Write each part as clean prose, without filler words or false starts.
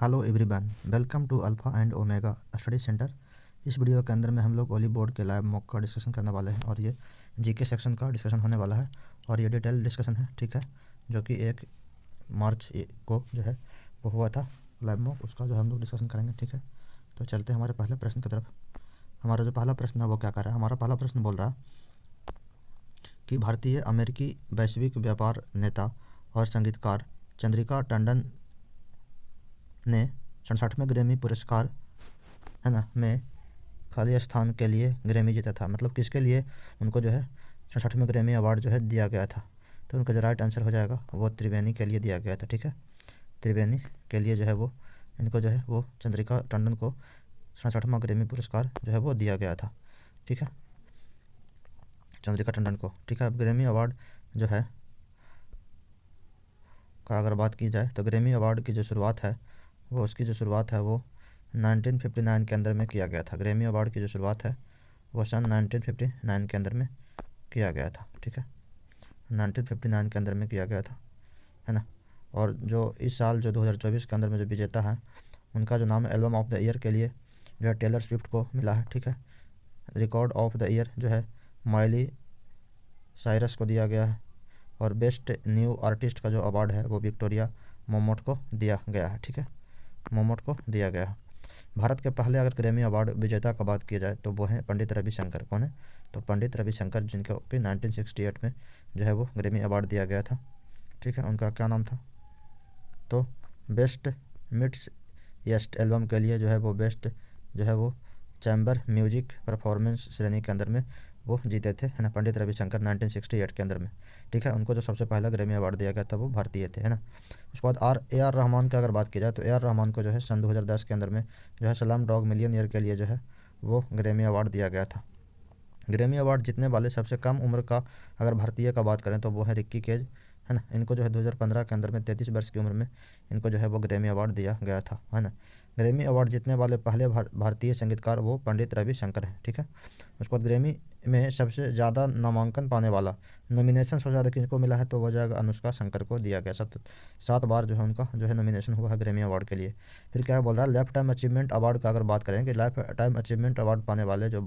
Hello everyone, welcome to alpha and omega study centre. इस video के अंदर में हम लोग ओली बोर्ड के लाइव मॉक का डिस्कशन करने वाले हैं और ये जीके सेक्शन का डिस्कशन होने वाला है और ये डिटेल डिस्कशन है, ठीक है, जो कि 1 मार्च को जो है वो हुआ था लाइव मॉक, उसका जो हम लोग डिस्कशन करेंगे, ठीक है। तो चलते हैं हमारे पहले प्रश्न की तरफ। हमारा जो पहला प्रश्न है वो क्या कर रहा है? हमारा पहला प्रश्न बोल रहा है कि भारतीय अमेरिकी वैश्विक व्यापार नेता और संगीतकार चंद्रिका टंडन ने 67वें ग्रैमी पुरस्कार, है ना, में खाली स्थान के लिए ग्रैमी जीता था। मतलब किसके लिए उनको जो है 67वें ग्रैमी अवार्ड जो है दिया गया था? तो उनका जो राइट आंसर हो जाएगा वो त्रिवेणी के लिए दिया गया था, ठीक है। त्रिवेणी के लिए जो है वो इनको जो है वो चंद्रिका टंडन को 67वां ग्रैमी पुरस्कार जो है वो दिया गया था, ठीक है, चंद्रिका टंडन को, ठीक है। अब ग्रैमी अवार्ड जो है का अगर बात की जाए तो ग्रैमी अवार्ड की जो शुरुआत है वो 1959 के अंदर में किया गया था। ग्रैमी अवार्ड की जो शुरुआत है वो सन 1959 के अंदर में किया गया था, ठीक है, 1959 के अंदर में किया गया था, है ना। और जो इस साल जो 2024 के अंदर में जो विजेता है उनका जो नाम एल्बम ऑफ द ईयर के लिए जो है टेलर स्विफ्ट को मिला है, ठीक है। रिकॉर्ड ऑफ द ईयर जो है माइली साइरस को दिया गया है और बेस्ट न्यू आर्टिस्ट का जो अवार्ड है वो विक्टोरिया मोमोट को दिया गया है, ठीक है, मोमोट को दिया गया है। भारत के पहले अगर ग्रैमी अवार्ड विजेता का बात की जाए तो वो हैं पंडित रविशंकर। कौन है? तो पंडित रविशंकर, जिनको कि 1968 में जो है वो ग्रैमी अवार्ड दिया गया था, ठीक है। उनका क्या नाम था? तो बेस्ट मिड्स येस्ट एल्बम के लिए जो है वो बेस्ट जो है वो चैम्बर म्यूजिक परफॉर्मेंस श्रेणी के अंदर में वो जीते थे, है ना, पंडित रविशंकर 1968 के अंदर में, ठीक है। उनको जो सबसे पहला ग्रैमी अवार्ड दिया गया था वो भारतीय थे, है ना। उसके बाद ए आर रहमान की अगर बात की जाए तो ए आर रहमान को जो है सन 2010 के अंदर में जो है सलाम डॉग मिलियन के लिए जो है वो ग्रैमी अवार्ड दिया गया था। ग्रैमी अवार्ड जीतने वाले सबसे कम उम्र का अगर भारतीय का बात करें तो वो है रिक्की केज, है ना। इनको जो है 2015 के अंदर में 33 वर्ष की उम्र में इनको जो है वो ग्रैमी अवार्ड दिया गया था, है ना। ग्रैमी अवार्ड जीतने वाले पहले भारतीय संगीतकार वो पंडित रविशंकर हैं, ठीक है। उसके बाद ग्रैमी में सबसे ज़्यादा नामांकन पाने वाला, नॉमिनेशन सबसे ज़्यादा किसको मिला है? तो वो जाएगा अनुष्का शंकर को दिया गया। 7 बार जो है उनका जो है नॉमिनेशन हुआ है ग्रैमी अवार्ड के लिए। फिर क्या बोल रहा है? लाइफ टाइम अचीवमेंट अवार्ड का अगर बात करें कि लाइफ टाइम अचीवमेंट अवार्ड पाने वाले जो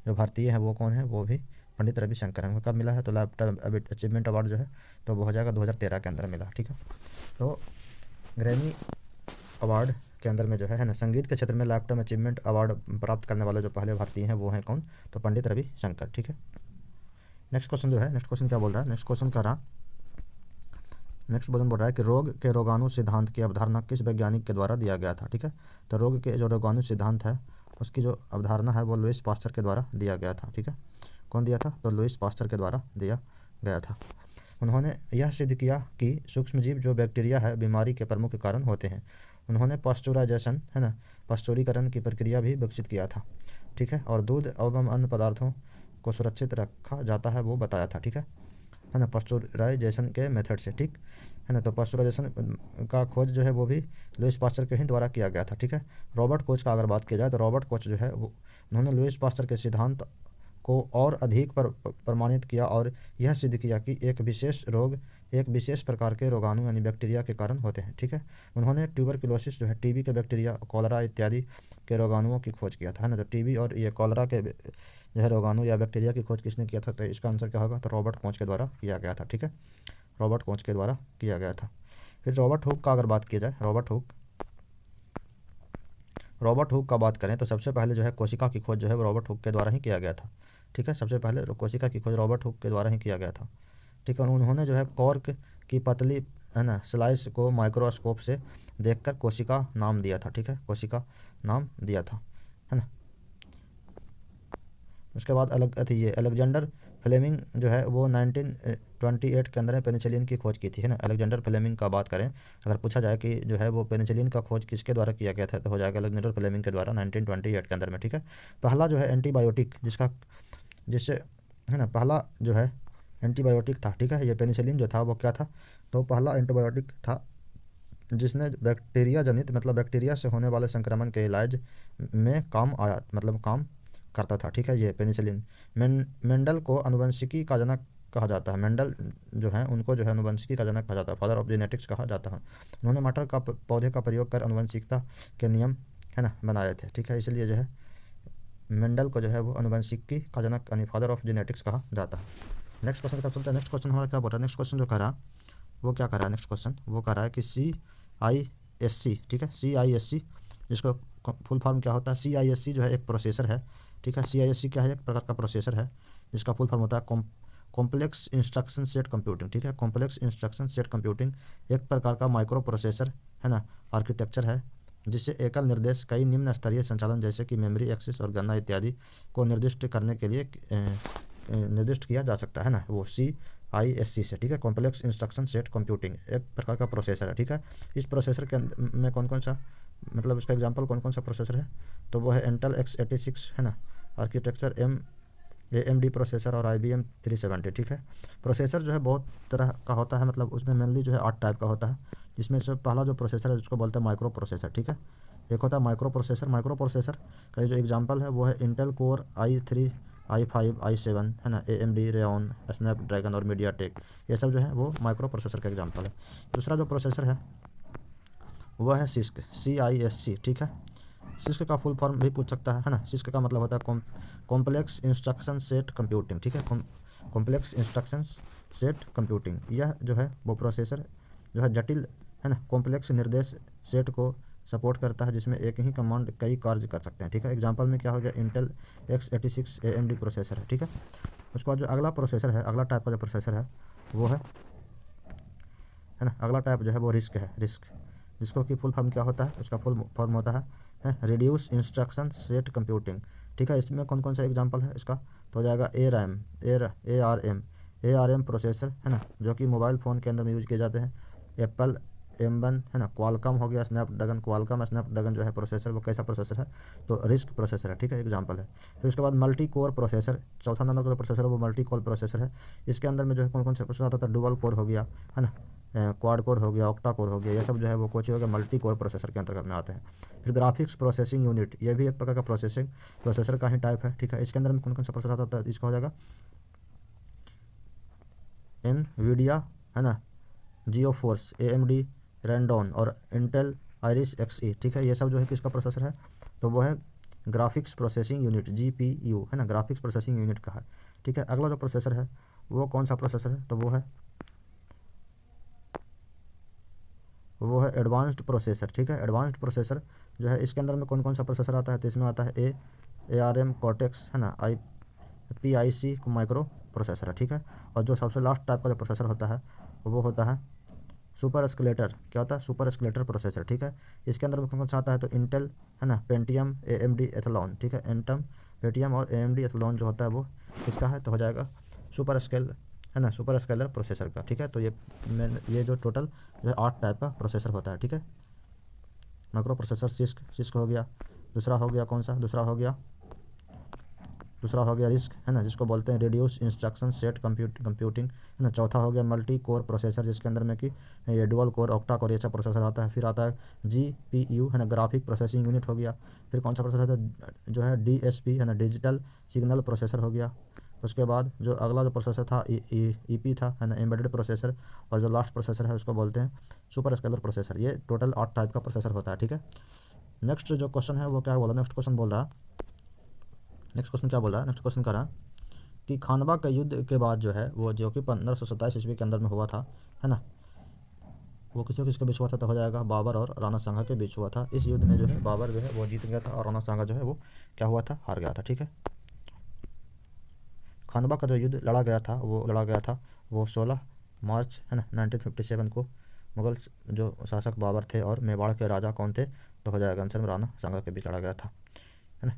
जो भारतीय हैं वो कौन है? वो भी पंडित रविशंकर हैं। कब मिला है? तो लाइफ टाइम अचीवमेंट अवार्ड जो है तो वो हो जाएगा 2013 के अंदर मिला, ठीक है। तो ग्रैमी अवार्ड के अंदर में जो है ना, संगीत के क्षेत्र में लाइफ टाइम अचीवमेंट अवार्ड प्राप्त करने वाले जो पहले भारतीय हैं वो हैं कौन? तो पंडित रविशंकर, ठीक है। नेक्स्ट क्वेश्चन जो है, नेक्स्ट क्वेश्चन क्या बोल रहा है? नेक्स्ट क्वेश्चन का रहा, नेक्स्ट क्वेश्चन बोल रहा है कि रोग के रोगाणु सिद्धांत की अवधारणा किस वैज्ञानिक के द्वारा दिया गया था, ठीक है। तो रोग के जो रोगाणु सिद्धांत है उसकी जो अवधारणा है वो लुईस पास्चर के द्वारा दिया गया था, ठीक है। कौन दिया था? तो लुईस पास्चर के द्वारा दिया गया था। उन्होंने यह सिद्ध किया कि सूक्ष्मजीव जो बैक्टीरिया है बीमारी के प्रमुख कारण होते हैं। उन्होंने पास्चुराइजेशन, है ना, पास्चुरीकरण की प्रक्रिया भी विकसित किया था, ठीक है। और दूध एवं अन्य पदार्थों को सुरक्षित रखा जाता है वो बताया था, ठीक है ना, पास्चुराइजेशन के मेथड से, ठीक है ना। तो पास्चुराइजेशन का खोज जो है वो भी लुईस पास्चर के ही द्वारा किया गया था, ठीक है। रॉबर्ट कोच का अगर बात की जाए तो रॉबर्ट कोच जो है वो उन्होंने लुईस पास्चर के सिद्धांत को और अधिक प्रमाणित किया और यह सिद्ध किया कि एक विशेष रोग एक विशेष प्रकार के रोगाणु यानी बैक्टीरिया के कारण होते हैं, ठीक है। उन्होंने ट्यूबरकुलोसिस जो है टीबी के बैक्टीरिया, कॉलरा इत्यादि के रोगाणुओं की खोज किया था, है ना। तो टीबी और ये कॉलरा के जो है रोगाणु या बैक्टीरिया की खोज किसने किया था? तो इसका आंसर क्या होगा? तो रॉबर्ट कोच के द्वारा किया गया था, ठीक है, रॉबर्ट कोच के द्वारा किया गया था। फिर रॉबर्ट हुक का अगर बात की जाए, रॉबर्ट हुक का बात करें तो सबसे पहले जो है कोशिका की खोज जो है वो रॉबर्ट हुक के द्वारा ही किया गया था, ठीक है। सबसे पहले कोशिका की खोज रॉबर्ट हुक के द्वारा ही किया गया था, ठीक है। उन्होंने जो है कॉर्क की पतली, है ना, स्लाइस को माइक्रोस्कोप से देखकर कोशिका नाम दिया था, ठीक है, कोशिका नाम दिया था, है ना। उसके बाद ये अलेक्जेंडर फ्लेमिंग जो है वो 1928 के अंदर पेनिसिलिन की खोज की थी, है ना। अलेक्जेंडर फ्लेमिंग का बात करें, अगर पूछा जाए कि जो है वो पेनिसिलिन का खोज किसके द्वारा किया गया था तो हो जाएगा अलेक्जेंडर फ्लेमिंग के द्वारा 1928 के अंदर में, ठीक है। पहला जो है एंटीबायोटिक जिससे, है ना, पहला जो है एंटीबायोटिक था, ठीक है, ये पेनिसिलिन जो था वो क्या था? तो पहला एंटीबायोटिक था जिसने बैक्टीरिया जनित, मतलब बैक्टीरिया से होने वाले संक्रमण के इलाज में काम आया, मतलब काम करता था, ठीक है, ये पेनिसिलिन। मेंडल को आनुवंशिकी का जनक कहा जाता है। मेंडल जो है उनको जो है अनुवंशिकी का जनक कहा जाता है, फादर ऑफ जेनेटिक्स कहा जाता है। उन्होंने मटर का पौधे का प्रयोग कर अनुवंशिकता के नियम है ना बनाए थे, ठीक है। इसलिए जो है मेंडल को जो है वो अनुवंशिकी का जनक यानी फादर ऑफ जेनेटिक्स कहा जाता है। नेक्स्ट क्वेश्चन की तरफ चलते हैं। नेक्स्ट क्वेश्चन हमारा क्या बोल रहा है, नेक्स्ट क्वेश्चन जो कह रहा है वो क्या कर रहा है, नेक्स्ट क्वेश्चन वो कह रहा है कि CISC, ठीक है, CISC जिसको फुल फॉर्म क्या होता है, CISC जो है एक प्रोसेसर है, ठीक है। CISC क्या है, एक प्रकार का प्रोसेसर है जिसका फुल फॉर्म होता है कॉम्प्लेक्स इंस्ट्रक्शन सेट कंप्यूटिंग, ठीक है। कॉम्प्लेक्स इंस्ट्रक्शन सेट कंप्यूटिंग एक प्रकार का माइक्रो प्रोसेसर है ना आर्किटेक्चर है जिससे एकल निर्देश कई निम्न स्तरीय संचालन जैसे कि मेमोरी एक्सेस और गणना इत्यादि को निर्दिष्ट करने के लिए निर्दिष्ट किया जा सकता है ना, वो CISC से, ठीक है। कॉम्प्लेक्स इंस्ट्रक्शन सेट कंप्यूटिंग एक प्रकार का प्रोसेसर है, ठीक है। इस प्रोसेसर के में कौन कौन सा मतलब इसका एग्जांपल कौन कौन सा प्रोसेसर है, तो वो है इंटेल x86 है ना आर्किटेक्चर, AMD प्रोसेसर और IBM 370, ठीक है। प्रोसेसर जो है बहुत तरह का होता है, मतलब उसमें मेनली जो है 8 टाइप का होता है, जिसमें से पहला जो प्रोसेसर है उसको बोलते हैं माइक्रो प्रोसेसर, ठीक है। एक होता है माइक्रो प्रोसेसर। माइक्रो प्रोसेसर का जो एग्जांपल है वो है Intel core i3 i5 i7 है ना, AMD रेयन स्नैपड्रैगन और मीडियाटेक, ये सब जो है वो माइक्रो प्रोसेसर का एग्जांपल है। दूसरा जो प्रोसेसर है वह है CISC, ठीक है। सिस्क का फुल फॉर्म भी पूछ सकता है ना। सिस्क का मतलब होता है कॉम्प्लेक्स इंस्ट्रक्शन सेट कंप्यूटिंग, ठीक है। कॉम्प्लेक्स इंस्ट्रक्शन सेट कंप्यूटिंग यह जो है वो प्रोसेसर जो है जटिल है ना कॉम्प्लेक्स निर्देश सेट को सपोर्ट करता है जिसमें एक ही कमांड कई कार्य कर सकते हैं, ठीक है। एग्जांपल में क्या हो गया, इंटेल x86 AMD प्रोसेसर है, ठीक है। उसके बाद जो अगला प्रोसेसर है, अगला टाइप का जो प्रोसेसर है वो है ना, अगला टाइप जो है वो रिस्क है, रिस्क जिसको कि फुल फॉर्म क्या होता है, उसका फुल फॉर्म होता है रिड्यूस इंस्ट्रक्शन सेट कंप्यूटिंग, ठीक है। इसमें कौन कौन सा एग्जांपल है इसका, तो हो जाएगा ARM प्रोसेसर है ना जो कि मोबाइल फ़ोन के अंदर में यूज किए जाते हैं। एप्पल M1 है ना, क्वालकॉम हो गया, स्नैपड्रैगन जो है प्रोसेसर वो कैसा प्रोसेसर है, तो रिस्क प्रोसेसर है, ठीक है, एग्जांपल है। फिर उसके बाद मल्टी कोर प्रोसेसर, चौथा नंबर का प्रोसेसर है वो मल्टी कोर प्रोसेसर है। इसके अंदर में जो है कौन कौन सा प्रोसेसर आता है, डुअल कोर हो गया है ना, क्वाड कोर हो गया, ऑक्टा कोर हो गया, ये सब जो है वो कोच हो गया मल्टी कोर प्रोसेसर के अंतर्गत में आते हैं। फिर ग्राफिक्स प्रोसेसिंग यूनिट, ये भी एक प्रकार का प्रोसेसर का ही टाइप है, ठीक है। इसके अंदर में कौन कौन सा प्रोसेसर आता है, इसका हो जाएगा NVIDIA है ना, जियोफोर्स, AMD रैंडॉन और इंटेल आइरिस XE, ठीक है। ये सब जो है किसका प्रोसेसर है, तो वो है ग्राफिक्स प्रोसेसिंग यूनिट GPU है ना, ग्राफिक्स प्रोसेसिंग यूनिट का है, ठीक है। अगला जो प्रोसेसर है वो कौन सा प्रोसेसर है, तो वो है एडवांस्ड प्रोसेसर, ठीक है। एडवांस्ड प्रोसेसर जो है इसके अंदर में कौन कौन सा प्रोसेसर आता है, तो इसमें आता है ARM कॉर्टेक्स है ना, PIC माइक्रो प्रोसेसर है, ठीक है। और जो सबसे लास्ट टाइप का जो प्रोसेसर होता है वो होता है सुपर एस्केलेटर, क्या होता है, सुपर एस्केलेटर प्रोसेसर, ठीक है। इसके अंदर में कौन कौन सा आता है, तो इंटेल है ना, पेंटियम AMD एथलॉन, ठीक है। इंटेल पेंटियम और AMD एथलॉन जो होता है वो इसका है, तो हो जाएगा सुपर स्केल है ना, सुपर स्केलर प्रोसेसर का, ठीक है। तो ये जो टोटल जो है 8 टाइप का प्रोसेसर होता है, ठीक है। माइक्रो प्रोसेसर सिस्क हो गया, दूसरा हो गया कौन सा, दूसरा हो गया रिस्क है ना जिसको बोलते हैं रिड्यूस इंस्ट्रक्शन सेट कंप्यूटिंग है ना। चौथा हो गया मल्टी कोर प्रोसेसर जिसके अंदर में कि ये डुअल कोर, ऑक्टा कोर ये सब प्रोसेसर आता है। फिर आता है GPU है ना, ग्राफिक प्रोसेसिंग यूनिट हो गया। फिर कौन सा प्रोसेसर जो है DSP है ना, डिजिटल सिग्नल प्रोसेसर हो गया। उसके बाद जो अगला जो प्रोसेसर था EP था है ना, एम्बेडेड प्रोसेसर। और जो लास्ट प्रोसेसर है उसको बोलते हैं सुपर स्केलर प्रोसेसर। ये टोटल 8 टाइप का प्रोसेसर होता है, ठीक है। नेक्स्ट जो क्वेश्चन है वो क्या बोला, नेक्स्ट क्वेश्चन क्या बोल रहा है, नेक्स्ट क्वेश्चन कर रहा है कि खानवा के युद्ध के बाद जो है वो जो कि 1527 ईस्वी के अंदर में हुआ था है ना, वो किसके बीच हुआ था, तो हो जाएगा बाबर और राणा सांगा के बीच हुआ था। इस युद्ध में जो है बाबर जो है वो जीत गया था और राणा सांगा जो है वो क्या हुआ था, हार गया था, ठीक है। खानवा का जो युद्ध लड़ा गया था वो 16 मार्च है ना 1957 को मुगल जो शासक बाबर थे और मेवाड़ के राजा कौन थे, तो हो जाएगा आंसर में राणा सांगा के बीच लड़ा गया था, है ना।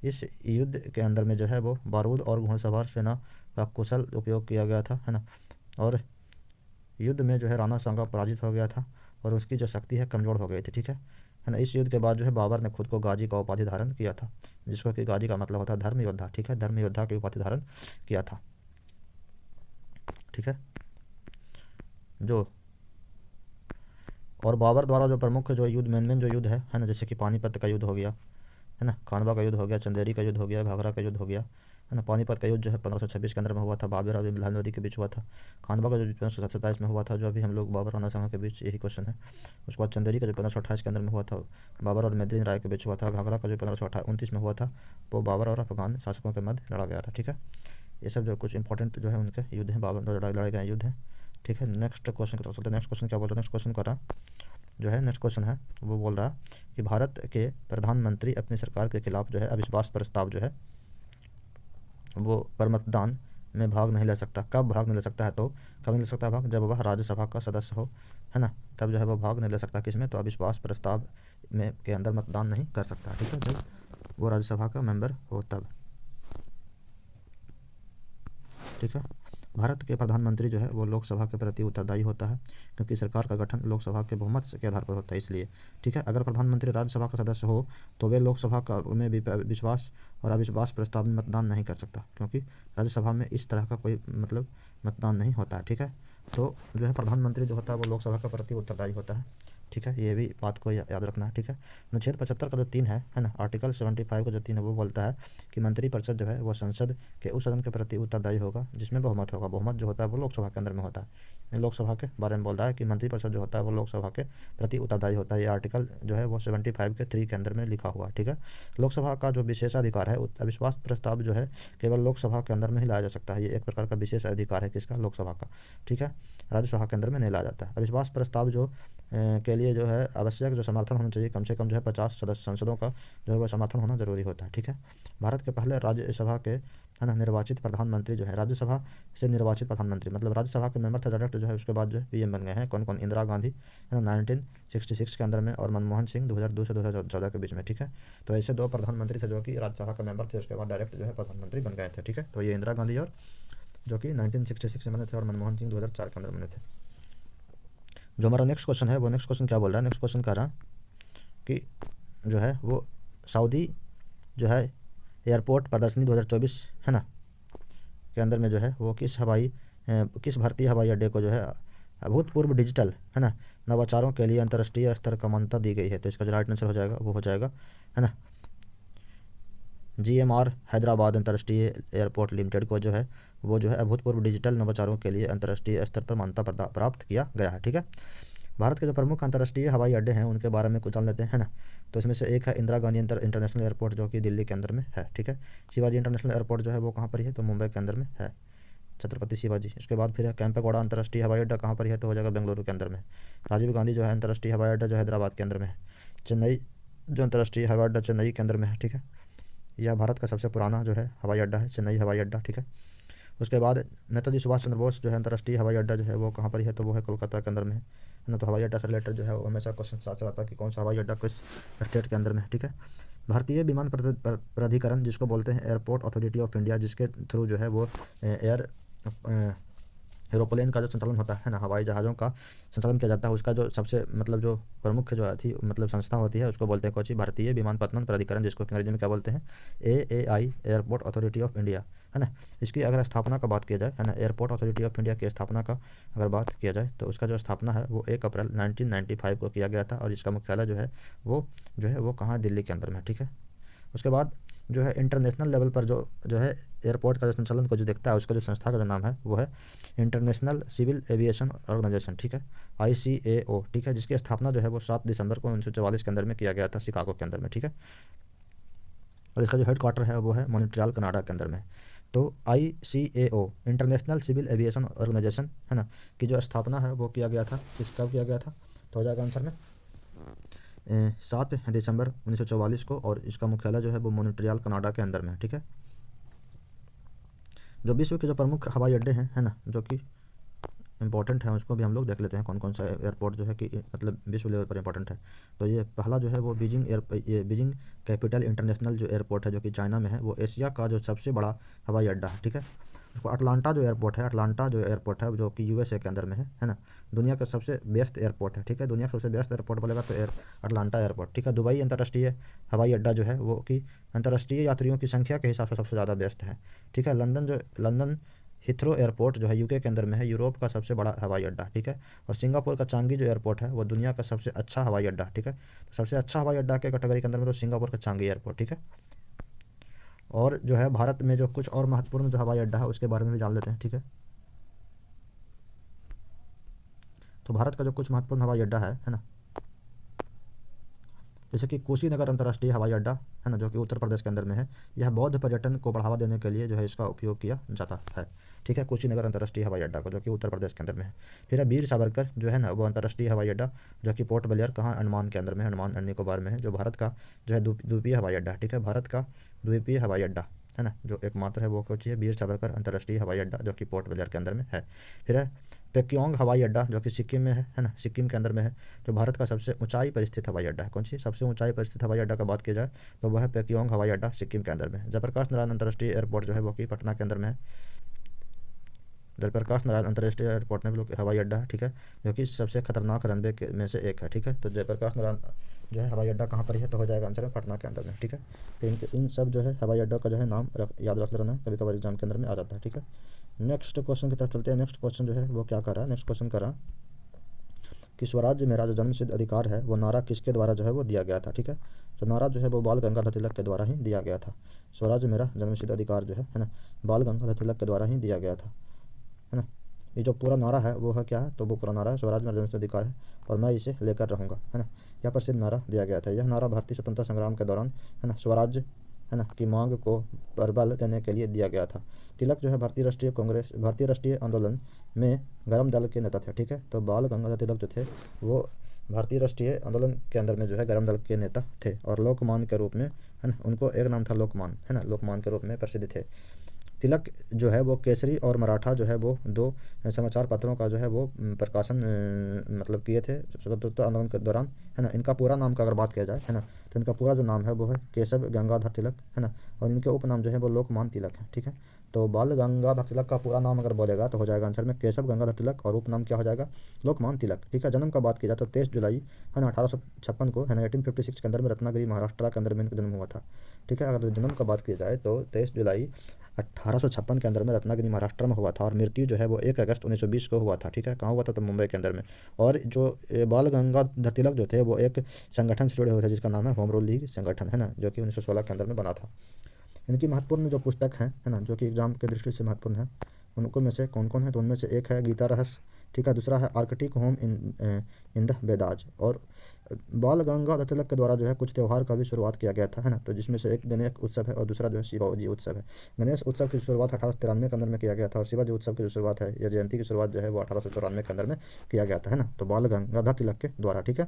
इस युद्ध के अंदर में जो है वो बारूद और घुड़सवार सेना का कुशल उपयोग किया गया था, है ना। और युद्ध में जो है राणा सांगा पराजित हो गया था और उसकी जो शक्ति है कमज़ोर हो गई थी, ठीक है ना। इस युद्ध के बाद जो है बाबर ने खुद को गाजी का उपाधि धारण किया था, जिसको कि गाजी का मतलब होता है धर्म योद्धा, ठीक है, धर्म योद्धा की उपाधि धारण किया था, ठीक है। और बाबर द्वारा जो प्रमुख जो युद्ध मेन जो युद्ध है ना, जैसे कि पानीपत का युद्ध हो गया है ना, खानवा का युद्ध हो गया, चंदेरी का युद्ध हो गया, घाघरा का युद्ध हो गया है ना। पानीपत का युद्ध जो है 1526 के अंदर में हुआ था, बाबर और इब्राहिम लोदी के बीच हुआ था। खानवा का जो 1527 में हुआ था, जो अभी हम लोग बाबर और नरसिंह के बीच, यही क्वेश्चन है। उसके बाद चंदेरी का जो 1528 के अंदर में हुआ था, बाबर और मेदिनी राय के बीच हुआ था। घाघरा का जो 1529 में हुआ था, वो बाबर और अफगान शासकों के मध्य लड़ा गया था, ठीक है। ये सब जो कुछ इंपॉर्टेंट जो है उनके युद्ध हैं, बाबर लड़ाए गए युद्ध हैं, ठीक है। नेक्स्ट क्वेश्चन की तरफ चलते हैं। नेक्स्ट क्वेश्चन क्या बोल रहा है, नेक्स्ट क्वेश्चन कर रहा जो है, नेक्स्ट क्वेश्चन है वो बोल रहा कि भारत के प्रधानमंत्री अपनी सरकार के खिलाफ जो है अविश्वास प्रस्ताव जो है वो पर मतदान में भाग नहीं ले सकता। कब भाग नहीं ले सकता है, तो कब नहीं ले सकता है भाग, जब वह राज्यसभा का सदस्य हो, है ना, तब जो है वो भाग नहीं ले सकता। किसमें, तो अविश्वास प्रस्ताव में के अंदर मतदान नहीं कर सकता, ठीक है, जब वो राज्यसभा का मेंबर हो तब, ठीक है। भारत के प्रधानमंत्री जो है वो लोकसभा के प्रति उत्तरदायी होता है, क्योंकि सरकार का गठन लोकसभा के बहुमत के आधार पर होता है, इसलिए, ठीक है। अगर प्रधानमंत्री राज्यसभा का सदस्य हो तो वे लोकसभा का में भी विश्वास और अविश्वास प्रस्ताव में मतदान नहीं कर सकता, क्योंकि राज्यसभा में इस तरह का कोई मतलब मतदान नहीं होता है, ठीक है। तो जो है प्रधानमंत्री जो होता है वो लोकसभा के प्रति उत्तरदायी होता है, ठीक है। ये भी बात को याद रखना है, ठीक है। अनुच्छेद 75 का जो 3 है ना, आर्टिकल 75 का जो 3 है वो बोलता है कि मंत्रिपरिषद जो है वो संसद के उस सदन के प्रति उत्तरदायी होगा जिसमें बहुमत होगा। बहुमत जो होता है वो लोकसभा के अंदर में होता है। लोकसभा के बारे में बोल रहा है कि मंत्रिपरिषद जो होता है वो लोकसभा के प्रति उत्तरदायी होता है। ये आर्टिकल जो है वो 75 के 3 के अंदर में लिखा हुआ है, ठीक है। लोकसभा का जो विशेषाधिकार है, अविश्वास प्रस्ताव जो है केवल लोकसभा के अंदर में ही लाया जा सकता है। ये एक प्रकार का विशेष अधिकार है किसका, लोकसभा का, ठीक है। राज्यसभा के अंदर में नहीं लाया जाता है। अविश्वास प्रस्ताव जो के लिए जो है आवश्यक जो समर्थन होना चाहिए, कम से कम जो है 50 सदस्य संसदों का जो है वह समर्थन होना जरूरी होता है, ठीक है। भारत के पहले राज्यसभा के, है ना, निर्वाचित प्रधानमंत्री जो है, राज्यसभा से निर्वाचित प्रधानमंत्री मतलब राज्यसभा के मेंबर थे डायरेक्ट जो है, उसके बाद जो है पीएम बन गए हैं। कौन कौन, इंदिरा गांधी, है ना, 1966 के अंदर में, और मनमोहन सिंह 2002 से 2014 के बीच में, ठीक है। तो ऐसे 2 प्रधानमंत्री थे जो कि राज्यसभा के मेंबर थे, उसके बाद डायरेक्ट जो है प्रधानमंत्री बन गए थे, ठीक है। तो ये इंदिरा गांधी और जो कि 1966 में बने थे, और मनमोहन सिंह 2004 के अंदर बने थे। जो हमारा नेक्स्ट क्वेश्चन है वो नेक्स्ट क्वेश्चन क्या बोल रहा है, नेक्स्ट क्वेश्चन कह रहा कि जो है वो सऊदी जो है एयरपोर्ट प्रदर्शनी 2024, है ना, के अंदर में जो है वो किस भारतीय हवाई अड्डे को जो है अभूतपूर्व डिजिटल, है ना, नवाचारों के लिए अंतर्राष्ट्रीय स्तर का मान्यता दी गई है। तो इसका जो राइट आंसर हो जाएगा वो हो जाएगा, है ना, GMR हैदराबाद अंतर्राष्ट्रीय एयरपोर्ट लिमिटेड को जो है वो जो है अभूतपूर्व डिजिटल नवाचारों के लिए अंतर्राष्ट्रीय स्तर पर मान्यता प्राप्त किया गया है, ठीक है। भारत के जो प्रमुख अंतर्राष्ट्रीय हवाई अड्डे हैं उनके बारे में कुछ जान लेते हैं, है ना। तो इसमें से एक है इंदिरा गांधी इंटरनेशनल एयरपोर्ट जो कि दिल्ली के अंदर में है, ठीक है। शिवाजी इंटरनेशनल एयरपोर्ट जो है वो कहाँ पर है, तो मुंबई के अंदर में है, छत्रपति शिवाजी। उसके बाद फिर है कैंपेगौड़ा अंतर्राष्ट्रीय हवाई अड्डा, कहाँ पर है, तो हो जाएगा बेंगलुरु के अंदर में। राजीव गांधी जो है अंतर्राष्ट्रीय हवाई अड्डा जो हैदराबाद के अंदर में है। चेन्नई जो अंतर्राष्ट्रीय हवाई अड्डा चेन्नई के अंदर में है, ठीक है। यह भारत का सबसे पुराना जो है हवाई अड्डा है, चेन्नई हवाई अड्डा, ठीक है। उसके बाद नेताजी सुभाष चंद्र बोस जो है अंतर्राष्ट्रीय हवाई अड्डा जो है वो कहाँ पर है, तो वो है कोलकाता के अंदर में, है ना। तो हवाई अड्डा से रिलेटेड जो है वो हमेशा क्वेश्चन साथ रहता है कि कौन सा हवाई अड्डा किस स्टेट के अंदर में है, ठीक है। भारतीय विमान प्राधिकरण जिसको बोलते हैं एयरपोर्ट अथॉरिटी ऑफ इंडिया, जिसके थ्रू जो है वो एरोप्लेन का जो संचालन होता है ना, हवाई जहाज़ों का संचालन किया जाता है, उसका जो सबसे मतलब जो प्रमुख जो थी मतलब संस्था होती है उसको बोलते हैं कोची भारतीय विमानपत्तन प्राधिकरण, जिसको अंग्रेजी में क्या बोलते हैं AAI airport authority of India, है ना। इसकी अगर स्थापना का बात किया जाए, है ना, एयरपोर्ट अथॉरिटी ऑफ इंडिया की स्थापना का अगर बात किया जाए तो उसका जो स्थापना है वो 1 अप्रैल 1995 को किया गया था, और इसका मुख्यालय जो है वो कहाँ, दिल्ली के अंदर में, ठीक है। उसके बाद जो है इंटरनेशनल लेवल पर जो है एयरपोर्ट का जो संचालन को जो देखता है उसका जो संस्था का जो नाम है वो है इंटरनेशनल सिविल एविएशन ऑर्गेनाइजेशन, ठीक है, ICAO, ठीक है, जिसकी स्थापना जो है वो 7 दिसंबर को 1944 के अंदर में किया गया था, शिकागो के अंदर में, ठीक है। और इसका जो हेड क्वार्टर है वो है मॉन्ट्रियल कनाडा के अंदर में। तो ICAO international civil aviation organisation, है ना, की जो स्थापना है वो किया गया था, कब किया गया था, तो हो जाएगा आंसर में 7 दिसंबर 1944 को, और इसका मुख्यालय जो है वो मॉन्ट्रियल कनाडा के अंदर में है, ठीक है। जो विश्व के जो प्रमुख हवाई अड्डे हैं, है ना, जो कि इंपॉर्टेंट है, उसको भी हम लोग देख लेते हैं कौन कौन सा एयरपोर्ट जो है कि मतलब विश्व लेवल पर इंपॉर्टेंट है। तो ये पहला जो है वो बीजिंग कैपिटल इंटरनेशनल जो एयरपोर्ट है जो कि चाइना में है, वो एशिया का जो सबसे बड़ा हवाई अड्डा है, ठीक है। उसको अटलांटा जो एयरपोर्ट है जो कि USA के अंदर में है ना, दुनिया का सबसे व्यस्त एयरपोर्ट है, ठीक है। दुनिया का सबसे व्यस्त एयरपोर्ट बोलेगा तो अटलांटा एयरपोर्ट, ठीक है। दुबई अंतर्राष्ट्रीय हवाई अड्डा जो है वो कि अंतर्राष्ट्रीय यात्रियों की संख्या के हिसाब से सबसे ज़्यादा व्यस्त है, ठीक है। लंदन हिथ्रो एयरपोर्ट जो है UK के अंदर में है, यूरोप का सबसे बड़ा हवाई अड्डा, ठीक है। और सिंगापुर का चांगी जो एयरपोर्ट है वो दुनिया का सबसे अच्छा हवाई अड्डा, ठीक है। तो सबसे अच्छा हवाई अड्डा के कैटेगरी के अंदर में तो सिंगापुर का चांगी एयरपोर्ट, ठीक है। और जो है भारत में जो कुछ और महत्वपूर्ण जो हवाई अड्डा है उसके बारे में भी जान लेते हैं, ठीक है। तो भारत का जो कुछ महत्वपूर्ण हवाई अड्डा है ना, जैसे कि कुशीनगर अंतर्राष्ट्रीय हवाई अड्डा है ना, जो कि उत्तर प्रदेश के अंदर में है। यह बौद्ध पर्यटन को बढ़ावा देने के लिए जो है इसका उपयोग किया जाता है, ठीक है। कुशीनगर अंतर्राष्ट्रीय हवाई अड्डा को, जो कि उत्तर प्रदेश के अंदर में है। फिर है वीर सावरकर जो है ना, वो अंतर्राष्ट्रीय हवाई अड्डा, जो कि पोर्ट ब्लेयर कहाँ, अंडमान के अंदर में, अंडमान एंड निकोबार में है, जो भारत का जो है द्वीपीय हवाई अड्डा, ठीक है। भारत का द्वीपीय हवाई अड्डा है ना, जो एकमात्र है वो कौन सी है, वीर सावरकर अंतर्राष्ट्रीय हवाई अड्डा, जो कि पोर्ट ब्लेयर के अंदर में है। फिर है पेक्योंग हवाई अड्डा, जो कि सिक्किम में है ना, सिक्किम के अंदर में है, जो भारत का सबसे ऊंचाई पर स्थित हवाई अड्डा है। कौन सी सबसे ऊंचाई पर स्थित हवाई अड्डा का बात की जाए तो वह है पेक्योंग हवाई अड्डा, सिक्किम के अंदर में है। जयप्रकाश नारायण अंतर्राष्ट्रीय एयरपोर्ट जो है वो कि पटना के अंदर में है। जयप्रकाश नारायण अंतर्राष्ट्रीय एयरपोर्ट में भी हवाई अड्डा है, ठीक है, जो कि सबसे खतरनाक रनवे के में से एक है, ठीक है। तो जयप्रकाश नारायण जो है हवाई अड्डा कहाँ पर है, तो हो जाएगा आंसर है पटना के अंदर में, ठीक है। तो इन सब जो है हवाई अड्डा का जो है नाम याद रख लेना है, कभी कभार एग्जाम के अंदर में आ जाता है, ठीक है। नेक्स्ट क्वेश्चन की तरफ चलते हैं। नेक्स्ट क्वेश्चन जो है वो क्या कर रहा है, नेक्स्ट क्वेश्चन कर रहा कि स्वराज्य मेरा जो जन्मसिद्ध अधिकार है वो नारा किसके द्वारा जो है वो दिया गया था, ठीक है। तो नारा जो है वो बाल गंगाधर तिलक के द्वारा ही दिया गया था। स्वराज्य मेरा जन्मसिद्ध अधिकार जो है ना, बाल गंगाधर तिलक के द्वारा ही दिया गया था, है ना। ये जो पूरा नारा है वो है क्या है, तो वो पूरा नारा है स्वराज मेरा जन्मसिद्ध अधिकार है और मैं इसे लेकर रहूँगा, है ना। यह प्रसिद्ध नारा दिया गया था। यह नारा भारतीय स्वतंत्रता संग्राम के दौरान है ना, स्वराज्य है ना की मांग को प्रबल देने के लिए दिया गया था। तिलक जो है भारतीय राष्ट्रीय आंदोलन में गरम दल के नेता थे, ठीक है। तो बाल गंगाधर तिलक जो थे वो भारतीय राष्ट्रीय आंदोलन के अंदर में जो है गरम दल के नेता थे और लोकमान के रूप में, है ना, उनको एक नाम था लोकमान, है ना, लोकमान के रूप में प्रसिद्ध थे। तिलक जो है वो केसरी और मराठा जो है वो दो समाचार पत्रों का जो है वो प्रकाशन मतलब किए थे स्वतंत्रता आंदोलन के दौरान, है ना। इनका पूरा नाम का अगर बात किया जाए, है ना, तो इनका पूरा जो नाम है वो है केशव गंगाधर तिलक, है ना, और इनके उपनाम जो है वो लोकमान तिलक है, ठीक है। तो बाल गंगाधर तिलक का पूरा नाम अगर बोलेगा तो हो जाएगा आंसर में केशव गंगाधर तिलक और उपनाम क्या हो जाएगा, लोकमान तिलक, ठीक है। जन्म का बात की जाए तो 23 जुलाई है ना 1856 को, है ना, 1856 के अंदर में रत्नागिरी महाराष्ट्र के अंदर में इनका जन्म हुआ था, ठीक है। अगर जन्म का बात की जाए तो 23 जुलाई 1856 के अंदर में रत्नागिरी महाराष्ट्र में हुआ था और मृत्यु जो है वो 1 अगस्त 1920 को हुआ था, ठीक है। कहाँ हुआ था, तो मुंबई के अंदर में। और जो बाल गंगाधर तिलक जो थे वो एक संगठन से जुड़े हुए थे जिसका नाम है होम रूल लीग संगठन, है ना, जो कि 1916 के अंदर में बना था। इनकी महत्वपूर्ण जो पुस्तक है ना, जो कि एग्जाम के दृष्टि से महत्वपूर्ण है, उनको में से कौन कौन है, तो उनमें से एक है गीता रहस्य, ठीक है। दूसरा है Arctic home in the Vedas. और बाल गंगाधर तिलक के द्वारा जो है कुछ त्यौहार का भी शुरुआत किया गया था, है ना, तो जिसमें से एक गणेश उत्सव है और दूसरा जो है शिवाजी उत्सव है। गणेश उत्सव की शुरुआत 1893 के अंदर में किया गया था और शिवाजी उत्सव की जो शुरुआत है या जयंती की शुरुआत जो है वो 1894 के अंदर में किया गया था, है ना। तो बाल गंगाधर तिलक के द्वारा, ठीक है।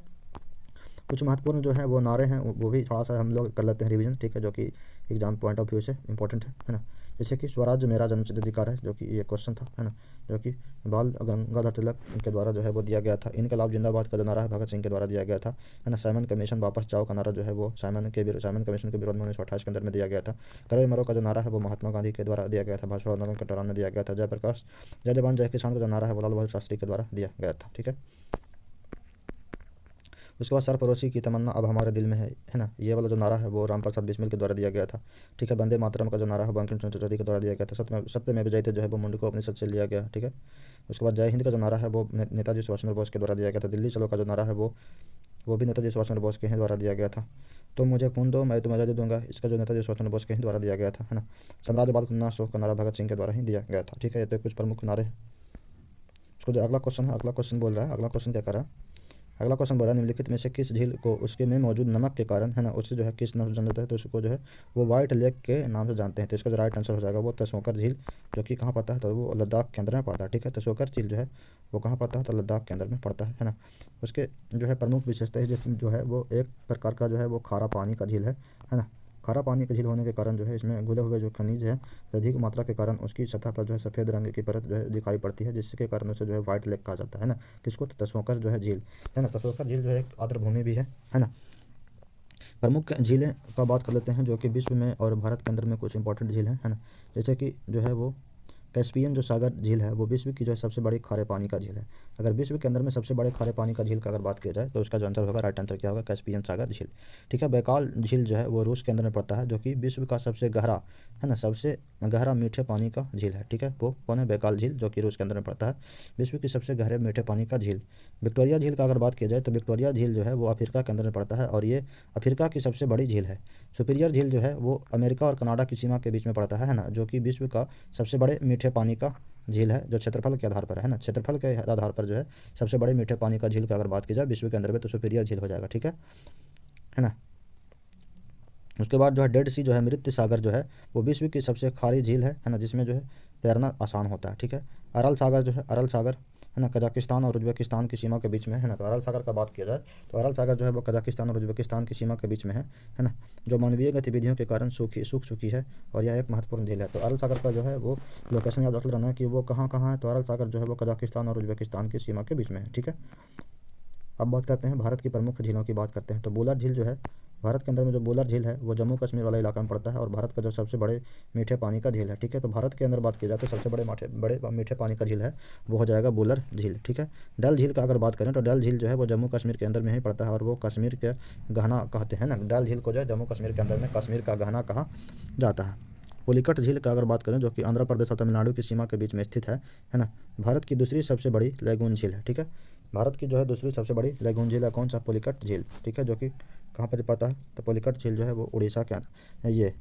कुछ महत्वपूर्ण जो है वो नारे हैं वो भी थोड़ा सा हम लोग कर लेते हैं रिवीजन, ठीक है, जो कि एग्जाम पॉइंट ऑफ व्यू से इंपॉर्टेंट है ना। जैसे कि स्वराज्य मेरा जन्मसिद्ध अधिकार है, जो कि ये क्वेश्चन था, है ना, जो कि बाल गंगाधर तिलक के द्वारा जो है वो दिया गया था। इनकलाब जिंदाबाद का जो नारा है भगत सिंह के द्वारा दिया गया था, है ना। साइमन कमीशन वापस जाओ का नारा जो है वो साइमन कमीशन के विरोध में 1928 के अंदर में दिया गया था। करे मरो का जो नारा है वो महात्मा गांधी के द्वारा दिया गया था, भाषण आंदोलन के दौरान में दिया गया था। जयप्रकाश जय जवान जय किसान का जो नारा है वो लाल बहादुर शास्त्री के द्वारा दिया गया था, ठीक है। उसके बाद सरफरोशी की तमन्ना अब हमारे दिल में है ना, ये वाला जो नारा है वो रामप्रसाद बिस्मिल के द्वारा दिया गया था, ठीक है। वंदे मातरम का जो नारा है बंकिम चंद्र चटर्जी के द्वारा दिया गया था। सत्य में विजय थे जो है वो मुंडू को अपने सच से लिया गया, ठीक है। उसके बाद जय हिंद का जो नारा है वो नेताजी सुभाष चंद्र बोस के द्वारा दिया गया था। दिल्ली चलो का जो नारा है वो भी नेताजी सुभाष चंद्र बोस के ही द्वारा दिया गया था। तो मुझे खून दो मैं तुम्हें आज़ादी दूंगा, इसका जो नेताजी सुभाष चंद्र बोस के ही द्वारा दिया गया था, है ना। साम्राज्यवाद को नाश हो का नारा भगत सिंह के द्वारा ही दिया गया था, ठीक है। ये तो कुछ प्रमुख नारे हैं। उसको जो अगला क्वेश्चन है, अगला क्वेश्चन बोल रहा है, अगला क्वेश्चन क्या कर रहा है, अगला क्वेश्चन बोल रहा है निम्नलिखित में से किस झील को उसके में मौजूद नमक के कारण, है ना, उससे जो है किस नाम से जाना जाता है, तो उसको जो है वो वाइट लेक के नाम से जानते हैं। तो इसका जो राइट आंसर हो जाएगा वो तसोकर झील, जो कि कहाँ पड़ता है, तो वो लद्दाख के अंदर में पड़ता है, ठीक है। तसोकर झील जो है वो कहाँ पड़ता है, तो लद्दाख के अंदर में पड़ता है ना। उसके जो है प्रमुख विशेषता है जिसमें जो है वो एक प्रकार का जो है वो खारा पानी का झील है ना। खारा पानी का झील होने के कारण जो है इसमें घुले हुए जो खनिज है अधिक मात्रा के कारण उसकी सतह पर जो है सफ़ेद रंग की परत जो है दिखाई पड़ती है, जिसके कारण उसे जो है वाइट लेक कहा जाता है ना। किसको, तसोकर जो है झील, है ना। तसोकर झील जो है एक आर्द्रभूमि भी है ना। प्रमुख झीलें का बात कर लेते हैं जो कि विश्व में और भारत के अंदर में कुछ इंपॉर्टेंट झील हैं, है ना। जैसे कि जो है वो कैस्पियन जो सागर झील है वो विश्व की जो है सबसे बड़ी खारे पानी का झील है। अगर विश्व के अंदर में सबसे बड़े खारे पानी का झील का अगर बात किया जाए तो उसका जो आंसर होगा, राइट आंसर क्या होगा, कैस्पियन सागर झील। ठीक है। बैकाल झील जो है वो रूस के अंदर में पड़ता है, जो कि विश्व का सबसे गहरा है ना, सबसे गहरा मीठे पानी का झील है। ठीक है। वो कौन है, बैकाल झील, जो कि रूस के अंदर में पड़ता है, विश्व की सबसे गहरे मीठे पानी का झील। विक्टोरिया झील का अगर बात किया जाए तो विक्टोरिया झील जो है वो अफ्रीका के अंदर में पड़ता है और ये अफ्रीका की सबसे बड़ी झील है। सुपीरियर झील जो है वो अमेरिका और कनाडा की सीमा के बीच में पड़ता है ना, जो कि विश्व का सबसे बड़े मीठे पानी का झील है, जो क्षेत्रफल के आधार पर है ना, क्षेत्रफल के आधार पर जो है सबसे बड़े मीठे पानी का झील का अगर बात की जाए विश्व के अंदर में तो सुपीरियर झील हो जाएगा। ठीक है ना। उसके बाद जो है डेड सी जो है, मृत सागर जो है वो विश्व की सबसे खारी झील है ना, जिसमें जो है तैरना आसान होता है। ठीक है। अरल सागर जो है, अरल सागर है ना, कजाकिस्तान और उज्बेकिस्तान की सीमा के बीच में है ना। तो अरल सागर का बात किया जाए तो अरल सागर जो है वो कजाकिस्तान और उज्बेकिस्तान की सीमा के बीच में है ना, जो मानवीय गतिविधियों के कारण सूख चुकी है और यह एक महत्वपूर्ण झील है। तो अरल सागर का जो है वो लोकेशन याद रख लेना है कि वो कहाँ कहाँ है। तो अरल सागर जो है वो कजाकिस्तान और उज्बेकिस्तान की सीमा के बीच में है। ठीक है। अब बात करते हैं भारत की प्रमुख झीलों की बात करते हैं। तो बोलर झील जो है, भारत के अंदर में जो बोलर झील है वो जम्मू कश्मीर वाला इलाका में पड़ता है और भारत का जो सबसे बड़े मीठे पानी का झील है। ठीक है। तो भारत के अंदर बात की जाए तो सबसे बड़े मीठे पानी का झील है वो हो जाएगा बोलर झील। ठीक है। डल झील का अगर बात करें तो डल झील जो है वो जम्मू कश्मीर के अंदर में ही पड़ता है और वो कश्मीर के गहना कहते हैं ना, डल झील को जो है जम्मू कश्मीर के अंदर में कश्मीर का गहना कहा जाता है। पुलिकट झील का अगर बात करें जो कि आंध्र प्रदेश और तमिलनाडु की सीमा के बीच में स्थित है ना, भारत की दूसरी सबसे बड़ी लैगून झील है। ठीक है। भारत की जो है दूसरी सबसे बड़ी लैगून झील है कौन सा, पुलिकट झील। ठीक है। जो कि कहाँ पर पड़ता है, तो पुलिकट झील जो है वो उड़ीसा के ये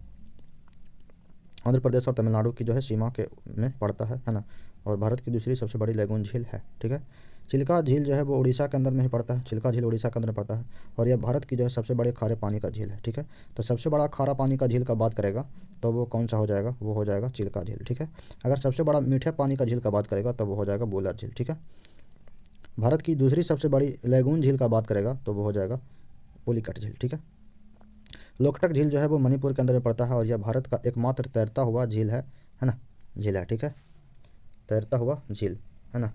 आंध्र प्रदेश और तमिलनाडु की जो है सीमा के में पड़ता है ना, और भारत की दूसरी सबसे बड़ी लैगून झील है। ठीक है। चिल्का झील जो है वो उड़ीसा के अंदर में ही पड़ता है, चिल्का झील उड़ीसा के अंदर में पड़ता है और यह भारत की जो है सबसे बड़े खारे पानी का झील है। ठीक है। तो सबसे बड़ा खारा पानी का झील का बात करेगा तो वो कौन सा हो जाएगा, वो हो जाएगा चिल्का झील। ठीक है। अगर सबसे बड़ा मीठे पानी का झील का बात करेगा तो वो हो जाएगा बोलर झील। ठीक है। भारत की दूसरी सबसे बड़ी लैगून झील का बात करेगा तो वो हो जाएगा पुलिकट झील। ठीक है। लोकटक झील जो है वो मणिपुर के अंदर में पड़ता है और यह भारत का एकमात्र तैरता हुआ झील है ना, झील है। ठीक है। तैरता हुआ झील है ना।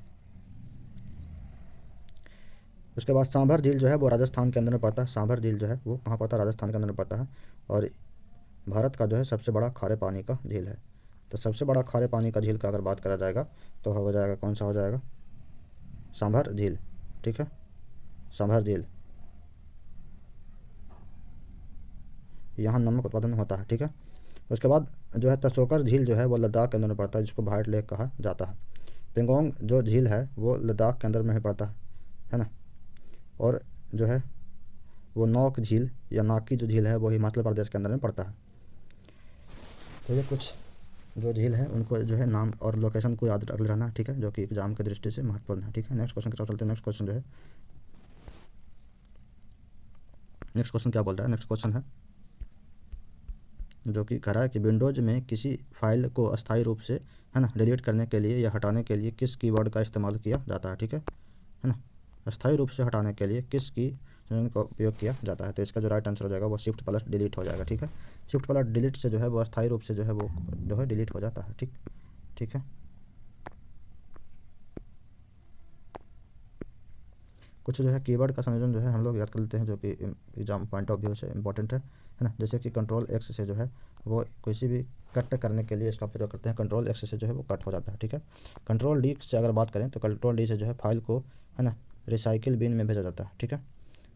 उसके बाद सांभर झील जो है वो राजस्थान के अंदर में पड़ता है। सांभर झील जो है वो कहाँ पड़ता है, राजस्थान के अंदर में पड़ता है और भारत का जो है सबसे बड़ा खारे पानी का झील है। तो सबसे बड़ा खारे पानी का झील का अगर बात करा जाएगा तो हो जाएगा कौन सा हो जाएगा, सांभर झील। ठीक है। सांभर झील, यहाँ नमक उत्पादन होता है। ठीक है। उसके बाद जो है तसोकर झील जो है वो लद्दाख के अंदर में पड़ता है, जिसको वाइट लेक कहा जाता है। पेंगोंग जो झील है वो लद्दाख के अंदर में ही पड़ता है ना, और जो है वो नौक झील या नाक की जो झील है वो हिमाचल प्रदेश के अंदर में पड़ता है। तो ये कुछ जो झील है उनको जो है नाम और लोकेशन को याद रख लेना। ठीक है। जो कि एग्जाम की दृष्टि से महत्वपूर्ण है। ठीक है। नेक्स्ट क्वेश्चन की तरफ चलते हैं। नेक्स्ट क्वेश्चन जो है, नेक्स्ट क्वेश्चन क्या बोल रहा है, नेक्स्ट क्वेश्चन है जो कि कह रहा है कि विंडोज़ में किसी फाइल को अस्थायी रूप से है ना डिलीट करने के लिए या हटाने के लिए किस कीवर्ड का इस्तेमाल किया जाता है। ठीक है ना। अस्थायी रूप से हटाने के लिए किस की का उपयोग किया जाता है। तो इसका जो राइट आंसर हो जाएगा वो शिफ्ट प्लस डिलीट हो जाएगा। ठीक है। शिफ्ट प्लस डिलीट से जो है वो अस्थायी रूप से जो है वो जो है डिलीट हो जाता है। ठीक है। कुछ जो है कीवर्ड का संयोजन जो है हम लोग याद कर लेते हैं जो कि एग्जाम पॉइंट ऑफ व्यू से इंपॉर्टेंट है ना। जैसे कि कंट्रोल एक्स से जो है वो किसी भी कट करने के लिए इसका प्रयोग करते हैं, कंट्रोल एक्स से जो है वो कट हो जाता है। ठीक है। कंट्रोल डी से अगर बात करें तो कंट्रोल डी से जो है फाइल को है ना रिसाइकिल बिन में भेजा जाता है। ठीक है।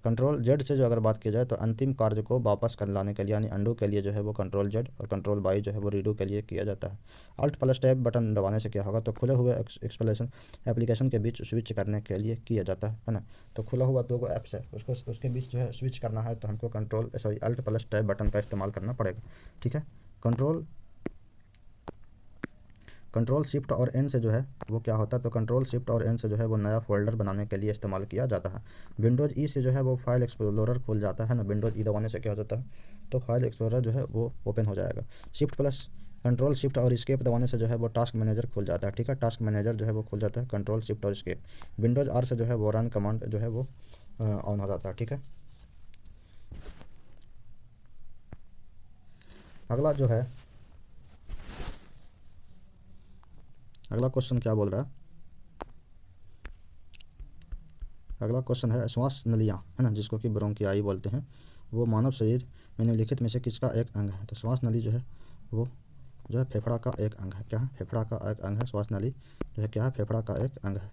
कंट्रोल जेड से जो अगर बात की जाए तो अंतिम कार्य को वापस कर लाने के लिए यानी अंडू के लिए जो है वो कंट्रोल जेड, और कंट्रोल वाई जो है वो रीडू के लिए किया जाता है। अल्ट प्लस टैब बटन दबाने से क्या होगा, तो खुले हुए एक्सप्लेशन एप्लीकेशन के बीच स्विच करने के लिए किया जाता है ना। तो खुला हुआ दो ऐप्स है उसके बीच जो है स्विच करना है तो हमको अल्ट प्लस टैब बटन का इस्तेमाल करना पड़ेगा। ठीक है। कंट्रोल शिफ्ट और एन से जो है वो क्या होता है, तो कंट्रोल शिफ्ट और एन से जो है वो नया फोल्डर बनाने के लिए इस्तेमाल किया जाता है। विंडोज़ ई से जो है वो फाइल एक्सप्लोरर खुल जाता है ना, विंडोज़ ई दबाने से क्या हो जाता है, तो फाइल एक्सप्लोरर जो है वो ओपन हो जाएगा। शिफ्ट प्लस कंट्रोल शिफ्ट और स्केप दबाने से जो है वो टास्क मैनेजर खुल जाता है। ठीक है। टास्क मैनेजर जो है वो खुल जाता है, कंट्रोल शिफ्ट और स्केप। विंडोज़ आर से जो है वो रन कमांड जो है वो ऑन हो जाता है। ठीक है। अगला क्वेश्चन क्या बोल रहा है, अगला क्वेश्चन है श्वास नलियाँ है ना, जिसको कि ब्रोंकियाई बोलते हैं, वो मानव शरीर में निम्नलिखित में से किसका एक अंग है। तो श्वास नली जो है वो जो है फेफड़ा का एक अंग है। क्या है? फेफड़ा का एक अंग है। श्वास नली जो है क्या है? फेफड़ा का एक अंग है।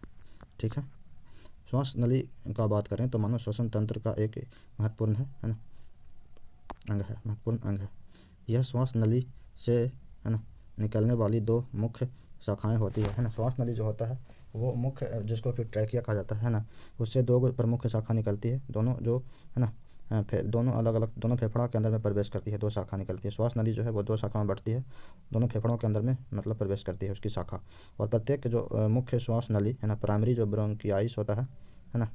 ठीक है। श्वास नली का बात करें तो मानव श्वसन तंत्र का एक महत्वपूर्ण है ना, अंग है, महत्वपूर्ण अंग है। यह श्वास नली से है ना निकलने वाली दो मुख्य शाखाएं होती है ना। श्वास नली जो होता है वो मुख्य, जिसको कि ट्रैकिया कहा जाता है ना, उससे दो प्रमुख शाखा निकलती है। दोनों जो है ना दोनों अलग अलग, दोनों फेफड़ा के अंदर में प्रवेश करती है। दो शाखा निकलती है। श्वास नली जो है वो दो शाखा में बढ़ती है, दोनों फेफड़ों के अंदर में मतलब प्रवेश करती है उसकी शाखा। और प्रत्येक जो मुख्य श्वास नली है ना, प्राइमरी जो ब्रोंकियाइस होता है ना,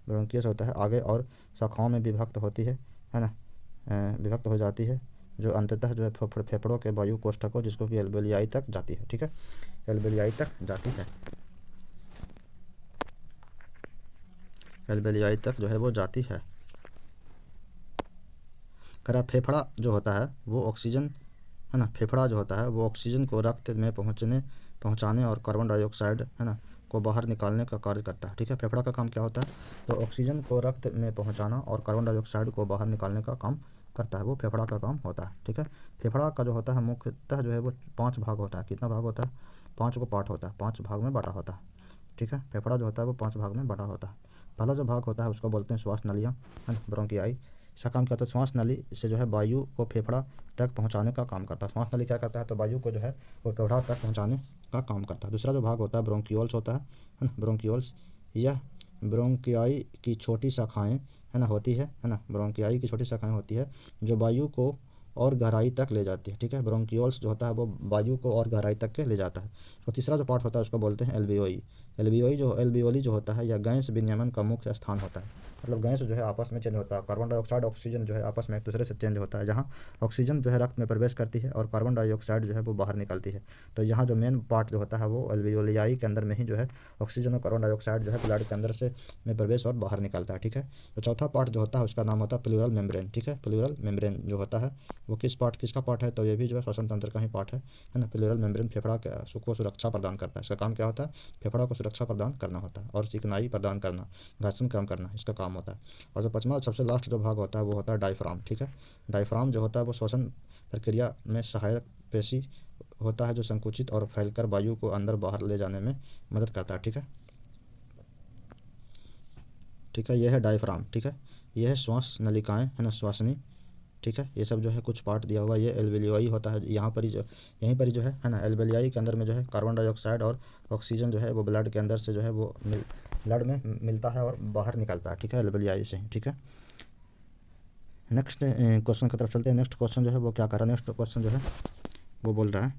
ब्रोंकियस होता है, आगे और शाखाओं में विभक्त होती है ना, विभक्त हो जाती है, जो अंततः जो है फेफड़ों के वायु कोष्ठकों, जिसको कि एल्वेलियाई तक जाती है। ठीक है, एल्वेलियाई तक जाती है, एल्वेलियाई तक जो है वो जाती है। करा फेफड़ा जो होता है वो ऑक्सीजन है ना, फेफड़ा जो होता है वो ऑक्सीजन को रक्त में पहुंचाने और कार्बन डाइऑक्साइड है ना को बाहर निकालने का कार्य करता है। ठीक है, फेफड़ा का काम क्या होता है? तो ऑक्सीजन को रक्त में पहुंचाना और कार्बन डाइऑक्साइड को बाहर निकालने का काम करता है, वो फेफड़ा का काम होता है। ठीक है, फेफड़ा का जो होता है मुख्यतः जो है वो 5 भाग होता है। कितना भाग होता है? 5 को पार्ट होता है, 5 भाग में बांटा होता है। ठीक है, फेफड़ा जो होता है वो 5 भाग में बांटा होता है। पहला जो भाग होता है उसको बोलते हैं श्वास नलियाँ, ब्रोंकियाई। इसका काम क्या होता है? श्वास नली से जो है वायु को फेफड़ा तक पहुंचाने का काम करता है। श्वास नली क्या करता है? तो वायु को जो है वो फेफड़ा तक पहुंचाने का काम करता है। दूसरा जो भाग होता है ब्रोंकियोल्स होता है ना, ब्रोंकियोल्स। यह ब्रोंकियाई की छोटी शाखाएं है ना होती है ना, ब्रोंकियाई की छोटी शाखाएं होती है जो वायु को और गहराई तक ले जाती है। ठीक है, ब्रोंकियोल्स जो होता है वो वायु को और गहराई तक के ले जाता है। तो तीसरा जो पार्ट होता है उसको बोलते हैं एल्वियोई। एल्वियोली जो होता है यह गैस विनियमन का मुख्य स्थान होता है। मतलब गैस जो है आपस में चेंज होता है, कार्बन डाइऑक्साइड ऑक्सीजन जो है आपस में एक दूसरे से चेंज होता है। जहाँ ऑक्सीजन जो है रक्त में प्रवेश करती है और कार्बन डाइऑक्साइड जो है वो बाहर निकलती है। तो यहाँ जो मेन पार्ट जो होता है वो एल्वियोलियाई के अंदर में ही जो है ऑक्सीजन और कार्बन डाइऑक्साइड जो है ब्लड के अंदर से में प्रवेश और बाहर निकलता है। ठीक है, तो चौथा पार्ट जो होता है उसका नाम होता है प्लूरल मेम्ब्रेन। ठीक है, प्लूरल मेम्ब्रेन जो होता है वो किसका पार्ट है? तो ये भी जो है श्वसन तंत्र का ही पार्ट है ना। प्लूरल मेम्ब्रेन फेफड़ा को सुरक्षा प्रदान करता है। इसका काम क्या होता है? फेफड़ा को सुरक्षा प्रदान करना होता है और चिकनाई प्रदान करना, घर्षण कम करना, इसका काम होता है। और जो पांचवा सबसे लास्ट जो भाग होता है वो होता है डायफ्राम। ठीक है, डायफ्राम जो होता है वो श्वसन प्रक्रिया में सहायक पेशी होता है जो संकुचित और फैलकर वायु को अंदर बाहर ले जाने में मदद करता है। ठीक है, ठीक है, यह है डायफ्राम। ठीक है, यह है श्वास नलिकाएं है ना, श्वासनी। ठीक है, ये सब जो है कुछ पार्ट दिया हुआ है। ये एल्वेलियाई होता है, यहाँ पर ही जो यहीं पर ही जो है ना, एल्वेलियाई के अंदर में जो है कार्बन डाइऑक्साइड और ऑक्सीजन जो है वो ब्लड के अंदर से जो है वो ब्लड में मिलता है और बाहर निकलता है। ठीक है, एल्वेलियाई से ही। ठीक है, नेक्स्ट क्वेश्चन की तरफ चलते हैं। नेक्स्ट क्वेश्चन जो है वो क्या कर रहा है? नेक्स्ट क्वेश्चन जो है वो बोल रहा है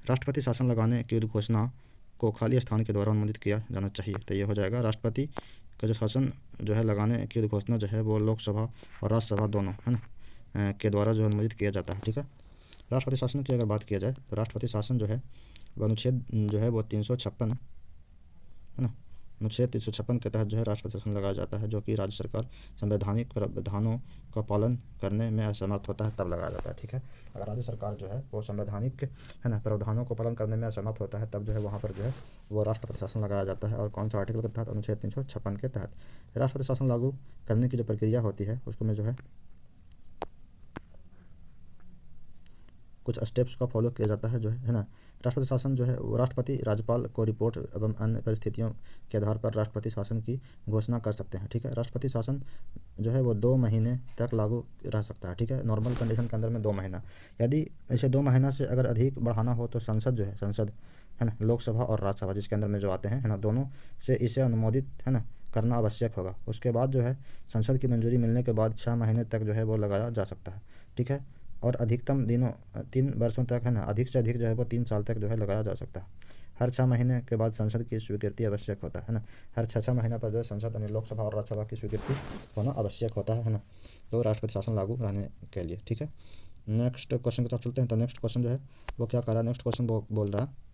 राष्ट्रपति शासन लगाने की घोषणा को खाली स्थान के द्वारा अनुमोदित किया जाना चाहिए। तो ये हो जाएगा राष्ट्रपति का जो शासन जो है लगाने की घोषणा जो है वो लोकसभा और राज्यसभा दोनों है ना के द्वारा जो अनुमोदित किया जाता है। ठीक है, राष्ट्रपति शासन की अगर बात किया जाए तो राष्ट्रपति शासन जो है अनुच्छेद जो है वो 356 है ना, अनुच्छेद 356 के तहत जो है राष्ट्रपति शासन लगाया जाता है, जो कि राज्य सरकार संवैधानिक प्रावधानों का पालन करने में असमर्थ होता है तब लगाया जाता है। ठीक है, अगर राज्य सरकार जो है वो संवैधानिक है ना प्रावधानों को पालन करने में असमर्थ होता है तब जो है वहाँ पर जो है वो राष्ट्रपति शासन लगाया जाता है। और कौन सा आर्टिकल के तहत? अनुच्छेद 356 के तहत। राष्ट्रपति शासन लागू करने की जो प्रक्रिया होती है उसको में जो है कुछ स्टेप्स का फॉलो किया जाता है जो है ना। राष्ट्रपति शासन जो है वो राष्ट्रपति राज्यपाल को रिपोर्ट एवं अन्य परिस्थितियों के आधार पर राष्ट्रपति शासन की घोषणा कर सकते हैं। ठीक है, राष्ट्रपति शासन जो है वो 2 महीने तक लागू रह सकता है। ठीक है, नॉर्मल कंडीशन के अंदर में 2 महीना। यदि इसे 2 महीना से अगर अधिक बढ़ाना हो तो संसद जो है, संसद है ना, लोकसभा और राज्यसभा जिसके अंदर में जो आते हैं है ना, दोनों से इसे अनुमोदित है ना करना आवश्यक होगा। उसके बाद जो है संसद की मंजूरी मिलने के बाद 6 महीने तक जो है वो लगाया जा सकता है। ठीक है, और अधिकतम दिनों 3 वर्षों तक है ना, अधिक से अधिक जो है वो 3 साल तक जो है लगाया जा सकता है। हर 6 महीने के बाद संसद की स्वीकृति आवश्यक होता है ना, हर 6 महीना पर जो है संसद यानी लोकसभा और राज्यसभा की स्वीकृति होना आवश्यक होता है ना, तो राष्ट्रपति शासन लागू रहने के लिए। ठीक है, नेक्स्ट क्वेश्चन की तरफ चलते हैं। तो नेक्स्ट क्वेश्चन जो है वो क्या कर रहा है? नेक्स्ट क्वेश्चन बोल रहा है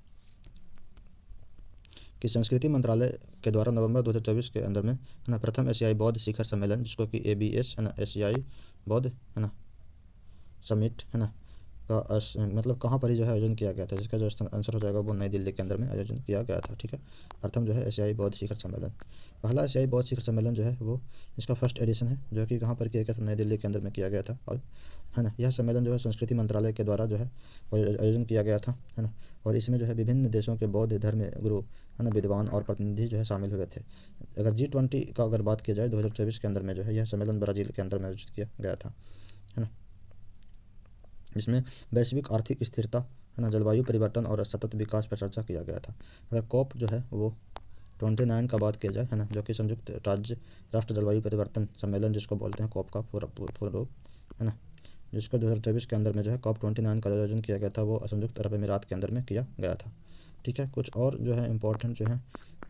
कि संस्कृति मंत्रालय के द्वारा नवंबर 2024 के अंदर में है ना प्रथम एशियाई बौद्ध शिखर सम्मेलन, जिसको कि ABS है ना, एशियाई बौद्ध है ना समिट है ना, का मतलब कहाँ पर ही जो है आयोजन किया गया था, जिसका जो आंसर हो जाएगा वो नई दिल्ली के अंदर में आयोजन किया गया था। ठीक है, प्रथम जो है एशियाई बौद्ध शिखर सम्मेलन, पहला एशियाई बौद्ध शिखर सम्मेलन जो है वो इसका फर्स्ट एडिशन है, जो कि कहाँ पर किया गया था, नई दिल्ली के अंदर में किया गया था। और है ना, यह सम्मेलन जो है संस्कृति मंत्रालय के द्वारा जो है आयोजन किया गया था, है ना। और इसमें जो है विभिन्न देशों के बौद्ध धर्म गुरु, है ना, विद्वान और प्रतिनिधि जो है शामिल हुए थे। अगर G20 का अगर बात की जाए 2024 के अंदर में जो है यह सम्मेलन ब्राज़ील के अंदर में आयोजित किया गया था, है ना। इसमें वैश्विक आर्थिक स्थिरता, है ना, जलवायु परिवर्तन और सतत विकास पर चर्चा किया गया था। अगर कॉप जो है वो 29 का बात किया जाए, है ना, जो कि संयुक्त राज्य राष्ट्र जलवायु परिवर्तन सम्मेलन जिसको बोलते हैं कॉप का पूरा रूप, है ना, जिसको 2024 के अंदर में जो है कॉप 29 का आयोजन किया गया था, वो संयुक्त अरब अमीरात के अंदर में किया गया था। ठीक है, कुछ और जो है इम्पोर्टेंट जो है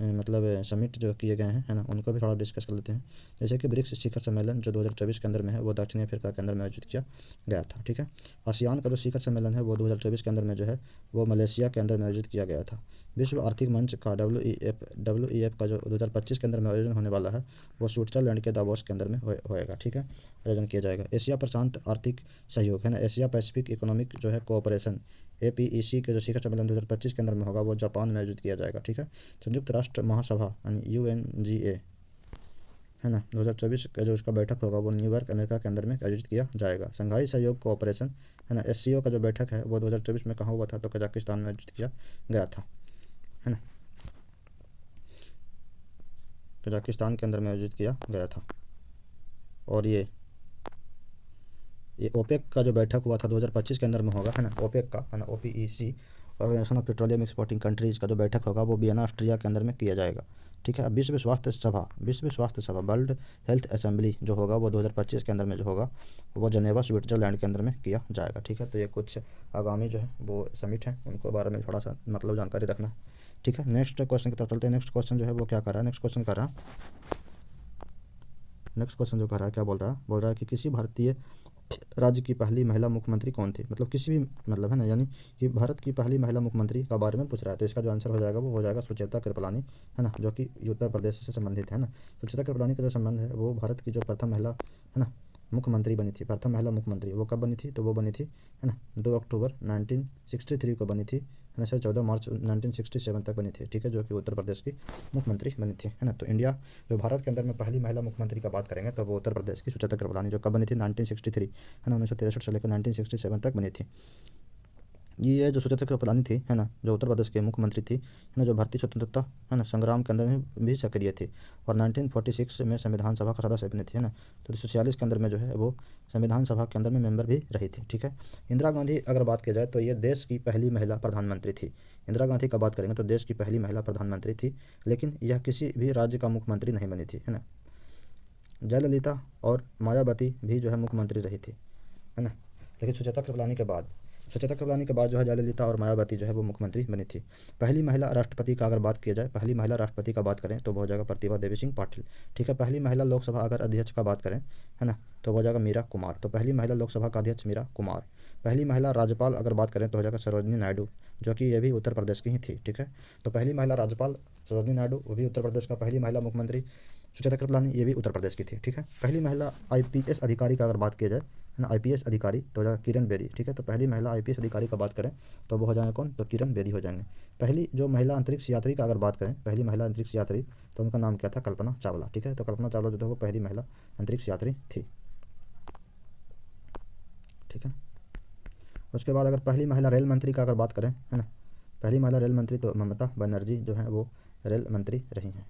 मतलब समिट जो किए गए हैं, है ना, उनको भी थोड़ा डिस्कस कर लेते हैं। जैसे कि ब्रिक्स शिखर सम्मेलन जो 2024 के अंदर में है वो दक्षिण अफ्रीका के अंदर में आयोजित किया गया था। ठीक है, आसियान का जो शिखर सम्मेलन है वो 2024 के अंदर में जो है वो मलेशिया के अंदर में आयोजित किया गया था। विश्व आर्थिक मंच का WEF का जो 2025 के अंदर में आयोजन होने वाला है वो स्विट्जरलैंड के दावोस के अंदर में होएगा। ठीक है, आयोजन किया जाएगा। एशिया प्रशांत आर्थिक सहयोग, है ना, एशिया पैसिफिक इकोनॉमिक जो है कोऑपरेशन APEC के जो शिखर सम्मेलन 2025 के अंदर में होगा वो जापान में आयोजित किया जाएगा। ठीक है, संयुक्त राष्ट्र महासभा यानी UNGA, है ना, 2024 का जो उसका बैठक होगा वो न्यूयॉर्क अमेरिका के अंदर में आयोजित किया जाएगा। संघाई सहयोग कोऑपरेशन, है ना, SCO का जो बैठक है वो 2024 में कहाँ हुआ था, तो कजाकिस्तान में आयोजित किया गया था, है ना, कजाकिस्तान के अंदर में आयोजित किया गया था। और ये OPEC का जो बैठक हुआ था 2025 के अंदर में होगा, है ना, OPEC का, है ना, OPEC organisation of petroleum exporting countries का जो बैठक होगा वो वियना ऑस्ट्रिया के अंदर में किया जाएगा। ठीक है, अब विश्व स्वास्थ्य सभा वर्ल्ड हेल्थ असेंबली जो होगा वो 2025 के अंदर में जो होगा वो जनेवा स्विट्जरलैंड के अंदर में किया जाएगा। ठीक है, तो ये कुछ आगामी जो है वो समिट है उनको बारे में थोड़ा सा मतलब जानकारी रखना। ठीक है, नेक्स्ट क्वेश्चन की तरफ चलते हैं। नेक्स्ट क्वेश्चन जो है वो क्या कर रहा है, नेक्स्ट क्वेश्चन जो कर रहा है क्या बोल रहा है कि किसी भारतीय राज्य की पहली महिला मुख्यमंत्री कौन थी, मतलब किसी भी मतलब, है ना, यानी कि भारत की पहली महिला मुख्यमंत्री का बारे में पूछ रहा है। तो इसका जो आंसर हो जाएगा वो हो जाएगा सुचेता कृपलानी, है ना, जो कि उत्तर प्रदेश से संबंधित है ना। सुचेता कृपलानी का जो संबंध है वो भारत की जो प्रथम महिला, है ना, मुख्यमंत्री बनी थी, प्रथम महिला मुख्यमंत्री वो कब बनी थी, तो वो बनी थी, है ना, 2 अक्टूबर 1963 को बनी थी, है ना, सर 14 मार्च 1967 तक बनी थी। ठीक है, जो कि उत्तर प्रदेश की मुख्यमंत्री बनी थी, है ना। तो इंडिया जो भारत के अंदर में पहली महिला मुख्यमंत्री का बात करेंगे तो वो उत्तर प्रदेश की सुचेता कृपलानी जो कब बनी थी 1963, है ना, 1963 से लेकर 1967 तक बनी थी। ये जो सुचेता कृपलानी थी, है ना, जो उत्तर प्रदेश के मुख्यमंत्री थी, है ना, जो भारतीय स्वतंत्रता, है ना, संग्राम के अंदर में भी सक्रिय थी और 1946 में संविधान सभा का सदस्य बनी थी, है ना। तो 1946 के अंदर में जो है वो संविधान सभा के अंदर में मेंबर भी रही थी। ठीक है, इंदिरा गांधी अगर बात की जाए तो ये देश की पहली महिला प्रधानमंत्री थी। इंदिरा गांधी का बात करेंगे तो देश की पहली महिला प्रधानमंत्री थी, लेकिन यह किसी भी राज्य का मुख्यमंत्री नहीं बनी थी, है ना। जयललिता और मायावती भी जो है मुख्यमंत्री रही थी, है ना, लेकिन सुचेता कृपलानी के बाद जो है जयललिता और मायावती जो है वो मुख्यमंत्री बनी थी। पहली महिला राष्ट्रपति का अगर बात किया जाए, पहली महिला राष्ट्रपति का बात करें तो वो हो जाएगा प्रतिभा देवी सिंह पाटिल। ठीक है, पहली महिला लोकसभा अगर अध्यक्ष का बात करें, है ना, तो वो हो जाएगा मीरा कुमार। तो पहली महिला लोकसभा का अध्यक्ष मीरा कुमार। पहली महिला राज्यपाल अगर बात करें तो हो जाएगा सरोजिनी नायडू, जो कि ये भी उत्तर प्रदेश की ही थी। ठीक है, तो पहली महिला राज्यपाल सरोजिनी नायडू, वो भी उत्तर प्रदेश का। पहली महिला मुख्यमंत्री सुचेता कृपलानी, ये भी उत्तर प्रदेश की थी। ठीक है, पहली महिला IPS अधिकारी का अगर बात किया जाए, है ना, IPS अधिकारी तो हो जाएगा किरण बेदी। ठीक है, तो पहली महिला IPS अधिकारी का बात करें तो वो हो जाएंगे कौन, तो किरण बेदी हो जाएंगे। पहली जो महिला अंतरिक्ष यात्री का अगर बात करें, पहली महिला अंतरिक्ष यात्री तो उनका नाम क्या था, कल्पना चावला। ठीक है, तो कल्पना चावला जो है वो पहली महिला अंतरिक्ष यात्री थी। ठीक है, उसके बाद अगर पहली महिला रेल मंत्री का अगर बात करें, है ना, पहली महिला रेल मंत्री तो ममता बनर्जी जो है वो रेल मंत्री रही हैं।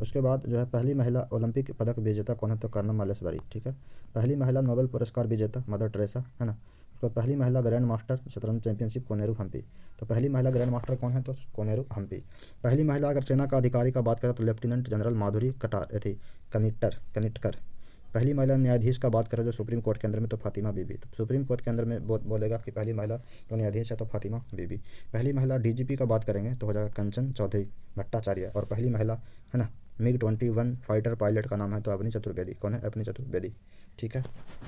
उसके बाद जो है पहली महिला ओलंपिक पदक विजेता कौन है, तो कर्नल मालेश्वरी। ठीक है, पहली महिला नोबेल पुरस्कार विजेता मदर टेरेसा, है ना। उसके बाद पहली महिला ग्रैंड मास्टर शतरंज चैंपियनशिप कोनेरू हम्पी। तो पहली महिला ग्रैंड मास्टर कौन है, तो कोनेरू हम्पी। पहली महिला अगर सेना का अधिकारी का बात करें तो लेफ्टिनेंट जनरल माधुरी कनिटकर। पहली महिला न्यायाधीश का बात करें जो सुप्रीम कोर्ट के अंदर में तो फातिमा बीबी। तो सुप्रीम कोर्ट के अंदर में बोलेगा कि पहली महिला जो न्यायाधीश है तो फातिमा बीबी। पहली महिला DGP का बात करेंगे तो हो जाएगा कंचन चौधरी भट्टाचार्य। और पहली महिला, है ना, MiG-21 फाइटर पायलट का नाम है तो अवनी चतुर्वेदी। कौन है, अवनी चतुर्वेदी। ठीक है,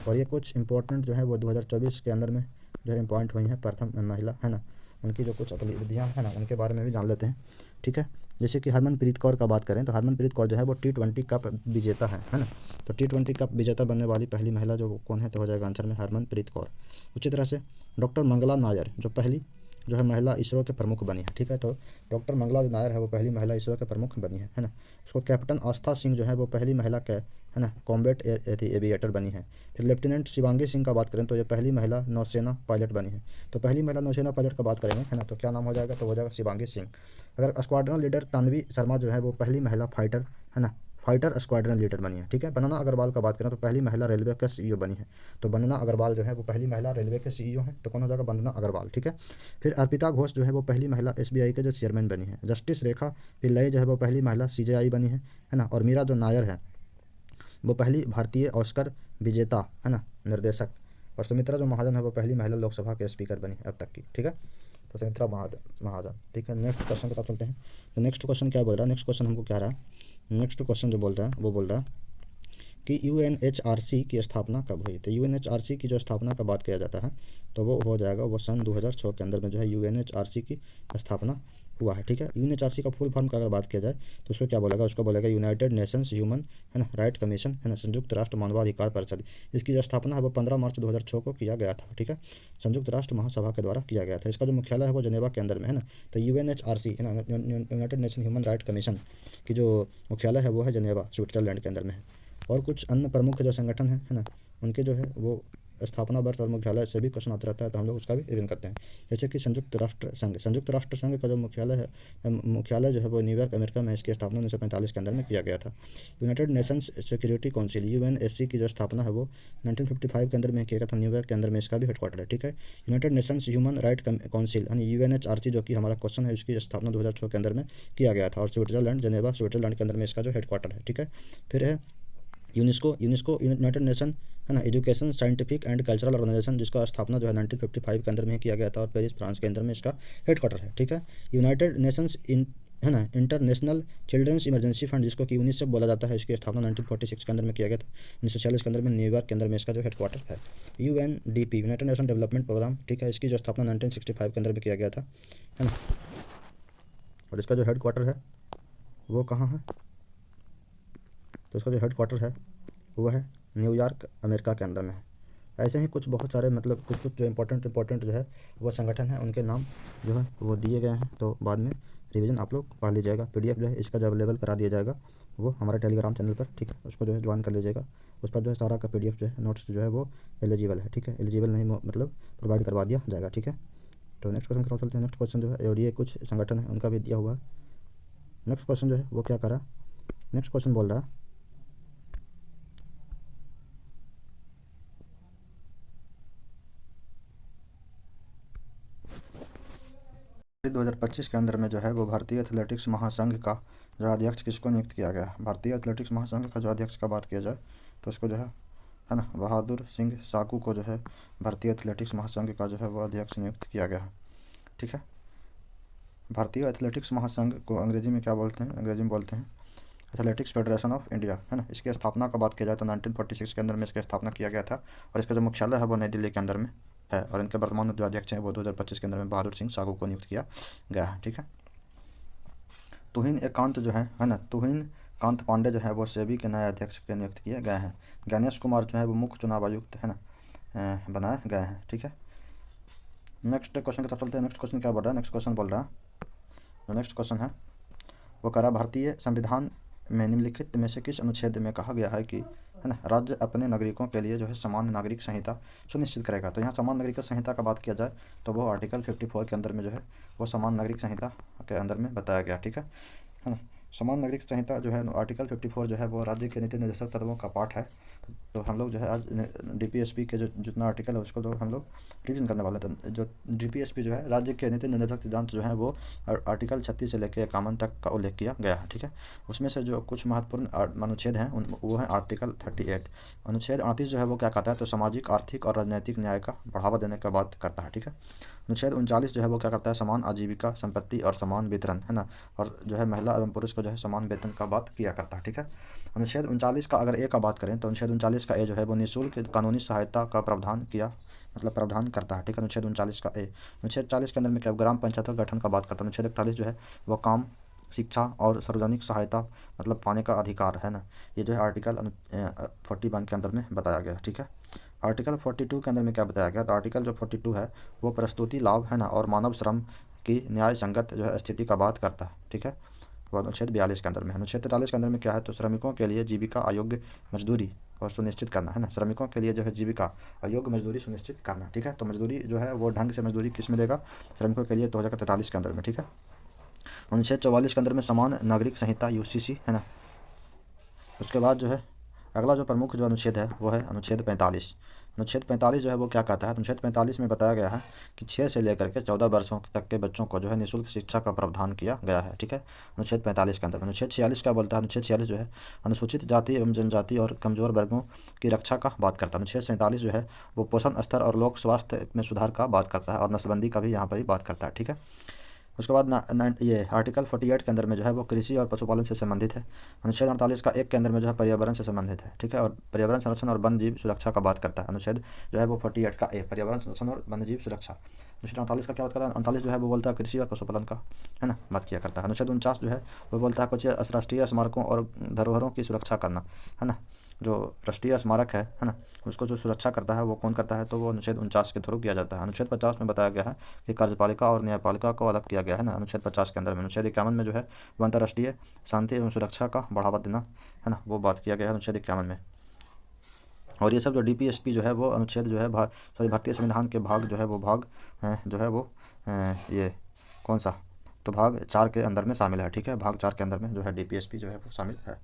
और ये कुछ इंपॉर्टेंट जो है वो 2024 के अंदर में जो है इंपॉइंट हुई हैं प्रथम महिला, है ना, उनकी जो कुछ उपलब्धियाँ हैं ना उनके बारे में भी जान लेते हैं। ठीक है, जैसे कि हरमनप्रीत कौर का बात करें तो हरमनप्रीत कौर जो है वो T20 कप विजेता है ना। तो T20 कप विजेता बनने वाली पहली महिला जो कौन है, तो हो जाएगा आंसर में हरमनप्रीत कौर। उसी तरह से डॉक्टर मंगला नायर जो पहली जो है महिला इसरो के प्रमुख बनी है, ठीक है। तो डॉक्टर मंगला नायर है वो पहली महिला इसरो के प्रमुख बनी है ना। उसको कैप्टन आस्था सिंह जो है वो पहली महिला है ना कॉम्बैट एविएटर बनी है। फिर लेफ्टिनेंट शिवांगी सिंह का बात करें तो ये पहली महिला नौसेना पायलट बनी है। तो पहली महिला नौसेना पायलट का बात करेंगे है ना, तो क्या नाम हो जाएगा, तो हो जाएगा शिवांगी सिंह। अगर स्क्वाड्रन लीडर तन्वी शर्मा जो है वो पहली महिला फाइटर है ना, फाइटर स्क्वाड्रन लीडर बनी है, ठीक है। वंदना अग्रवाल का बात करें तो पहली महिला रेलवे का सीईओ बनी है। तो वंदना अग्रवाल जो है वो पहली महिला रेलवे के सीईओ हैं, तो कौन हो जाएगा, वंदना अग्रवाल, ठीक है। फिर अर्पिता घोष जो है वो पहली महिला एसबीआई के जो चेयरमैन बनी है। जस्टिस रेखा पिल्लई जो है वो पहली महिला सीजेआई बनी है ना। और मीरा जो नायर है वो पहली भारतीय ऑस्कर विजेता है ना निर्देशक। और सुमित्रा जो महाजन है वो पहली महिला लोकसभा के स्पीकर बनी अब तक की, ठीक है। तो सुमित्रा महाजन, ठीक है। नेक्स्ट क्वेश्चन की तरफ चलते हैं। तो नेक्स्ट क्वेश्चन क्या बोल रहा है, नेक्स्ट क्वेश्चन हमको क्या रहा है, नेक्स्ट क्वेश्चन जो बोल रहा है वो बोल रहा है कि यूएनएचआरसी की स्थापना कब हुई। तो यूएनएचआरसी की जो स्थापना का बात किया जाता है तो वो हो जाएगा वो सन 2006 के अंदर में जो है यूएनएचआरसी की स्थापना हुआ है, ठीक है। यूएनएचआरसी का फुल फॉर्म का अगर बात किया जाए तो उसको क्या बोलेगा, उसको बोलेगा यूनाइटेड नेशंस ह्यूमन है ना राइट कमीशन है ना, संयुक्त राष्ट्र मानवाधिकार परिषद। इसकी जो स्थापना है वो 15 मार्च 2006 को किया गया था, ठीक है। संयुक्त राष्ट्र महासभा के द्वारा किया गया था। इसका जो मुख्यालय है वो जेनेवा के अंदर में है ना। तो यूएनएचआरसी है ना, United nation human right commission की जो मुख्यालय है वो है जेनेवा स्विट्जरलैंड के अंदर में है। और कुछ अन्य प्रमुख जो संगठन है ना, उनके जो है वो स्थापना वर्ष और मुख्यालय से भी क्वेश्चन आता रहता है, तो हम लोग उसका भी रिवीजन करते हैं। जैसे कि संयुक्त राष्ट्र संघ का जो मुख्यालय है, मुख्यालय जो है वो न्यूयॉर्क अमेरिका में, इसकी स्थापना 1945 के अंदर में किया गया था। United Nations security council UNSC की जो स्थापना है वो 1955 के अंदर में किया गया था, न्यूयॉर्क के अंदर में इसका भी हेडक्वार्टर है, ठीक है। United Nations human right council यानी यूएनएचआरसी जो कि हमारा क्वेश्चन है, इसकी स्थापना 2006 के अंदर में किया गया था। और स्विट्जरलैंड जेनेवा स्विट्जरलैंड के अंदर में इसका जो हेडक्वार्टर है, ठीक है। फिर है यूनेस्को यूनाइटेड नेशन है ना education scientific and cultural organisation, जिसका स्थापना जो है 1955 के अंदर में किया गया था और पेरिस फ्रांस के अंदर में इसका हेडक्वार्टर है, ठीक है। यूनाइटेड नेशंस है ना इंटरनेशनल चिल्ड्रंस इमरजेंसी फंड, जिसको कि यूनिसेफ बोला जाता है, इसकी स्थापना 1946 के अंदर में किया गया था। 1946 के अंदर में न्यूयॉर्क के अंदर में इसका जो हेडक्वार्टर है। UNDP united nation development programme, ठीक है, इसकी जो स्थापना 1965 के अंदर में किया गया था, है ना। और इसका जो हेडक्वार्टर है वो कहाँ है, तो इसका जो हेडक्वार्टर है वो है न्यूयॉर्क अमेरिका के अंदर में है। ऐसे ही कुछ बहुत सारे मतलब कुछ जो इंपॉर्टेंट जो है वो संगठन है, उनके नाम जो है वो दिए गए हैं, तो बाद में रिवीजन आप लोग पढ़ लीजिएगा। पीडीएफ जो है इसका जब अवेलेबल करा दिया जाएगा वो हमारे टेलीग्राम चैनल पर, ठीक है। उसको जो है ज्वाइन कर लीजिएगा। उस पर जो है सारा का पीडीएफ जो है नोट्स जो है वो एलिजिबल है, ठीक है। एलिजिबल नहीं मतलब प्रोवाइड करवा दिया जाएगा, ठीक है। तो नेक्स्ट क्वेश्चन की तरफ चलते हैं। नेक्स्ट क्वेश्चन जो है और ये कुछ संगठन है उनका भी दिया हुआ है। नेक्स्ट क्वेश्चन जो है वो क्या करा, नेक्स्ट क्वेश्चन बोल रहा है 2025 के अंदर में जो है वो भारतीय एथलेटिक्स महासंघ का जो अध्यक्ष किसको नियुक्त किया गया है। भारतीय एथलेटिक्स महासंघ का जो अध्यक्ष का बात किया जाए तो उसको जो है ना बहादुर सिंह साकू को जो है भारतीय एथलेटिक्स महासंघ का जो है वो अध्यक्ष नियुक्त किया गया है, ठीक है। भारतीय एथलेटिक्स महासंघ को अंग्रेजी में क्या बोलते हैं, अंग्रेजी में बोलते हैं एथलेटिक्स फेडरेशन ऑफ इंडिया, है ना। इसकी स्थापना का बात किया जाए तो 1946 के अंदर में इसकी स्थापना किया गया था और इसका जो मुख्यालय है वो नई दिल्ली के अंदर में है। और इनके वर्तमान जो अध्यक्ष हैं वो 2025 के अंदर में बहादुर सिंह साहू को नियुक्त किया गया है, ठीक है। तुहिन एकांत जो है ना, तुहिन कांत पांडे जो है वो सेबी के नए अध्यक्ष के नियुक्त किए गए हैं। गणेश कुमार जो है वो मुख्य चुनाव आयुक्त है ना बनाए गए हैं, ठीक है। नेक्स्ट क्वेश्चन की तरफ चलते हैं। नेक्स्ट क्वेश्चन क्या बोल रहा है, नेक्स्ट क्वेश्चन बोल रहा है, जो नेक्स्ट क्वेश्चन है वो कह रहा भारतीय संविधान में निम्नलिखित में से किस अनुच्छेद में कहा गया है कि है ना राज्य अपने नागरिकों के लिए जो है समान नागरिक संहिता सुनिश्चित करेगा। तो यहाँ समान नागरिक संहिता का बात किया जाए तो वो आर्टिकल 54 के अंदर में जो है वो समान नागरिक संहिता के अंदर में बताया गया, ठीक है ना। समान नागरिक संहिता जो है आर्टिकल 54 जो है वो राज्य के नीति निर्देशक तत्वों का पाठ है। तो हम लोग जो है आज डीपीएसपी के जो जितना आर्टिकल है उसको तो हम लोग रिवीजन करने वाले थे। जो डीपीएसपी जो है राज्य के नीति निर्देशक सिद्धांत जो है वो आर्टिकल 36 से लेकर 51 तक का उल्लेख किया गया है, ठीक है। उसमें से जो कुछ महत्वपूर्ण अनुच्छेद हैं वो है आर्टिकल 38। अनुच्छेद 38 जो है वो क्या कहता है, तो सामाजिक आर्थिक और राजनीतिक न्याय का बढ़ावा देने का बात करता है, ठीक है। अनुच्छेद 39 जो है वो क्या करता है, समान आजीविका संपत्ति और समान वितरण, है ना। और जो है महिला एवं पुरुष को जो है समान वेतन का बात किया करता है, ठीक है। अनुच्छेद 39 का अगर ए का बात करें तो अनुच्छेद 39 का ए जो है वो निःशुल्क कानूनी सहायता का प्रावधान किया मतलब प्रावधान करता है, ठीक है। अनुच्छेद 39 का ए। अनुच्छेद 40 के अंदर में क्या ग्राम पंचायत का गठन का बात करता है। अनुच्छेद 41 जो है वो काम शिक्षा और सार्वजनिक सहायता मतलब पाने का अधिकार है ना, ये जो है आर्टिकल 41 के अंदर में बताया गया, ठीक है। आर्टिकल 42 के अंदर में क्या बताया गया, तो आर्टिकल जो 42 है वो प्रस्तुति लाभ है ना और मानव श्रम की न्याय संगत जो है स्थिति का बात करता है, ठीक है। वो अनुच्छेद 42 के अंदर में है। अनुच्छेद 43 के अंदर में क्या है, तो श्रमिकों के लिए जीविका अयोग्य मजदूरी और सुनिश्चित करना है ना, श्रमिकों के लिए जो है जीविका अयोग्य मजदूरी सुनिश्चित करना, ठीक है। तो मजदूरी जो है वो ढंग से मजदूरी किस में देगा, श्रमिकों के लिए, तो हो जाएगा 43 के अंदर में, ठीक है। अनुच्छेद 44 के अंदर में समान नागरिक संहिता यूसीसी है ना। उसके बाद जो है अगला जो प्रमुख जो अनुच्छेद है वो है अनुच्छेद 45। अनुच्छेद 45 जो है वो क्या कहता है, अनुच्छेद 45 में बताया गया है कि 6 से लेकर के 14 वर्षों तक के बच्चों को जो है निःशुल्क शिक्षा का प्रावधान किया गया है, ठीक है। अनुच्छेद 45 के अंदर अनुच्छेद 46 क्या बोलता है, अनुच्छेद 46 जो है अनुसूचित जाति एवं जनजाति और कमजोर वर्गों की रक्षा का बात करता है। अनुच्छेद 47 जो है वो पोषण स्तर और लोक स्वास्थ्य में सुधार का बात करता है और नसबंदी का भी यहाँ पर ही बात करता है, ठीक है। उसके बाद ये आर्टिकल 48 के अंदर में जो है वो कृषि और पशुपालन से संबंधित है। अनुच्छेद 48 का 1 के अंदर में जो है पर्यावरण से संबंधित है, ठीक है, और पर्यावरण संरक्षण और वन्य जीव सुरक्षा का बात करता है। अनुच्छेद जो है वो 48 का ए पर्यावरण संरक्षण और वन्य जीव सुरक्षा। अनुच्छेद 48 का क्या बात करता है, 49 जो है वो बोलता है कृषि और पशुपालन का, है ना, बात किया करता है। अनुच्छेद 49 जो है वो बोलता है कुछ राष्ट्रीय स्मारकों और धरोहरों की सुरक्षा करना, है ना, जो राष्ट्रीय स्मारक है ना, उसको जो सुरक्षा करता है वो कौन करता है, तो वो अनुच्छेद 49 के थ्रू किया जाता है। अनुच्छेद 50 में बताया गया है कि कार्यपालिका और न्यायपालिका को अलग किया गया है ना, अनुच्छेद 50 के अंदर में। अनुच्छेद 51 में जो है वो अंतर्राष्ट्रीय शांति एवं सुरक्षा का बढ़ावा देना, है ना, वो बात किया गया है अनुच्छेद 51 में। और ये सब जो डीपीएसपी जो है वो अनुच्छेद जो है भारतीय संविधान के भाग जो है वो भाग जो है वो ये कौन सा, तो भाग 4 के अंदर में शामिल है, ठीक है। भाग 4 के अंदर में जो है डीपीएसपी जो है वो शामिल है,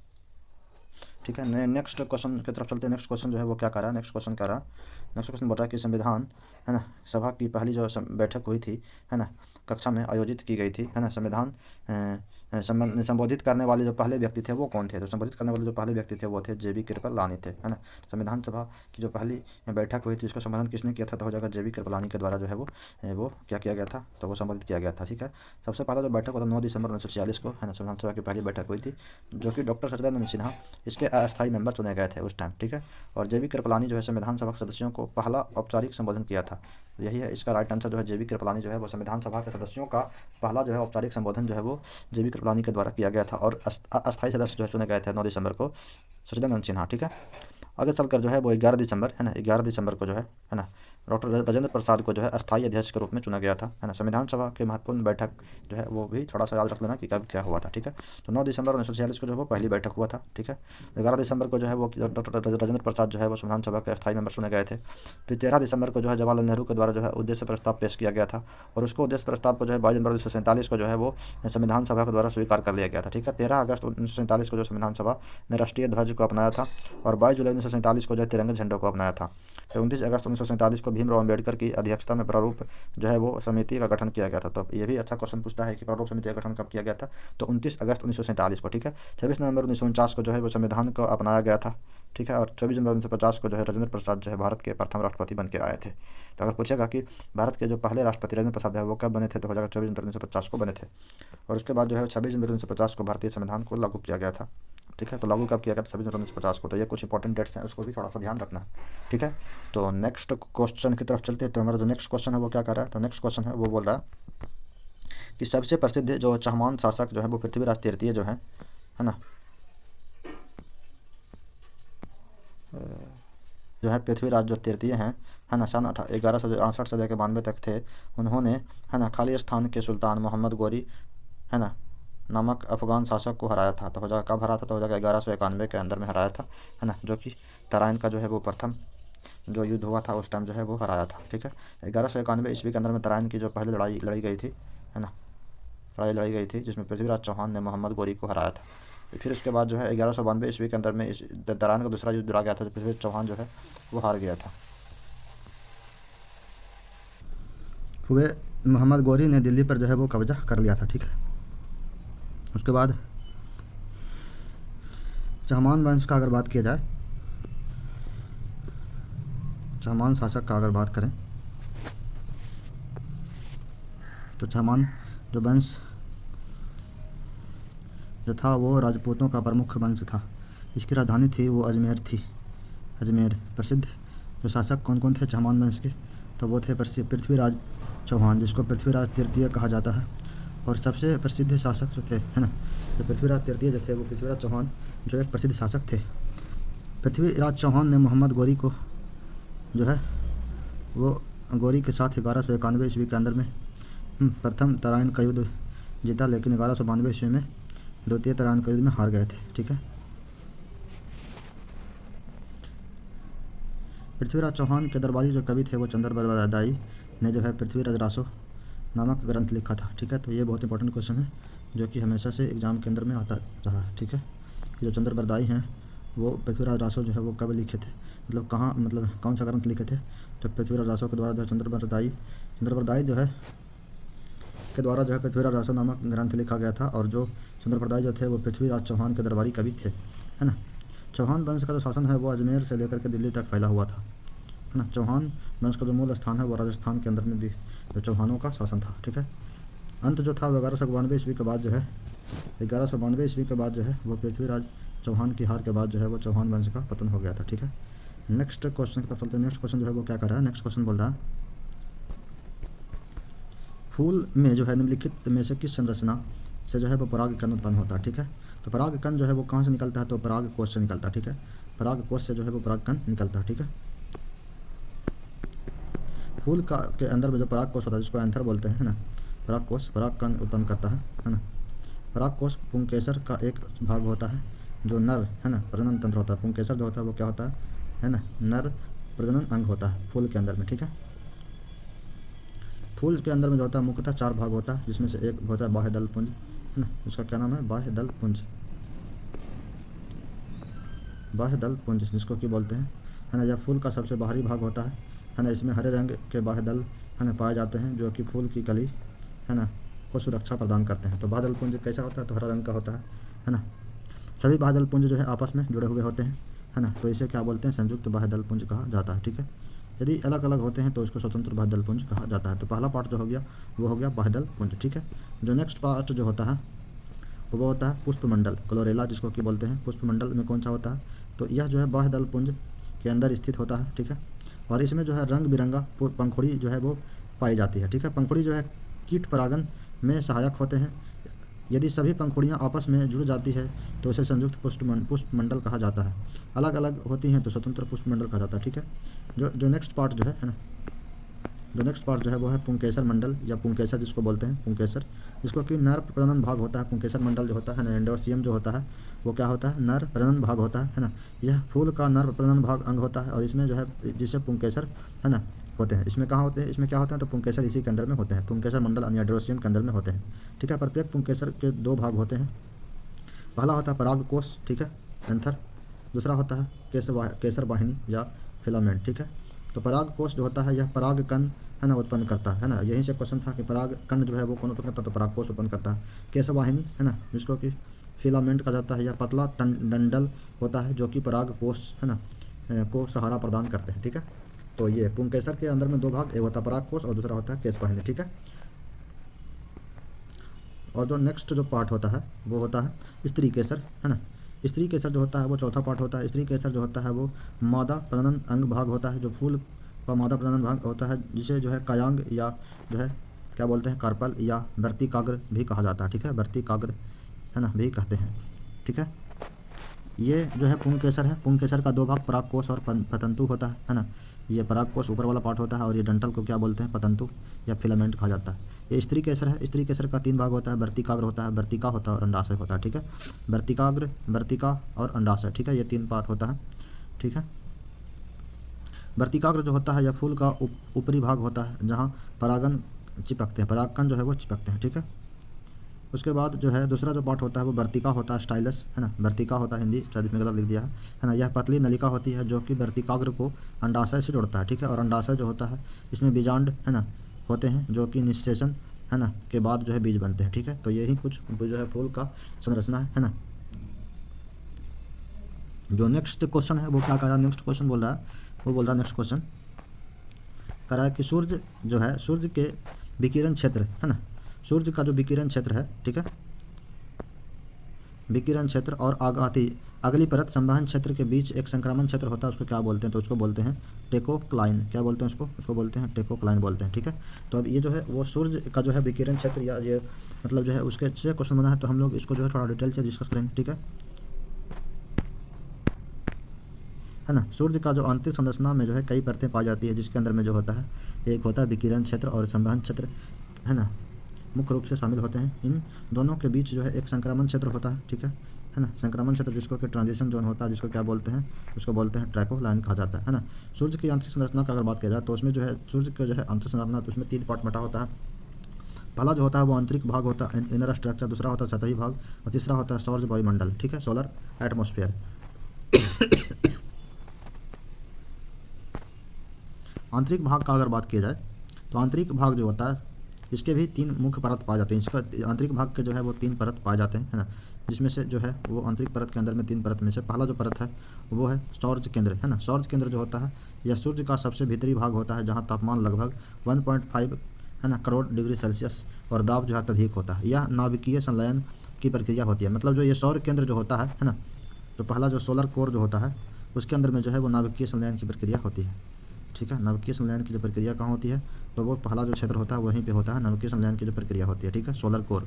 ठीक है। नेक्स्ट क्वेश्चन की तरफ चलते हैं। नेक्स्ट क्वेश्चन जो है वो क्या कर रहा है, नेक्स्ट क्वेश्चन बोल रहा है कि संविधान है ना सभा की पहली जो बैठक हुई थी, है ना, कक्षा में आयोजित की गई थी, है ना, संविधान संबोधित करने वाले जो पहले व्यक्ति थे वो कौन थे, तो संबोधित करने वाले जो पहले व्यक्ति थे वो थे JB कृपलानी थे, है ना। संविधान सभा की जो पहली बैठक हुई थी उसका संबोधन किसने किया था, तो हो जाएगा JB कृपलानी के द्वारा जो है वो क्या किया गया था, तो वो संबोधित किया गया था, ठीक है। सबसे पहला जो बैठक हुआ था 9 दिसंबर 1946 को, है ना, संविधान सभा की पहली बैठक हुई थी, जो कि डॉक्टर सचिदानंद सिन्हा इसके अस्थायी मेंबर चुने गए थे उस टाइम, ठीक है। और JB कृपलानी जो है संविधान सभा के सदस्यों को पहला औपचारिक संबोधन किया था, यही है इसका राइट आंसर जो है। JB कृपलानी जो है वो संविधान सभा के सदस्यों का पहला जो है औपचारिक संबोधन जो है वो JB कृपलानी के द्वारा किया गया था और अस्थायी सदस्य जो है चुने गए थे 9 दिसंबर को सचिदानंद सिन्हा, ठीक है। आगे चलकर जो है वो 11 दिसंबर है ना, 11 दिसंबर को जो है ना डॉक्टर राजेंद्र प्रसाद को जो है अस्थायी अध्यक्ष के रूप में चुना गया था, है ना। संविधान सभा की महत्वपूर्ण बैठक जो है वो भी थोड़ा सा याद रख लेना कि कब क्या हुआ था, ठीक है। तो 9 दिसंबर 1946 को जो है वो पहली बैठक हुआ था, ठीक है। 11 दिसंबर को जो है वो डॉक्टर राजेंद्र प्रसाद जो है वो संविधान सभा के अस्थायी मेंबर चुने गए थे। फिर 13 दिसंबर को जो है जवाहरलाल नेहरू के द्वारा जो है उद्देश्य प्रस्ताव पेश किया गया था और उसको उद्देश्य प्रस्ताव को जो है 22 जनवरी 1947 को जो है वो संविधान सभा के द्वारा स्वीकार कर लिया गया था, ठीक है। 13 अगस्त 1947 को जो संविधान सभा ने राष्ट्रीय ध्वज को अपनाया था और 22 जुलाई 1947 को जो है तिरंगे झंडे को अपनाया था। फिर 29 अगस्त 1947 को भीमराव अम्बेडकर की अध्यक्षता में प्रारूप जो है वो समिति का गठन किया गया था। तो ये भी अच्छा क्वेश्चन पूछता है कि प्रारूप समिति का गठन कब किया गया था, तो 29 अगस्त 1947 को, ठीक है। 26 नवंबर 1949 को जो है वो संविधान को अपनाया गया था, ठीक है। और 24 जनवरी 1950 को जो है राजेंद्र प्रसाद जो है भारत के प्रथम राष्ट्रपति बन के आए थे। तो अगर पूछेगा कि भारत के जो पहले राष्ट्रपति राजेंद्र प्रसाद है वो कब बने थे, तो हो जाएगा 24 जनवरी 1950 को बने थे। और उसके बाद जो है 26 जनवरी 1950 को भारतीय संविधान को लागू किया गया था, ठीक है। तो लागू कब किया गया था, 26 जनवरी 1950 को। तो ये कुछ इंपॉर्टेंट डेट्स हैं, उसको भी थोड़ा सा ध्यान रखना है, ठीक है। तो नेक्स्ट क्वेश्चन की तरफ चलते हैं। तो हमारा जो नेक्स्ट क्वेश्चन है वो क्या कर रहा है, तो नेक्स्ट क्वेश्चन है वो बोल रहा है कि सबसे प्रसिद्ध जो चहमान शासक जो है वो पृथ्वीराज तृतीय जो है ना, जो है पृथ्वीराज जो तृतीय हैं, है ना, सन 1168 से लेकर 92 तक थे। उन्होंने, है ना, खालिस्तान के सुल्तान मोहम्मद गोरी, है ना, नामक अफगान शासक को हराया था। तो हो जाएगा कब हराया था, तो हो जाएगा 1191 के अंदर में हराया था, है ना, जो कि तराइन का जो है वो प्रथम जो युद्ध हुआ था उस टाइम जो है वो हराया था, ठीक है। 1191 ईस्वी के अंदर में तराइन की जो पहली लड़ाई लड़ी गई थी, है ना, लड़ाई गई थी जिसमें पृथ्वीराज चौहान ने मोहम्मद गोरी को हराया था। फिर उसके बाद जो है 1192 ईस्वी के अंदर में इस तराइन का दूसरा युद्ध लड़ा गया था, तो पृथ्वीराज चौहान जो है वो हार गया था। हुए मोहम्मद गोरी ने दिल्ली पर जो है वो कब्जा कर लिया था, ठीक है। उसके बाद चहमान वंश का अगर बात किया जाए, चहमान शासक का अगर बात करें, तो चहमान जो वंश जो था वो राजपूतों का प्रमुख वंश था। इसकी राजधानी थी वो अजमेर थी, अजमेर। प्रसिद्ध जो शासक कौन कौन थे चहमान वंश के, तो वो थे पृथ्वीराज चौहान, जिसको पृथ्वीराज तृतीय कहा जाता है। और सबसे प्रसिद्ध शासक जो थे, है ना, जो पृथ्वीराज तृतीय जो थे वो पृथ्वीराज चौहान जो एक प्रसिद्ध शासक थे। पृथ्वीराज चौहान ने मोहम्मद गौरी को जो है वो गौरी के साथ 1191 ईस्वी के अंदर में प्रथम तराइन का युद्ध जीता, लेकिन 1192 ईस्वी में द्वितीय तराइन का युद्ध में हार गए थे। ठीक है। पृथ्वीराज चौहान के दरबारी जो कवि थे वो चंद्र बरदाई ने जो है पृथ्वीराज रासो नामक ग्रंथ लिखा था। ठीक है। तो ये बहुत इंपॉर्टेंट क्वेश्चन है जो कि हमेशा से एग्जाम के अंदर में आता रहा है। ठीक है। जो चंद्र बरदाई हैं वो पृथ्वीराज रासो जो है वो कब लिखे थे, मतलब कहाँ, मतलब कौन सा ग्रंथ लिखे थे, तो पृथ्वीराज रासो के द्वारा जो चंद्र बरदाई जो है के द्वारा जो है पृथ्वीराज रासो नामक ग्रंथ लिखा गया था। और जो चंद्र बरदाई जो थे वो पृथ्वीराज चौहान के दरबारी कवि थे, है ना। चौहान वंश का जो शासन है वो अजमेर से लेकर के दिल्ली तक फैला हुआ था, है ना। चौहान वंश का जो मूल स्थान है वो राजस्थान के अंदर में भी जो चौहानों का शासन था। ठीक है। अंत जो था वो 1192 ईस्वी के बाद जो है 1192 ईस्वी के बाद जो है वो पृथ्वीराज चौहान की हार के बाद जो है वो चौहान वंश का पतन हो गया था। ठीक है। नेक्स्ट क्वेश्चन की तरफ चलते हैं। नेक्स्ट क्वेश्चन जो है वो क्या कर रहा है, नेक्स्ट क्वेश्चन बोल रहा है फूल में जो है निम्नलिखित में से किस संरचना से जो है वो परागकण उत्पन्न होता है। ठीक है। तो परागकण जो है वो कहाँ से निकलता है, तो परागकोश से निकलता है। ठीक है। परागकोश से जो है वो परागकण निकलता है। ठीक है। फूल का के अंदर में जो परागकोश होता है जिसको एंथर बोलते हैं, है ना, परागकोश परागकण उत्पन्न करता है ना। परागकोश पुंकेसर का एक भाग होता है जो नर, है ना, प्रजनन तंत्र होता है। पुंकेसर जो होता है वो क्या होता है ना, नर प्रजनन अंग होता है फूल के अंदर में। ठीक है। फूल के अंदर में जो होता है मुख्यतः 4 भाग होता है, जिसमें से एक होता है बाह्य दल पुंज, है ना, उसका क्या नाम है, बाह्य दल पुंज, बाह्य दल पुंज जिसको कि बोलते हैं, है ना। यह फूल का सबसे बाहरी भाग होता है ना। इसमें हरे रंग के बाह्य दल, है ना, पाए जाते हैं जो कि फूल की कली, है ना, को सुरक्षा प्रदान करते हैं। तो बाह्य दल पुंज कैसा होता है, तो हरा रंग का होता है ना। सभी बाह्य दल पुंज जो है आपस में जुड़े हुए होते हैं, है ना। तो इसे क्या बोलते हैं, संयुक्त बाह्य दल पुंज कहा जाता है। ठीक है। यदि अलग अलग होते हैं तो इसको स्वतंत्र बाह्य दल पुंज कहा जाता है। तो पहला पार्ट जो हो गया वो हो गया बाह्य दल पुंज। ठीक है। जो नेक्स्ट पार्ट जो होता है वो होता है पुष्पमंडल, क्लोरेला जिसको कि बोलते हैं। पुष्पमंडल में कौन सा होता है, तो यह जो है बाह्य दल पुंज के अंदर स्थित होता है। ठीक है। और इसमें जो है रंग बिरंगा पंखुड़ी जो है वो पाई जाती है। ठीक है। पंखुड़ी जो है कीट परागन में सहायक होते हैं। यदि सभी पंखुड़ियाँ आपस में जुड़ जाती है तो इसे संयुक्त पुष्पमंडल कहा जाता है। अलग अलग होती हैं तो स्वतंत्र पुष्पमंडल कहा जाता है। ठीक है। जो नेक्स्ट पार्ट जो है ना, जो नेक्स्ट पार्ट जो है वो है पुंकेसर मंडल या पुंकेसर जिसको बोलते हैं, पुंकेसर जिसको कि नर प्रजनन भाग होता है। पुंकेसर मंडल जो होता है ना, एंडोसियम जो होता है वो क्या होता है, नर प्रजनन भाग होता है ना। यह फूल का नर प्रजनन भाग अंग होता है और इसमें जो है जिससे पुंकेसर, है ना, होते हैं। इसमें कहाँ होते हैं, इसमें क्या होते हैं, तो पुंकेसर इसी के अंदर में होते हैं। पुंकेसर मंडल यानी एंडोसियम के अंदर में होते हैं। ठीक है। प्रत्येक पुंकेसर के 2 भाग होते हैं। पहला होता है परागकोश, ठीक है, एंथर। दूसरा होता है केसर वाहिनी या फिलामेंट। ठीक है। तो परागकोश जो होता है यह परागकण, है ना, उत्पन्न करता है ना। यहीं से क्वेश्चन था कि परागकण जो है वो कौन उत्पन्न करता है, तो परागकोश उत्पन्न करता है। केसर वाहिनी, है ना, जिसको कि फिलामेंट कहा जाता है, यह पतला डंडल होता है जो कि परागकोश, है ना, को सहारा प्रदान करते हैं। ठीक है। तो ये पुंकेसर के अंदर में 2 भाग, एक होता है परागकोश और दूसरा होता है केसर वाहिनी। ठीक है। और जो नेक्स्ट जो पार्ट होता है वो होता है स्त्री केसर, है ना। स्त्री केसर जो होता है वो चौथा पार्ट होता है। स्त्री केसर जो होता है वो मादा प्रजनन अंग भाग होता है, जो फूल का मादा प्रजनन भाग होता है, जिसे जो है कायांग या जो है क्या बोलते हैं, कार्पल या वर्तिकाग्र भी कहा जाता है। ठीक है। वर्तिकाग्र, है ना, भी कहते हैं। ठीक है। ये जो है पुंकेसर है। पुंकेसर का 2 भाग परागकोश और पतंतु होता है ना। ये परागकोश ऊपर वाला पार्ट होता है और ये डंठल को क्या बोलते हैं, पतंतु या फिलामेंट कहा जाता है। ये स्त्री केसर है। स्त्री केसर का 3 भाग होता है, वर्तिकाग्र होता है, वर्तिका होता है और अंडाशय होता है। ठीक है। वर्तिकाग्र, वर्तिका और अंडाशय। ठीक है। ये 3 पार्ट होता है। ठीक है। वर्तिकाग्र जो होता है यह फूल का ऊपरी भाग होता है जहाँ परागन चिपकते हैं, परागकण जो है वो चिपकते हैं। ठीक है। उसके बाद जो है दूसरा जो पार्ट होता है वो वर्तिका होता है, स्टाइलस, है ना। वर्तिका होता है, हिंदी शायद में गलत लिख दिया है ना। यह पतली नलिका होती है जो कि वर्तिकाग्र को अंडाशय से जोड़ता है। ठीक है। और अंडाशय जो होता है इसमें बीजांड, है ना, होते हैं जो कि निषेचन, है ना, के बाद जो है बीज बनते हैं। ठीक है। तो यही कुछ जो है फूल का संरचना है ना। जो नेक्स्ट क्वेश्चन है वो क्या कर रहा है, नेक्स्ट क्वेश्चन बोल रहा है, वो बोल रहा है नेक्स्ट क्वेश्चन कर रहा है कि सूर्य जो है, सूर्य के विकिरण क्षेत्र, है ना, सूर्य का जो विकिरण क्षेत्र है, ठीक है, विकिरण क्षेत्र और आघाती अगली परत संवहन क्षेत्र के बीच एक संक्रमण क्षेत्र होता है, उसको क्या बोलते हैं? तो उसको बोलते हैं टेकोक्लाइन। क्या बोलते हैं उसको बोलते हैं टेकोक्लाइन बोलते हैं, ठीक है। तो अब ये जो है वो सूर्य का जो है विकिरण क्षेत्र या ये मतलब जो है उसके से क्वेश्चन बना है, तो हम लोग इसको जो है थोड़ा डिटेल से डिस्कस करेंगे, ठीक है ना। सूर्य का जो आंतरिक संरचना में जो है कई परतें पाई जाती है, जिसके अंदर में जो होता है एक होता है विकिरण क्षेत्र और संवहन क्षेत्र, है ना, मुख्य रूप से शामिल होते हैं। इन दोनों के बीच जो है एक संक्रमण क्षेत्र होता है, ठीक है ना। संक्रमण क्षेत्र जिसको कि ट्रांजिशन जोन होता है, जिसको क्या बोलते हैं? उसको बोलते हैं ट्रैकोलाइन कहा जाता है ना। सूर्य की आंतरिक संरचना की अगर बात किया जाए तो उसमें जो है सूर्य का जो है आंतरिक संरचना, तो उसमें 3 पार्ट बटा होता है। पहला जो होता है वो आंतरिक भाग होता है, इनर स्ट्रक्चर, दूसरा होता है सतही भाग, और तीसरा होता है सौर वायुमंडल, ठीक है, सोलर एटमॉस्फेयर। आंतरिक भाग का अगर बात की जाए तो आंतरिक भाग जो होता है इसके भी 3 मुख्य परत पाए जाते हैं। इसका आंतरिक भाग के जो है वो 3 परत पाए जाते हैं, है ना, जिसमें से जो है वो आंतरिक परत के अंदर में 3 परत में से पहला जो परत है वो है सौर केंद्र, है ना। सौर केंद्र जो होता है यह सूर्य का सबसे भीतरी भाग होता है, जहाँ तापमान लगभग 1.5 है ना करोड़ डिग्री सेल्सियस और दाब जो है अत्यधिक होता है। यह नाभिकीय संलयन की प्रक्रिया होती है। मतलब जो ये सौर केंद्र जो होता है ना, तो पहला जो सोलर कोर जो होता है उसके अंदर में जो है वो नाभिकीय संलयन की प्रक्रिया होती है, ठीक है। नाभिकीय संलयन की जो प्रक्रिया कहाँ होती है? तो वो पहला जो क्षेत्र होता है वहीं पे होता है, नाभिकीय संलयन की जो प्रक्रिया होती है, ठीक है, सोलर कोर।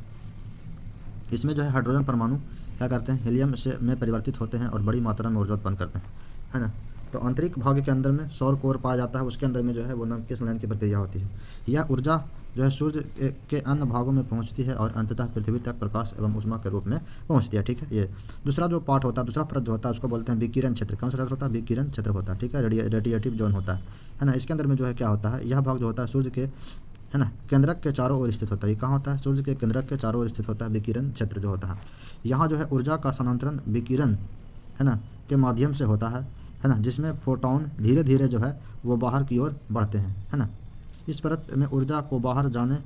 इसमें जो है हाइड्रोजन परमाणु क्या करते हैं? हीलियम से में परिवर्तित होते हैं और बड़ी मात्रा में ऊर्जा उत्पन्न करते हैं, है ना। तो आंतरिक भाग के अंदर में सौर कोर पाया जाता है, उसके अंदर में जो है वो नाभिकीय संलयन की प्रक्रिया होती है। यह ऊर्जा जो है सूर्य के अन्य भागों में पहुंचती है और अंततः पृथ्वी तक प्रकाश एवं ऊष्मा के रूप में पहुंचती है, ठीक है। ये दूसरा जो पार्ट होता है, दूसरा परत जो होता है उसको बोलते हैं विकिरण क्षेत्र। कौन सा क्षेत्र होता है? विकिरण क्षेत्र होता है, ठीक है, रेडिएटिव जोन होता है ना। इसके अंदर में जो है क्या होता है, यह भाग जो होता है सूर्य के, है ना, केंद्रक के चारों ओर स्थित होता है। ये कहाँ होता है? सूर्य के केंद्रक के चारों ओर स्थित होता है विकिरण क्षेत्र जो होता है। यहाँ जो है ऊर्जा का स्थानांतरण विकिरण, है ना, के माध्यम से होता है ना, जिसमें फोटोन धीरे धीरे जो है वो बाहर की ओर बढ़ते हैं, है ना। इस परत में ऊर्जा को बाहर जाने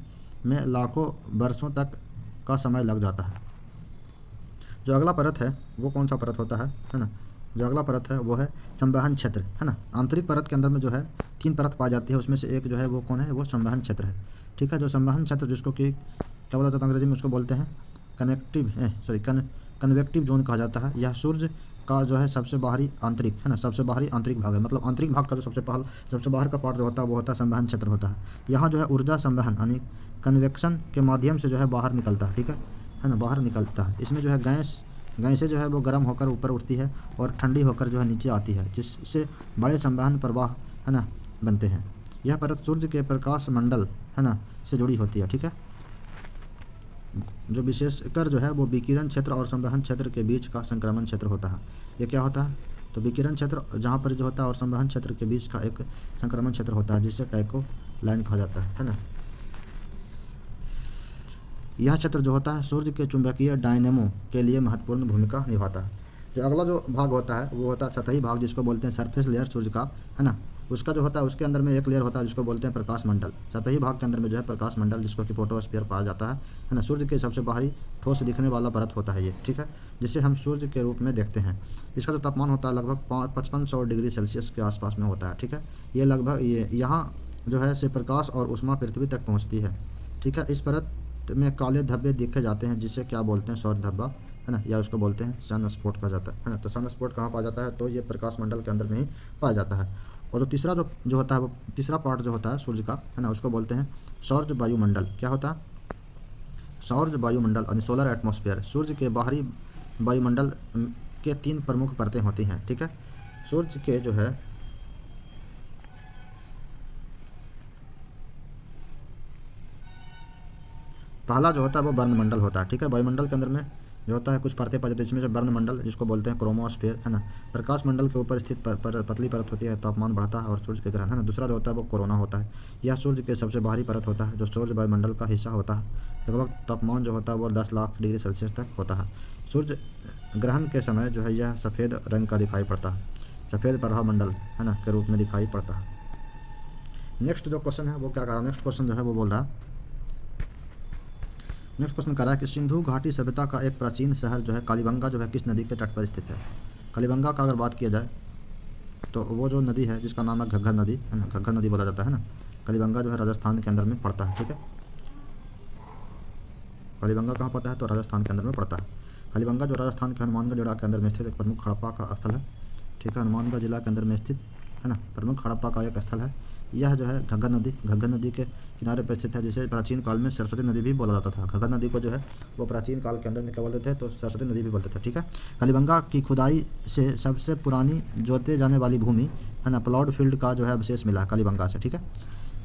में लाखों वर्षों तक का समय लग जाता है। जो अगला परत है वो कौन सा परत होता है ना। जो अगला परत है वो है संवहन क्षेत्र, है ना। आंतरिक परत के अंदर में जो है 3 परत पाई जाती है, उसमें से एक जो है वो कौन है? वो संवहन क्षेत्र है, ठीक है। जो संवहन क्षेत्र जिसको कि क्या बोला जाता है अंग्रेजी में, उसको बोलते हैं कन्वेक्टिव जोन कहा जाता है। यह सूर्य का जो है सबसे बाहरी आंतरिक, है ना, सबसे बाहरी आंतरिक भाग है। मतलब आंतरिक भाग का जो सबसे बाहर का पार्ट जो होता है वो होता है संवहन क्षेत्र होता है। यहाँ जो है ऊर्जा संवहन यानी कन्वेक्शन के माध्यम से जो है बाहर निकलता है, ठीक है ना, बाहर निकलता है। इसमें जो है गैसें जो है वो गर्म होकर ऊपर उठती है और ठंडी होकर जो है नीचे आती है, जिससे बड़े संवहन प्रवाह, है ना, बनते हैं। यह परत सूर्य के प्रकाश मंडल, है ना, से जुड़ी होती है, ठीक है। जो विशेषकर जो है वो विकिरण क्षेत्र और संवहन क्षेत्र के बीच का संक्रमण क्षेत्र होता है। ये क्या होता है? तो विकिरण क्षेत्र जहाँ पर जो होता है और संवहन क्षेत्र के बीच का एक संक्रमण क्षेत्र होता है, जिससे टेकोलाइन कहा जाता है ना। यह क्षेत्र जो होता है सूर्य के चुंबकीय डायनेमो के लिए महत्वपूर्ण भूमिका निभाता है। जो अगला जो भाग होता है वो होता है सतही भाग, जिसको बोलते हैं सरफेस लेयर सूर्य का, है ना। उसका जो होता है उसके अंदर में एक लेयर होता है जिसको बोलते हैं प्रकाश मंडल। सतही भाग के अंदर में जो है प्रकाश मंडल, जिसको कि फोटोस्फीयर पाया जाता है ना। सूर्य के सबसे बाहरी ठोस दिखने वाला परत होता है ये, ठीक है, जिसे हम सूर्य के रूप में देखते हैं। इसका जो तापमान होता है लगभग 5500 डिग्री सेल्सियस के आसपास में होता है, ठीक है। ये लगभग यहाँ जो है से प्रकाश और ऊष्मा पृथ्वी तक पहुँचती है, ठीक है। इस परत में काले धब्बे देखे जाते हैं, जिसे क्या बोलते हैं? सौर धब्बा, है ना, या उसको बोलते हैं सन स्पॉट कहा जाता है ना। तो सन स्पॉट कहाँ पाया जाता है? तो ये प्रकाश मंडल के अंदर में ही पाया जाता है। और जो तीसरा जो होता है वो तीसरा पार्ट जो होता है सूर्य का, है ना, उसको बोलते हैं सौर वायुमंडल। क्या होता है? सौर वायुमंडल यानी सोलर एटमॉस्फेयर। सूर्य के बाहरी वायुमंडल के 3 प्रमुख परतें होती हैं, ठीक है। सूर्य के जो है पहला जो होता है वो वर्णमंडल होता है, ठीक है। वायुमंडल के अंदर में जो होता है कुछ परतें पाई जाती है, इसमें जो वर्णमंडल जिसको बोलते हैं क्रोमोस्फीयर, है ना। प्रकाश मंडल के ऊपर स्थित पतली परत होती है, तापमान बढ़ता है और सूर्य के ग्रहण, है ना। दूसरा जो होता है वो कोरोना होता है। यह सूर्य के सबसे बाहरी परत होता है जो सूर्य वायुमंडल का हिस्सा होता है। लगभग तापमान जो होता है वो 10 लाख डिग्री सेल्सियस तक होता है। सूर्य ग्रहण के समय जो है यह सफ़ेद रंग का दिखाई पड़ता है, सफ़ेद प्रभाव मंडल, है ना, के रूप में दिखाई पड़ता है। नेक्स्ट जो क्वेश्चन है वो क्या कर रहा है? नेक्स्ट क्वेश्चन जो है वो बोल रहा है, नेक्स्ट क्वेश्चन कर रहा है कि सिंधु घाटी सभ्यता का एक प्राचीन शहर जो है कालीबंगा जो है किस नदी के तट पर स्थित है? कालीबंगा का अगर बात किया जाए तो वो जो नदी है जिसका नाम है घग्गर नदी, है ना, घग्गर नदी बोला जाता है ना। कालीबंगा जो है राजस्थान के अंदर में पड़ता है, ठीक है। कालीबंगा कहाँ पड़ता है? तो राजस्थान के अंदर में पड़ता है। कालीबंगा जो राजस्थान के हनुमानगढ़ जिला के अंदर में स्थित एक प्रमुख हड़प्पा का स्थल है, ठीक है, हनुमानगढ़ जिला के अंदर में स्थित है ना, प्रमुख हड़प्पा का एक स्थल है। यह जो है घग्गर नदी के किनारे पर स्थित है, जिसे प्राचीन काल में सरस्वती नदी भी बोला जाता था। घग्गर नदी को जो है वो प्राचीन काल के अंदर में क्या बोलते थे, तो सरस्वती नदी भी बोलते थे, ठीक है। कालीबंगा की खुदाई से सबसे पुरानी जोते जाने वाली भूमि है ना, प्लॉड फील्ड का जो है अवशेष मिला है कालीबंगा से, ठीक है,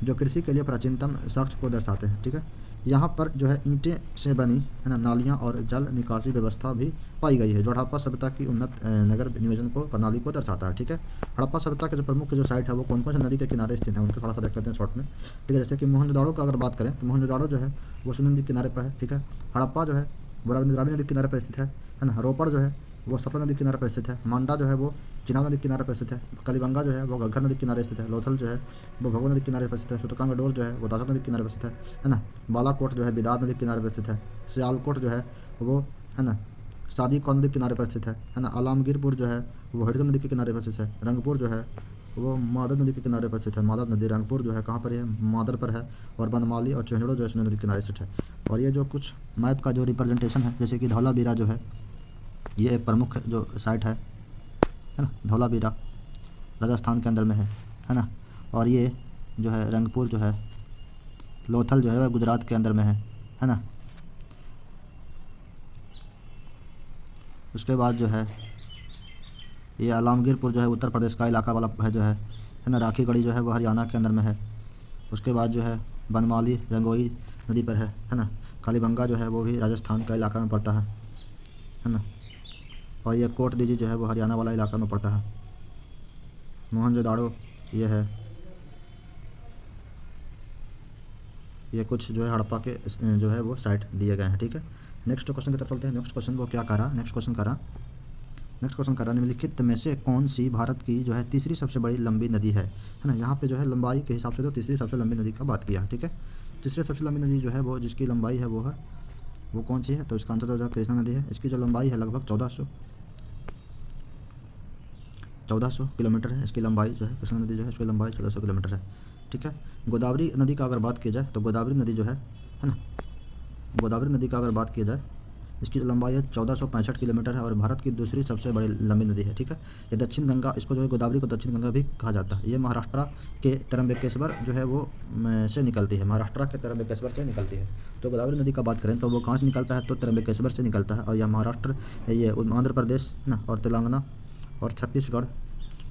जो कृषि के लिए प्राचीनतम साक्ष्य को दर्शाते हैं, ठीक है। यहाँ पर जो है ईंटें से बनी है ना नालियाँ और जल निकासी व्यवस्था भी पाई गई है, जो हड़प्पा सभ्यता की उन्नत नगर नियोजन को प्रणाली को दर्शाता है, ठीक है। हड़प्पा सभ्यता के जो प्रमुख जो साइट है वो कौन कौन से नदी के किनारे स्थित है, उनको थोड़ा सा देख लेते हैं शॉर्ट में, ठीक है। जैसे कि मोहनजोदाड़ो का अगर बात करें तो मोहनजोदाड़ो जो है वो सोन नदी के किनारे पर है, ठीक है। हड़प्पा जो है वो रावी नदी के किनारे पर स्थित है ना। रोपड़ जो है वो सतलज नदी के किनारे पर स्थित है। मांडा जो है वो चिनाब नदी के किनारे पर स्थित है। कालीबंगा जो है वो घग्गर नदी के किनारे स्थित है। लोथल जो है वो भगोड़ा नदी के किनारे पर स्थित है। सूत्रकांगडोर जो है वो दासा नदी के किनारे पर स्थित है ना। बालाकोट जो है बिदार नदी के किनारे पर स्थित है। सियालकोट जो है वो है ना सादी कौन नदी के किनारे पर स्थित है ना। आलमगीरपुर जो है वो हड़गन नदी के किनारे पर स्थित है। रंगपुर जो है वो मादर नदी के किनारे पर स्थित है। मादर नदी रंगपुर जो है कहाँ पर है, मादर पर है। और बनमाली और चोहड़ो जो है नदी के किनारे स्थित है। और ये जो कुछ मैप का जो रिप्रेजेंटेशन है, जैसे कि धौलावीरा जो है ये एक प्रमुख जो साइट है ना, धौलावीरा राजस्थान के अंदर में है ना। और ये जो है रंगपुर जो है, लोथल जो है वह गुजरात के अंदर में है ना। उसके बाद जो है ये आलमगीरपुर जो है उत्तर प्रदेश का इलाका वाला है जो है ना। राखीगढ़ी जो है वो हरियाणा के अंदर में है। उसके बाद जो है बनमाली रंगोई नदी पर है ना। कालीबंगा जो है वो भी राजस्थान का इलाका में पड़ता है ना। और ये कोट दीजी जो है वो हरियाणा वाला इलाका में पड़ता है। मोहनजोदाड़ो ये है, ये कुछ जो है हड़प्पा के जो है वो साइट दिए गए हैं, ठीक है। नेक्स्ट क्वेश्चन की तरफ चलते हैं। नेक्स्ट क्वेश्चन वो क्या करा, नेक्स्ट क्वेश्चन करा निम्नलिखित में से कौन सी भारत की जो है तीसरी सबसे बड़ी लंबी नदी है ना। यहाँ पे जो है लंबाई के हिसाब से तो तीसरी सबसे लंबी नदी का बात किया, ठीक है। तीसरी सबसे लंबी नदी जो है वो जिसकी लंबाई है वो कौन सी है, तो इसका आंसर हो जाएगा कृष्णा नदी है। इसकी जो लंबाई है लगभग 1400 किलोमीटर है। इसकी लंबाई जो है कृष्णा नदी जो है इसकी लंबाई 1400 किलोमीटर है, ठीक है। गोदावरी नदी का अगर बात की जाए तो गोदावरी नदी जो है ना, गोदावरी नदी का अगर बात की जाए इसकी जो लंबाई है 1465 किलोमीटर है और भारत की दूसरी सबसे बड़ी लंबी नदी है, ठीक है। ये दक्षिण गंगा, इसको जो है गोदावरी को दक्षिण गंगा भी कहा जाता है। ये महाराष्ट्र के त्र्यंबकेश्वर जो है वो से निकलती है, महाराष्ट्र के त्र्यंबकेश्वर से निकलती है। तो गोदावरी नदी का बात करें तो वो कहाँ से निकलता है, तो त्र्यंबकेश्वर से निकलता है। और यह महाराष्ट्र, ये आंध्र प्रदेश ना और तेलंगाना और छत्तीसगढ़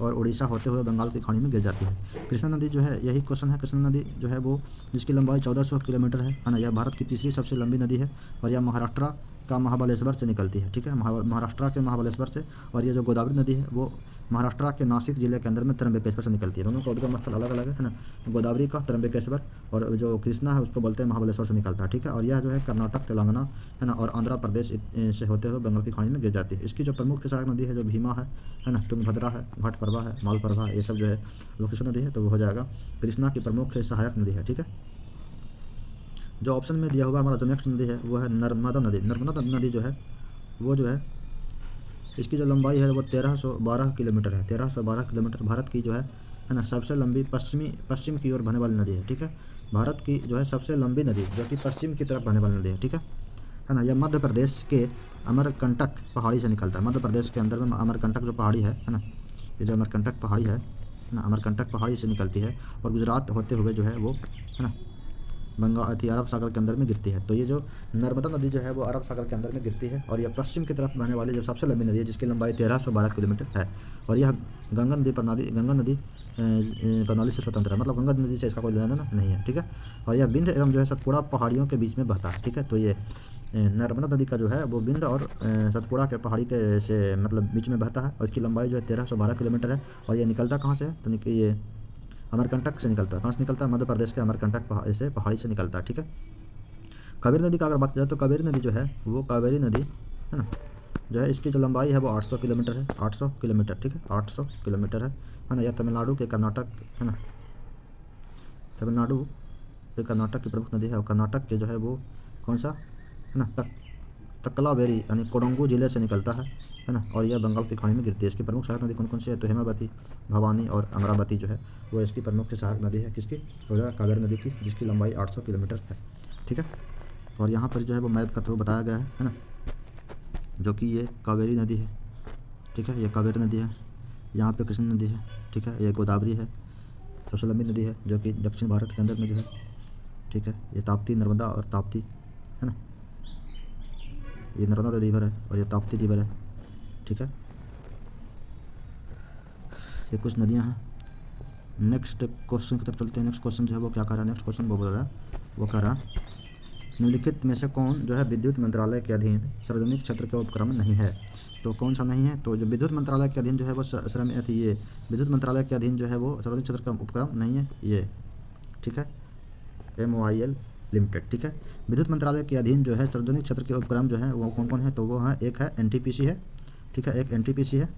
और उड़ीसा होते हुए बंगाल की खाड़ी में गिर जाती है। कृष्णा नदी जो है, यही क्वेश्चन है, कृष्णा नदी जो है वो जिसकी लंबाई 1400 किलोमीटर है ना। यह भारत की तीसरी सबसे लंबी नदी है और यह महाराष्ट्र का महाबलेश्वर से निकलती है, ठीक है, महाराष्ट्र के महाबलेश्वर से। और ये जो गोदावरी नदी है वो महाराष्ट्र के नासिक जिले के अंदर में त्र्यंबकेश्वर से निकलती है। दोनों का उद्गम स्थल अलग अलग है ना। गोदावरी का त्र्यंबकेश्वर और जो कृष्णा है उसको बोलते हैं महाबलेश्वर से निकलता है, ठीक है। और यह जो है कर्नाटक, तेलंगाना है ना और आंध्र प्रदेश से होते हुए बंगाल की खाड़ी में गिर जाती है। इसकी जो प्रमुख सहायक नदी है जो भीमा है ना, तुंगभद्रा है, घाटप्रभा है, मालप्रभा, ये सब जो है वो कृष्णा नदी है, तो वो हो जाएगा कृष्णा की प्रमुख सहायक नदी है, ठीक है। जो ऑप्शन में दिया हुआ हमारा जो नेक्स्ट नदी है वो है नर्मदा नदी। नर्मदा नदी जो है वो जो है इसकी जो लंबाई है वो 1312 किलोमीटर है। 1312 किलोमीटर भारत की जो है ना सबसे लंबी पश्चिम की ओर बहने वाली नदी है, ठीक है। भारत की जो है सबसे लंबी नदी जो कि पश्चिम की तरफ बहने वाली नदी है, ठीक है ना। यह मध्य प्रदेश के अमरकंटक पहाड़ी से निकलता है। मध्य प्रदेश के अंदर में अमरकंटक जो पहाड़ी है ना, ये जो अमरकंटक पहाड़ी है ना, अमरकंटक पहाड़ी से निकलती है और गुजरात होते हुए जो है वो है ना बंगाल अरब सागर के अंदर में गिरती है। तो ये जो नर्मदा नदी जो है वो अरब सागर के अंदर में गिरती है और यह पश्चिम की तरफ बहने वाली जो सबसे लंबी नदी है जिसकी लंबाई 1312 किलोमीटर है। और यह गंगा नदी प्रणाली से स्वतंत्र है, मतलब गंगा नदी से इसका कोई लेना देना नहीं है, ठीक है। और यह बिंद एवं जो है सतपुड़ा पहाड़ियों के बीच में बहता है, ठीक है। तो ये नर्मदा नदी का जो है वो बिंद और सतपुड़ा के पहाड़ी के से मतलब बीच में बहता है और इसकी लंबाई जो है 1312 किलोमीटर है। और ये निकलता कहाँ से है, तो ये अमरकंटक से निकलता है। कहाँ से निकलता है, मध्य प्रदेश के अमरकंटक पहाड़ी से निकलता है, ठीक है। कावेरी नदी का अगर बात की जाए तो कावेरी नदी जो है वो कावेरी नदी है ना जो है इसकी जो लंबाई है वो 800 किलोमीटर है, 800 किलोमीटर, ठीक है, 800 किलोमीटर है ना। यह तमिलनाडु के कर्नाटक है ना, तमिलनाडु के कर्नाटक की प्रमुख नदी है। और कर्नाटक के जो है वो कौन सा है ना तकलावेरी यानी कोडंगू जिले से निकलता है ना। और यह बंगाल की खाड़ी में गिरती है। इसकी प्रमुख सहायक नदी कौन कौन सी है, तो हेमावती, भवानी और अमरावती जो है वो इसकी प्रमुख सहायक नदी है। किसकी, कावेरी नदी की, जिसकी लंबाई 800 किलोमीटर है, ठीक है। और यहाँ पर जो है वो मैप का थ्रू बताया गया है ना। जो कि ये कावेरी नदी है, ठीक है, ये कावेरी नदी है। यहाँ पे कृष्ण नदी है, ठीक है, ये गोदावरी है, सबसे लंबी नदी है जो कि दक्षिण भारत के अंदर में जो है, ठीक है। ये ताप्ती, नर्मदा और ताप्ती है ना, ये नर्मदा रिवर है और ये ताप्ती रिवर है, ठीक है। ये कुछ नदियाँ हैं। नेक्स्ट क्वेश्चन की तरफ चलते हैं। नेक्स्ट क्वेश्चन जो है वो क्या कर रहा है, नेक्स्ट क्वेश्चन वो बोल रहा है, वो कह रहा निम्नलिखित में से कौन जो है विद्युत मंत्रालय के अधीन सार्वजनिक क्षेत्र का उपक्रम नहीं है। तो कौन सा नहीं है, तो जो विद्युत मंत्रालय के अधीन जो है वो ये विद्युत मंत्रालय के अधीन जो है वो सार्वजनिक क्षेत्र का उपक्रम नहीं है, ये, ठीक है, MOIL लिमिटेड, ठीक है। विद्युत मंत्रालय के अधीन जो है सार्वजनिक क्षेत्र के उपक्रम जो है वो कौन कौन है, तो वो है, एक है NTPC है, ठीक है, एक NTPC है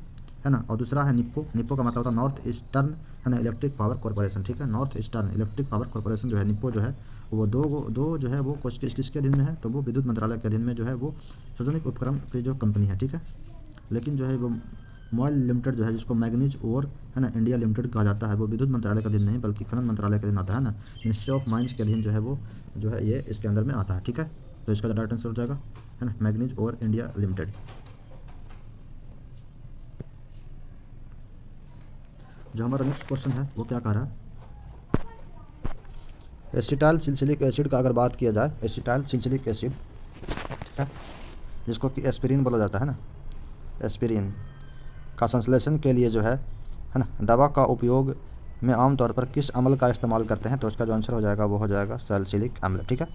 ना, और दूसरा है निप्पो का मतलब होता है नॉर्थ ईस्टर्न, है ना, इलेक्ट्रिक पावर कॉर्पोरेशन, ठीक है। North eastern electric power corporation जो है निप्पो जो है वो दो जो है वो किसके अधीन में है, तो वो विद्युत मंत्रालय के अधीन में जो है वो सार्वजनिक उपक्रम की जो कंपनी है, ठीक है। लेकिन जो है वो MOIL लिमिटेड जो है जिसको मैग्नीज और, है ना, इंडिया लिमिटेड कहा जाता है, वो विद्युत मंत्रालय के अधीन नहीं बल्कि खनन मंत्रालय के अधीन आता है ना, मिनिस्ट्री ऑफ माइंस के अधीन जो है वो जो है ये इसके अंदर में आता है, ठीक है। तो इसका राइट आंसर हो जाएगा, है ना, मैग्नीज और इंडिया लिमिटेड। जो हमारा नेक्स्ट क्वेश्चन है वो क्या कह रहा है, एसिटाइल सैलिसिलिक एसिड का अगर बात किया जाए, एसिटाइल सैलिसिलिक एसिड, ठीक है, जिसको कि एस्पिरिन बोला जाता है ना, एस्पिरिन का संश्लेषण के लिए जो है ना, दवा का उपयोग में आमतौर पर किस अम्ल का इस्तेमाल करते हैं। तो इसका जो आंसर हो जाएगा वो हो जाएगा सैलिसिलिक अम्ल, ठीक है।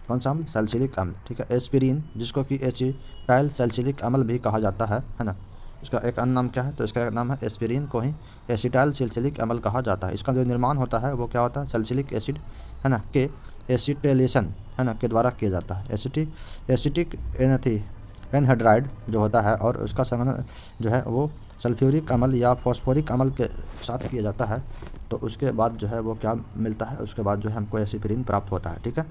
कौन सा अम्ल, सैलिसिलिक अम्ल, ठीक है। एस्पिरिन जिसको कि एसिटाइल सैलिसिलिक अम्ल भी कहा जाता है ना, इसका एक अन्य नाम क्या है, तो इसका एक नाम है एस्पिरिन को ही एसिटाइल सैलिसिलिक अम्ल कहा जाता है। इसका जो निर्माण होता है वो क्या होता है, सैलिसिलिक एसिड, है ना, के एसिटेलेशन, है ना, के द्वारा किया जाता है। एसिटिक एनहाइड्राइड जो होता है और उसका संघनन जो है वो सल्फ्यूरिक अम्ल या फॉस्फोरिक अम्ल के साथ किया जाता है। तो उसके बाद जो है वो क्या मिलता है, उसके बाद जो है हमको एस्पिरिन प्राप्त होता है, ठीक है।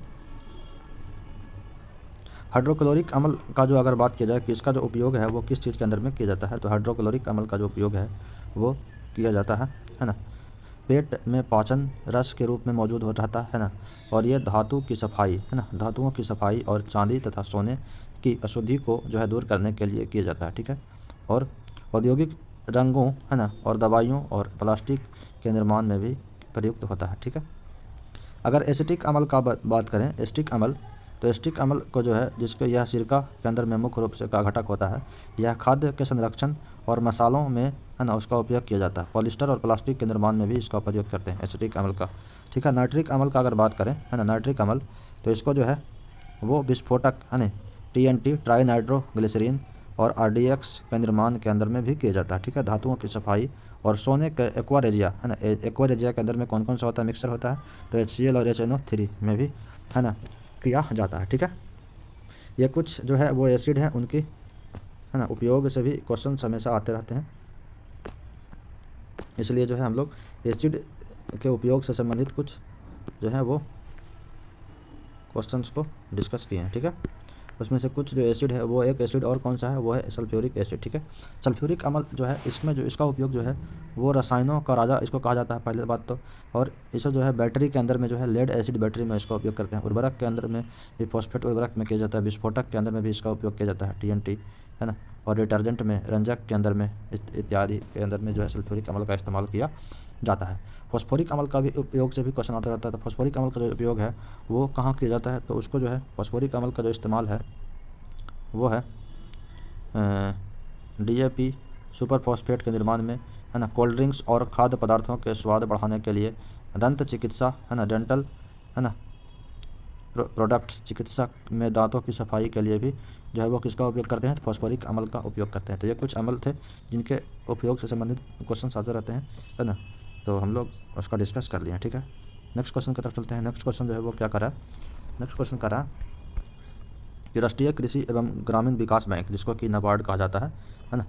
हाइड्रोक्लोरिक अम्ल का जो अगर बात किया जाए कि इसका जो उपयोग है वो किस चीज़ के अंदर में किया जाता है, तो हाइड्रोक्लोरिक अम्ल का जो उपयोग है वो किया जाता है ना, पेट में पाचन रस के रूप में मौजूद हो रहता है ना, और ये धातु की सफाई, है ना, धातुओं की सफाई और चांदी तथा सोने की अशुद्धि को जो है दूर करने के लिए किया जाता है, ठीक है। और औद्योगिक रंगों, है ना, और दवाइयों और प्लास्टिक के निर्माण में भी प्रयुक्त होता है, ठीक है। अगर एसिटिक अम्ल का बात करें, एसिटिक अम्ल, तो एसिटिक अम्ल को जो है जिसको यह सिरका के अंदर में मुख्य रूप से का घटक होता है, यह खाद्य के संरक्षण और मसालों में, है ना, उसका उपयोग किया जाता है। पॉलिस्टर और प्लास्टिक के निर्माण में भी इसका प्रयोग करते हैं एसिटिक अम्ल का, ठीक है। नाइट्रिक अम्ल का अगर बात करें, है ना, नाइट्रिक अम्ल, तो इसको जो है वो विस्फोटक, है ना, TNT ट्राई नाइट्रोग्लिसरीन और RDX के निर्माण के अंदर में भी किया जाता है, ठीक है। धातुओं की सफाई और सोने के एक्वारेजिया, है ना, एक्वारेजिया के अंदर में कौन कौन सा होता है, मिक्सर होता है, तो HCl और HNO3 में भी, है ना, किया जाता है, ठीक है। ये कुछ जो है वो एसिड हैं, उनकी, है ना, उपयोग से भी क्वेश्चन हमेशा आते रहते हैं, इसलिए जो है हम लोग एसिड के उपयोग से संबंधित कुछ जो है वो क्वेश्चंस को डिस्कस किए हैं, ठीक है। उसमें से कुछ जो एसिड है वो एक एसिड और कौन सा है, वो है सल्फ्यूरिक एसिड, ठीक है। सल्फ्यूरिक अम्ल जो है इसमें जो इसका उपयोग जो है वो रसायनों का राजा इसको कहा जाता है पहले बात तो, और इसे जो है बैटरी के अंदर में जो है लेड एसिड बैटरी में इसका उपयोग करते हैं। उर्वरक के अंदर में भी फॉस्फेट उर्वरक में किया जाता है, विस्फोटक के अंदर में भी इसका उपयोग किया जाता है, TNT, है ना, और डिटर्जेंट में, रंजक के अंदर में इत्यादि के अंदर में जो है सल्फ्यूरिक अम्ल का इस्तेमाल किया जाता है। फॉस्फोरिक अम्ल का भी उपयोग से भी क्वेश्चन आता रहता है, तो फॉस्फोरिक अम्ल का जो उपयोग है वो कहाँ किया जाता है, तो उसको जो है फॉस्फोरिक अम्ल का जो इस्तेमाल है वो है DAP सुपर फॉस्फेट के निर्माण में, है ना, कोल्ड ड्रिंक्स और खाद्य पदार्थों के स्वाद बढ़ाने के लिए, दंत चिकित्सा, है ना, डेंटल, है ना, प्रोडक्ट्स, चिकित्सा में दांतों की सफाई के लिए भी जो है वो किसका उपयोग करते हैं, तो फॉस्फोरिक अम्ल का उपयोग करते हैं। तो ये कुछ अम्ल थे जिनके उपयोग से संबंधित क्वेश्चन आते रहते हैं, है ना, तो हम लोग उसका डिस्कस कर लिए, ठीक है। नेक्स्ट क्वेश्चन की तरफ चलते हैं। नेक्स्ट क्वेश्चन जो है वो क्या करा, नेक्स्ट क्वेश्चन करा कि राष्ट्रीय कृषि एवं ग्रामीण विकास बैंक, जिसको कि नाबार्ड कहा जाता है ना,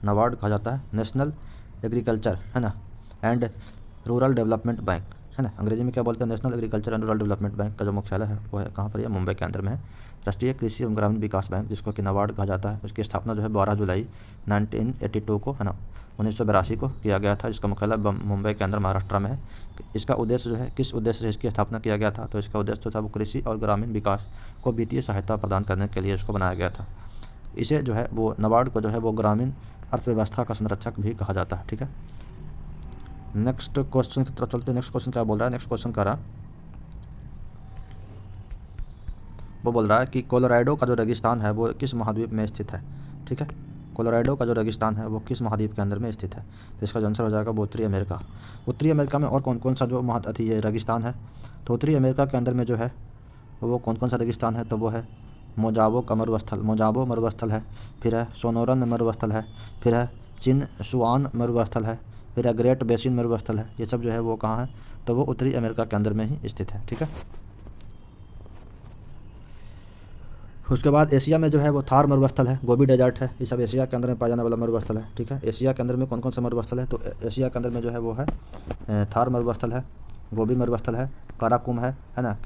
नाबार्ड कहा जाता है, नेशनल एग्रीकल्चर, है ना, एंड रूरल डेवलपमेंट बैंक, है ना, अंग्रेजी में क्या बोलते हैं, national agriculture and rural development bank का जो मुख्यालय है वो है कहाँ पर है, मुंबई के अंदर में है। राष्ट्रीय कृषि एवं ग्रामीण विकास बैंक, जिसको कि नाबार्ड कहा जाता है, उसकी स्थापना जो है 12 जुलाई 1982 को, है ना, 1982 को किया गया था। इसका मुख्यालय मुंबई के अंदर महाराष्ट्र में है। इसका उद्देश्य जो है, किस उद्देश्य से इसकी स्थापना किया गया था, तो इसका उद्देश्य जो था वो कृषि और ग्रामीण विकास को वित्तीय सहायता प्रदान करने के लिए इसको बनाया गया था। इसे जो है वो नाबार्ड को जो है वो ग्रामीण अर्थव्यवस्था का संरक्षक भी कहा जाता है। ठीक है, नेक्स्ट क्वेश्चन की तरफ चलते हैं। नेक्स्ट क्वेश्चन क्या बोल रहा है? नेक्स्ट क्वेश्चन कह रहा वो बोल रहा है कि कोलोराडो का जो रेगिस्तान है वो किस महाद्वीप में स्थित है? ठीक है, कोलोराडो का जो रेगिस्तान है वो किस महाद्वीप के अंदर में स्थित है? तो इसका जो आंसर हो जाएगा वो उत्तरी अमेरिका। उत्तरी अमेरिका में और कौन कौन सा जो ये रेगिस्तान है? तो उत्तरी अमेरिका के अंदर में जो है वो कौन कौन सा रेगिस्तान है? तो वो है मोजाबो का मरुस्थल, मोजाबो मरुस्थल है, फिर है सोनोरन मरुस्थल है, फिर है चिनसुआन मरुस्थल है, फिर है ग्रेट बेसिन मरुस्थल है। ये सब जो है वो कहाँ है? तो वो उत्तरी अमेरिका के अंदर में ही स्थित है। ठीक है, उसके बाद एशिया में जो है वो थार मरुस्थल है, गोबी डेजर्ट है। ये सब एशिया के अंदर में पाया जाने वाला मरुस्थल है। ठीक है, एशिया के अंदर में कौन कौन सा मरुस्थल है? तो एशिया के अंदर में जो है वो है थार मरुस्थल है, गोबी मरुस्थल है, काराकुम है ना,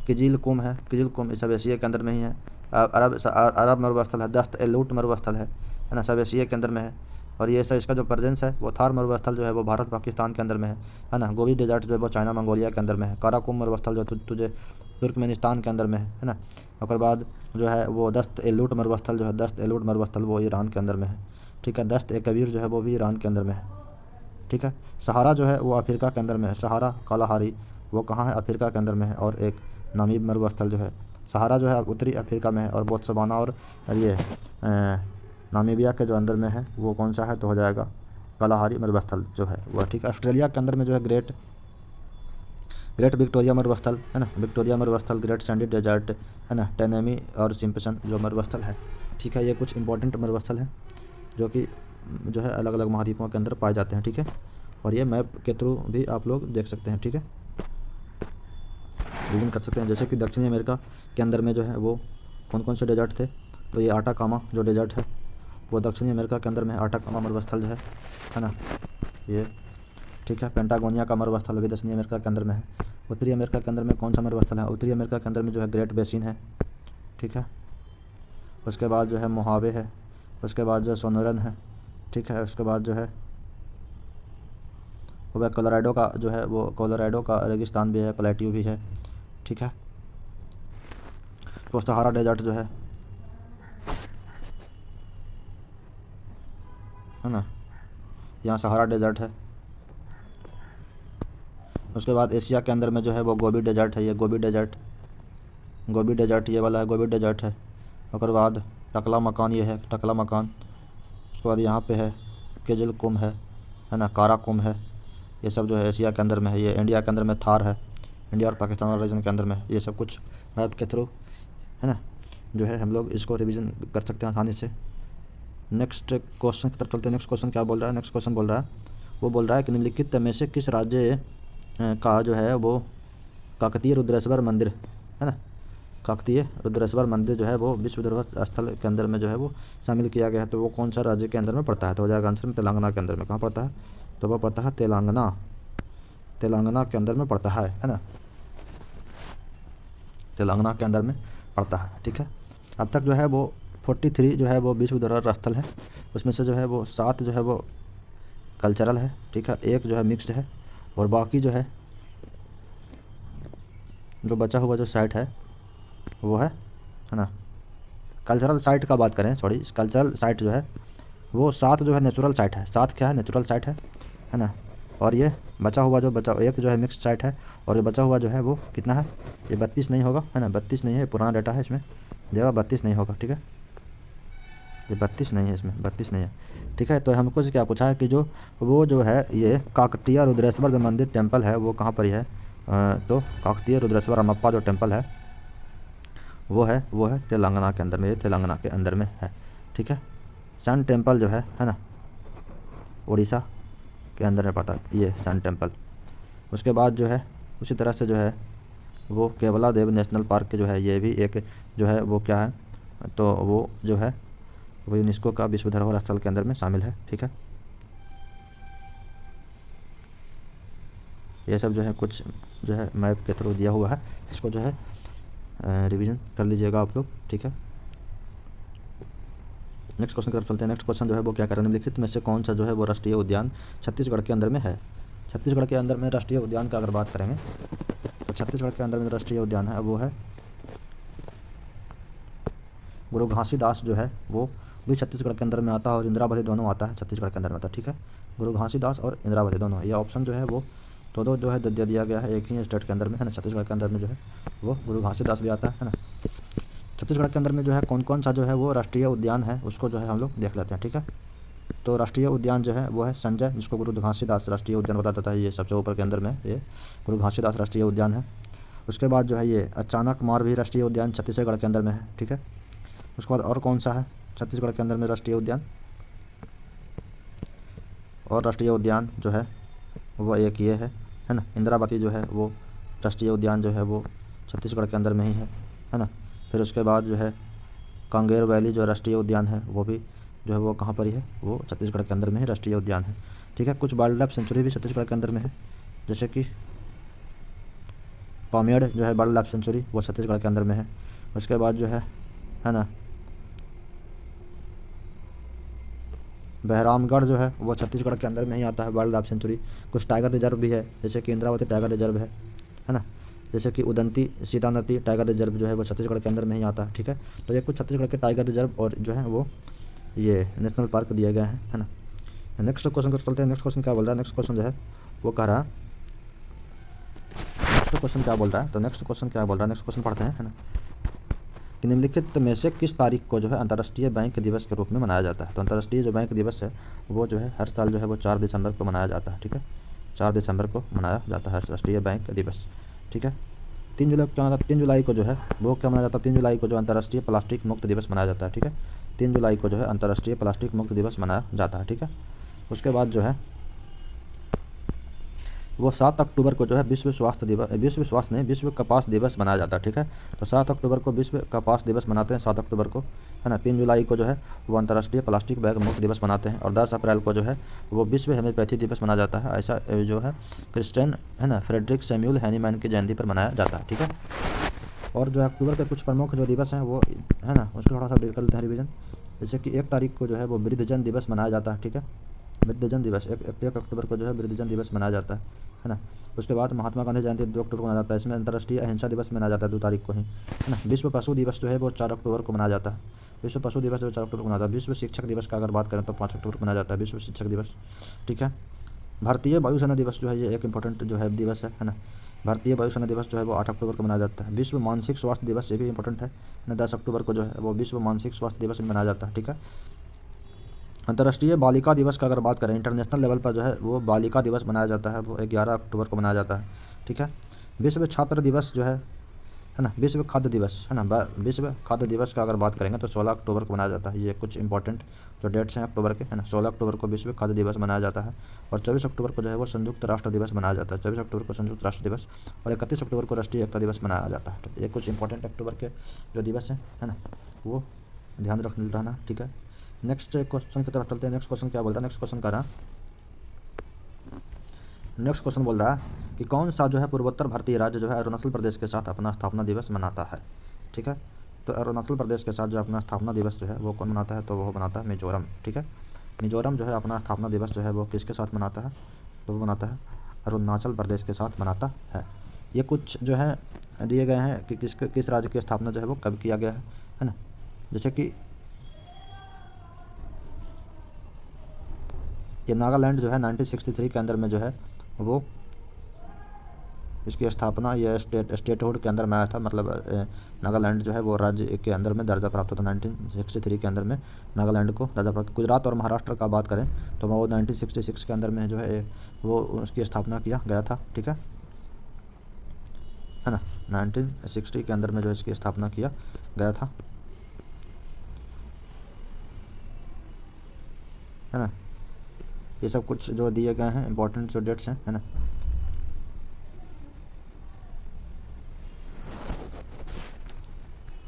किजिल कुम है, किजिल कुम, ये सब एशिया के अंदर में ही है। अरब मरुस्थल है, दस्त एलूट मरुस्थल है ना, सब एशिया के अंदर में है। और ये सब इसका जो प्रेजेंस है वो थार मरुस्थल जो है वो भारत पाकिस्तान के अंदर में है ना। गोबी डेजर्ट जो है वो चाइना मंगोलिया के अंदर में है। काराकुम मरुस्थल जो तुझे तुर्कमेनिस्तान के अंदर में है ना। और बाद जो है वो दस्त एलूट मरुस्थल जो है, दस्त एलूट मरुस्थल वो ईरान के अंदर में है। ठीक है, दस्त ए कबीर जो है वो भी ईरान के अंदर में है। ठीक है, सहारा जो है वो अफ्रीका के अंदर में है, सहारा कालाहारी वो कहाँ है? अफ्रीका के अंदर में है। और एक नामीब मरुस्थल जो है, सहारा जो है उत्तरी अफ्रीका में है, और बोत्सवाना और ये नामीबिया के जो अंदर में है वो कौन सा है? तो हो जाएगा कालाहारी मरुस्थल जो है वह। ठीक है, ऑस्ट्रेलिया के अंदर में जो है ग्रेट विक्टोरिया मरुस्थल है ना, विक्टोरिया मरुस्थल, ग्रेट सैंडी डेजर्ट है ना, टेनेमी और सिम्पसन जो मरुस्थल है। ठीक है, ये कुछ इंपॉर्टेंट मरुस्थल हैं जो कि जो है अलग अलग महाद्वीपों के अंदर पाए जाते हैं। ठीक है, और ये मैप के थ्रू भी आप लोग देख सकते हैं। ठीक है, विभिन्न कर सकते हैं। जैसे कि दक्षिणी अमेरिका के अंदर में जो है वो कौन कौन से डेजर्ट थे? तो ये आटाकामा जो डेजर्ट है वो दक्षिणी अमेरिका के अंदर में आटाकामा मरुस्थल जो है ना ये। ठीक है, पेंटागोनिया का मरुस्थल भी दक्षिणी अमेरिका के अंदर में है। उत्तरी अमेरिका के अंदर में कौन सा मरुस्थल है? उत्तरी अमेरिका के अंदर में जो है ग्रेट बेसिन है। ठीक है, उसके बाद जो है मोहावे है, उसके बाद जो है सोनोरन है। ठीक है, उसके बाद जो है वह कोलोराडो का जो है वो कोलोराडो का रेगिस्तान भी है, प्लेट्यू भी है। ठीक है, तो सहारा डेजर्ट जो है ना, यहाँ सहारा डेजर्ट है। उसके बाद एशिया के अंदर में जो है वो गोबी डेजर्ट है, ये गोबी डेजर्ट ये वाला है, गोबी डेजर्ट है। और बाद टकला मकान ये है, टकला मकान। उसके बाद यहाँ पे है केजल कुम है ना, काराकुम है। ये सब जो है एशिया के अंदर में है। ये इंडिया के अंदर में थार है, इंडिया और पाकिस्तान और रीजन के अंदर में। ये सब कुछ मैप के थ्रू है ना जो है हम लोग इसको रिवीजन कर सकते हैं आसानी से। नेक्स्ट क्वेश्चन की तरफ चलते हैं। नेक्स्ट क्वेश्चन क्या बोल रहा है? नेक्स्ट क्वेश्चन बोल रहा है वो बोल रहा है कि निम्नलिखित में से किस राज्य का जो है वो काकतीय रुद्रेश्वर मंदिर है ना, काकतीय रुद्रेश्वर मंदिर जो है वो विश्व धरोहर स्थल के अंदर में जो है वो शामिल किया गया है? तो वो कौन सा राज्य के अंदर में पड़ता है? तो हो जाएगा आंसर में तेलंगाना के अंदर में। कहाँ पड़ता है? तो वो पड़ता है तेलंगाना के अंदर में पड़ता है ना, तेलंगाना के अंदर में पड़ता है। ठीक है, अब तक जो है वो 43 जो है वो विश्व धरोहर स्थल है, उसमें से जो है वो 7 जो है वो कल्चरल है। ठीक है, 1 जो है मिक्स्ड है, और बाकी जो है जो बचा हुआ जो साइट है वो है ना कल्चरल साइट का बात करें, सॉरी कल्चरल साइट जो है वो 7 जो है नेचुरल साइट है। 7 क्या है? नेचुरल साइट है ना। और ये बचा हुआ जो 1 जो है मिक्स्ड साइट है, और ये बचा हुआ जो है वो कितना है? ये 32 नहीं होगा है ना, 32 नहीं है, पुराना डाटा है इसमें देगा, 32 नहीं होगा। ठीक है, ये 32 नहीं है, इसमें 32 नहीं है। ठीक है, तो हमको से क्या पूछा है कि जो वो जो है ये काकतीय रुद्रेश्वर जो मंदिर टेम्पल है वो कहाँ पर ही है? तो काकतीय रुद्रेश्वर अमप्पा जो टेम्पल है वो है तेलंगाना के अंदर में, ये तेलंगाना के अंदर में है। ठीक है, सन टेम्पल जो है ना उड़ीसा के अंदर में पड़ता है, ये सन टेम्पल। उसके बाद जो है उसी तरह से जो है वो केवला देव नेशनल पार्क के जो है ये भी एक जो है वो क्या है? तो वो जो है वो यूनेस्को का विश्व धरोहर स्थल के अंदर में शामिल है। ठीक है, ये सब जो है कुछ जो है मैप के थ्रू दिया हुआ है, इसको जो है रिवीजन कर लीजिएगा आप लोग। ठीक है, नेक्स्ट क्वेश्चन की तरफ चलते हैं। नेक्स्ट क्वेश्चन जो है वो क्या कर रहे हैं? निम्नलिखित में से कौन सा जो है वो राष्ट्रीय उद्यान छत्तीसगढ़ के अंदर में है? छत्तीसगढ़ के अंदर में राष्ट्रीय उद्यान का अगर बात करेंगे तो छत्तीसगढ़ के अंदर में राष्ट्रीय उद्यान है वो है गुरु घासीदास जो है वो भी छत्तीसगढ़ के अंदर में आता है, और इंदिरावती दोनों आता है, छत्तीसगढ़ के अंदर में आता है। ठीक है, गुरु घासीदास और इंदिरावती दोनों, ये ऑप्शन जो है वो दो जो है दे दिया गया है एक ही स्टेट के अंदर में, है ना। छत्तीसगढ़ के अंदर में जो है वो गुरु घासीदास भी आता है ना। छत्तीसगढ़ के अंदर में जो है कौन कौन सा जो है वो राष्ट्रीय उद्यान है उसको जो है हम लोग देख लेते हैं। ठीक है, तो राष्ट्रीय उद्यान जो है वो है संजय, जिसको गुरु घासीदास राष्ट्रीय उद्यान बताया जाता है, ये सबसे ऊपर के अंदर में ये गुरु घासीदास राष्ट्रीय उद्यान है। उसके बाद जो है ये अचानक मार भी राष्ट्रीय उद्यान छत्तीसगढ़ के अंदर में है। ठीक है, उसके बाद और कौन सा है छत्तीसगढ़ के अंदर में राष्ट्रीय उद्यान, और राष्ट्रीय उद्यान जो है वो एक ये है ना, इंदिरावती जो है वो राष्ट्रीय उद्यान जो है वो छत्तीसगढ़ के अंदर में ही है ना। फिर उसके बाद जो है कांगेर वैली जो राष्ट्रीय उद्यान है वो भी जो है वो कहाँ पर ही है, वो छत्तीसगढ़ के अंदर में ही राष्ट्रीय उद्यान है। ठीक है, कुछ वाइल्ड लाइफ सेंचुरी भी छत्तीसगढ़ के अंदर में है, जैसे कि पामेड़ जो है वाइल्ड लाइफ सेंचुरी वो छत्तीसगढ़ के अंदर में है। उसके बाद जो है ना बहरामगढ़ जो है वो छत्तीसगढ़ के अंदर में ही आता है वाइल्ड लाइफ सेंचुरी। कुछ टाइगर रिजर्व भी है, जैसे कि इंद्रावती टाइगर रिजर्व है ना, जैसे कि उदंती सीता नदी टाइगर रिजर्व जो है वो छत्तीसगढ़ के अंदर में ही आता है। ठीक है, तो ये कुछ छत्तीसगढ़ के टाइगर रिजर्व और जो है वो ये नेशनल पार्क दिए गए हैं, है ना। नेक्स्ट क्वेश्चन को चलते हैं। नेक्स्ट क्वेश्चन क्या बोल रहा है, नेक्स्ट क्वेश्चन जो है वो कह रहा है, नेक्स्ट क्वेश्चन क्या बोल रहा है, तो नेक्स्ट क्वेश्चन क्या बोल रहा है, नेक्स्ट क्वेश्चन पढ़ते हैं, है ना। कि निम्नलिखित में से किस तारीख को जो है अंतर्राष्ट्रीय बैंक दिवस के रूप में मनाया जाता है। तो अंतर्राष्ट्रीय जो बैंक दिवस है वो जो है हर साल जो है वो 4 दिसंबर को मनाया जाता है। ठीक है, 4 दिसंबर को मनाया जाता है राष्ट्रीय बैंक दिवस। ठीक है, 3 जुलाई क्या मनाता है, 3 जुलाई को जो है वो क्या मनाया जाता है, 3 जुलाई को जो अंतर्राष्ट्रीय प्लास्टिक मुक्त दिवस मनाया जाता है। ठीक है, 3 जुलाई को जो है अंतर्राष्ट्रीय प्लास्टिक मुक्त दिवस मनाया जाता है। ठीक है, उसके बाद जो है वो 7 अक्टूबर को जो है विश्व स्वास्थ्य दिवस, विश्व कपास दिवस मनाया जाता है। ठीक है, तो 7 अक्टूबर को विश्व कपास दिवस मनाते हैं, 7 अक्टूबर को, है ना। 3 जुलाई को जो है वो अंतर्राष्ट्रीय प्लास्टिक बैग मुक्त दिवस मनाते हैं, और 10 अप्रैल को जो है वो विश्व होम्योपैथी दिवस मनाया जाता है। ऐसा जो है क्रिस्टियन, है ना, फ्रेडरिक सैमुअल हैनीमैन की जयंती पर मनाया जाता है। ठीक है, और जो है अक्टूबर के कुछ प्रमुख जो दिवस हैं वो, है ना, उसको थोड़ा सा कर लेते हैं रिविजन। जैसे कि 1 तारीख को जो है वो वृद्धजन दिवस मनाया जाता है। ठीक है, वृद्धजन दिवस 1 अक्टूबर को जो है वृद्धजन दिवस मनाया जाता है ना। उसके बाद महात्मा गांधी जयंती 2 अक्टूबर को मनाया जाता है। इसमें अंतर्राष्ट्रीय अहिंसा दिवस मनाया जाता है 2 तारीख को ही, है ना। विश्व पशु दिवस जो है वो 4 अक्टूबर को मनाया जाता है। विश्व पशु दिवस जो 4 अक्टूबर को मनाया जाता है। विश्व शिक्षक दिवस का अगर बात करें तो 5 अक्टूबर को मनाया जाता है विश्व शिक्षक दिवस। ठीक है, भारतीय वायुसेना दिवस जो है ये एक इंपॉर्टेंट जो है दिवस है ना। भारतीय वायुसेना दिवस जो है वो 8 अक्टूबर को मनाया जाता है। विश्व मानसिक स्वास्थ्य दिवस ये भी इंपॉर्टेंट है ना, 10 अक्टूबर को जो है वो विश्व मानसिक स्वास्थ्य दिवस मनाया जाता है। ठीक है, अंतर्राष्ट्रीय बालिका दिवस का अगर बात करें इंटरनेशनल लेवल पर जो है वो बालिका दिवस मनाया जाता है, वो 11 अक्टूबर को मनाया जाता है। ठीक है, विश्व छात्र दिवस जो है ना, विश्व खाद्य दिवस, है ना, विश्व खाद्य दिवस का अगर बात करेंगे तो 16 अक्टूबर को मनाया जाता है। ये कुछ इंपॉर्टेंट जो डेट्स हैं अक्टूबर के, है ना। 16 अक्टूबर को विश्व खाद्य दिवस मनाया जाता है, और 24 अक्टूबर को जो है वो संयुक्त राष्ट्र दिवस मनाया जाता है। 24 अक्टूबर को संयुक्त राष्ट्र दिवस, और 31 अक्टूबर को राष्ट्रीय एकता दिवस मनाया जाता है। तो ये कुछ इंपॉर्टेंट अक्टूबर के जो दिवस हैं, है ना, वो ध्यान रहना। ठीक है, नेक्स्ट क्वेश्चन की तरफ चलते हैं। नेक्स्ट क्वेश्चन क्या बोल रहा है, नेक्स्ट क्वेश्चन कर रहा है, नेक्स्ट क्वेश्चन बोल रहा है कि कौन सा जो है पूर्वोत्तर भारतीय राज्य जो है अरुणाचल प्रदेश के साथ अपना स्थापना दिवस मनाता है। ठीक है, तो अरुणाचल प्रदेश के साथ जो अपना स्थापना दिवस जो है वो कौन मनाता है, तो वो मनाता है मिजोरम। ठीक है, मिजोरम जो है अपना स्थापना दिवस जो है वो किसके साथ मनाता है, तो वो मनाता है अरुणाचल प्रदेश के साथ मनाता है। ये कुछ जो है दिए गए हैं कि किस राज्य की स्थापना जो है वो कब किया गया है ना। जैसे कि ये नागालैंड जो है 1963 के अंदर में जो है वो इसकी स्थापना ये स्टेटहुड के अंदर में आया था, मतलब नागालैंड जो है वो राज्य के अंदर में दर्जा प्राप्त होता 1963 के अंदर में नागालैंड को दर्जा प्राप्त। गुजरात और महाराष्ट्र का बात करें तो वो 1966 के अंदर में जो है वो उसकी स्थापना किया गया था। ठीक है ना, 1960 के अंदर में जो इसकी स्थापना किया गया था, है ना। ये सब कुछ जो दिए गए हैं इंपॉर्टेंट जो डेट्स हैं, है ना।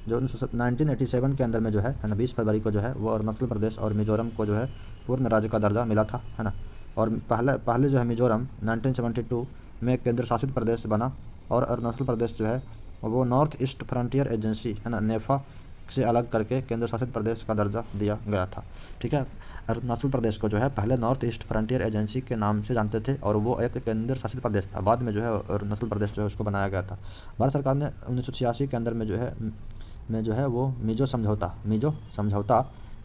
जो 1987 के अंदर में जो है ना 20 फरवरी को जो है वो अरुणाचल प्रदेश और मिजोरम को जो है पूर्ण राज्य का दर्जा मिला था, है ना। और पहले जो है मिजोरम 1972 में केंद्र शासित प्रदेश बना, और अरुणाचल प्रदेश जो है वो नॉर्थ ईस्ट फ्रंटियर एजेंसी, है ना, नेफा से अलग करके केंद्र शासित प्रदेश का दर्जा दिया गया था। ठीक है, अरुणाचल प्रदेश को जो है पहले नॉर्थ ईस्ट फ्रंटियर एजेंसी के नाम से जानते थे, और वो एक केंद्र शासित प्रदेश था। बाद में जो है अरुणाचल प्रदेश जो है उसको बनाया गया था। भारत सरकार ने 1986 के अंदर में जो है में जो है वो मिजो समझौता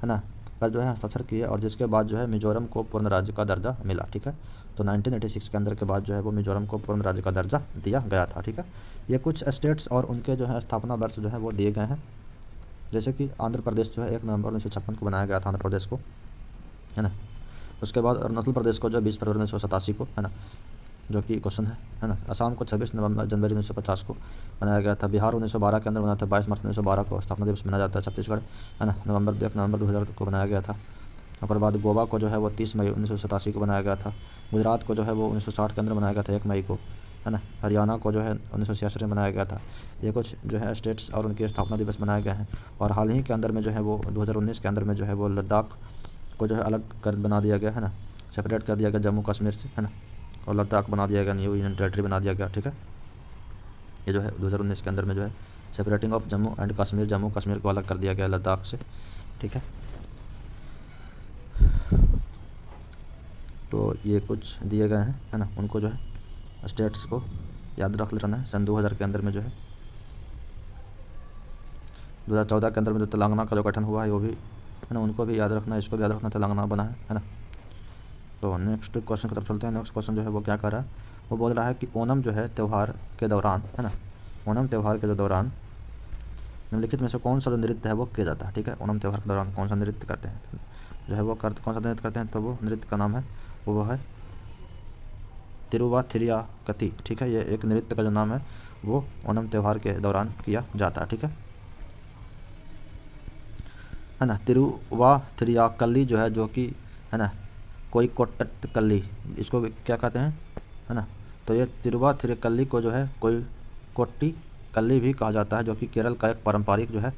है ना पर जो है हस्ताक्षर किए और जिसके बाद जो है मिजोरम को पूर्ण राज्य का दर्जा मिला। ठीक है, तो 1986 के अंदर के बाद जो है वो मिजोरम को पूर्ण राज्य का दर्जा दिया गया था। ठीक है, ये कुछ स्टेट्स और उनके जो है स्थापना वर्ष जो है वो दिए गए हैं। जैसे कि आंध्र प्रदेश जो है 1 नवंबर 1956 को बनाया गया था आंध्र प्रदेश को, है ना। उसके बाद अरुणाचल प्रदेश को जो 20 फरवरी 1987 को, है ना, जो कि क्वेश्चन है ना। असम को 26 जनवरी 1950 को बनाया गया था। बिहार 1912 के अंदर बना था। 22 मार्च 1912 को स्थापना दिवस मनाया जाता है। छत्तीसगढ़, है ना, 1 नवंबर 2000 को बनाया गया था। और बाद गोवा को जो है वो 30 मई 1987 को बनाया गया था। गुजरात को जो है वो 1960 के अंदर बनाया गया था 1 मई को, है ना। हरियाणा को जो है 1966 में बनाया गया था। ये कुछ जो है स्टेट्स और उनके स्थापना दिवस मनाए गए हैं। और हाल ही के अंदर में जो है वो 2019 के अंदर में जो है वो लद्दाख को जो है अलग कर बना दिया गया, है ना, सेपरेट कर दिया गया जम्मू कश्मीर से, है ना, और लद्दाख बना दिया गया, न्यू यूनियन टेरेटरी बना दिया गया। ठीक है, ये जो है 2019 के अंदर में जो है separating of Jammu and Kashmir, Jammu Kashmir को अलग कर दिया गया लद्दाख से। ठीक है, तो ये कुछ दिए गए हैं, है ना, उनको जो है स्टेट्स को याद रख लेना है। सन 2000 के अंदर में जो है 2014 के अंदर में जो तेलंगाना का जो गठन हुआ है वो भी, है ना, उनको भी याद रखना है, इसको भी याद रखना, तेलंगाना बना है ना। तो नेक्स्ट क्वेश्चन की तरफ चलते हैं। नेक्स्ट क्वेश्चन जो है वो क्या कर रहा है, वो बोल रहा है कि ओणम जो है त्यौहार के दौरान, है ना, ओणम त्यौहार के जो दौरान निम्नलिखित में से कौन सा जो नृत्य है वो किया जाता है। ठीक है, ओणम त्यौहार के दौरान कौन सा नृत्य करते हैं जो है वो कौन सा नृत्य करते हैं, तो वो नृत्य का नाम है वो है तिरुवाथिरियाकथी। ठीक है, ये एक नृत्य का जो नाम है वो ओणम त्यौहार के दौरान किया जाता है। ठीक है ना। तिरुवाथिरियाकल्ली जो है, जो कि, है ना, कोई कोट्टकल्ली, इसको क्या कहते हैं, है ना, तो ये तिरुवाथिरिकल्ली को जो है कोई कोट्टी कल्ली भी कहा जाता है, जो कि केरल का एक पारंपरिक जो है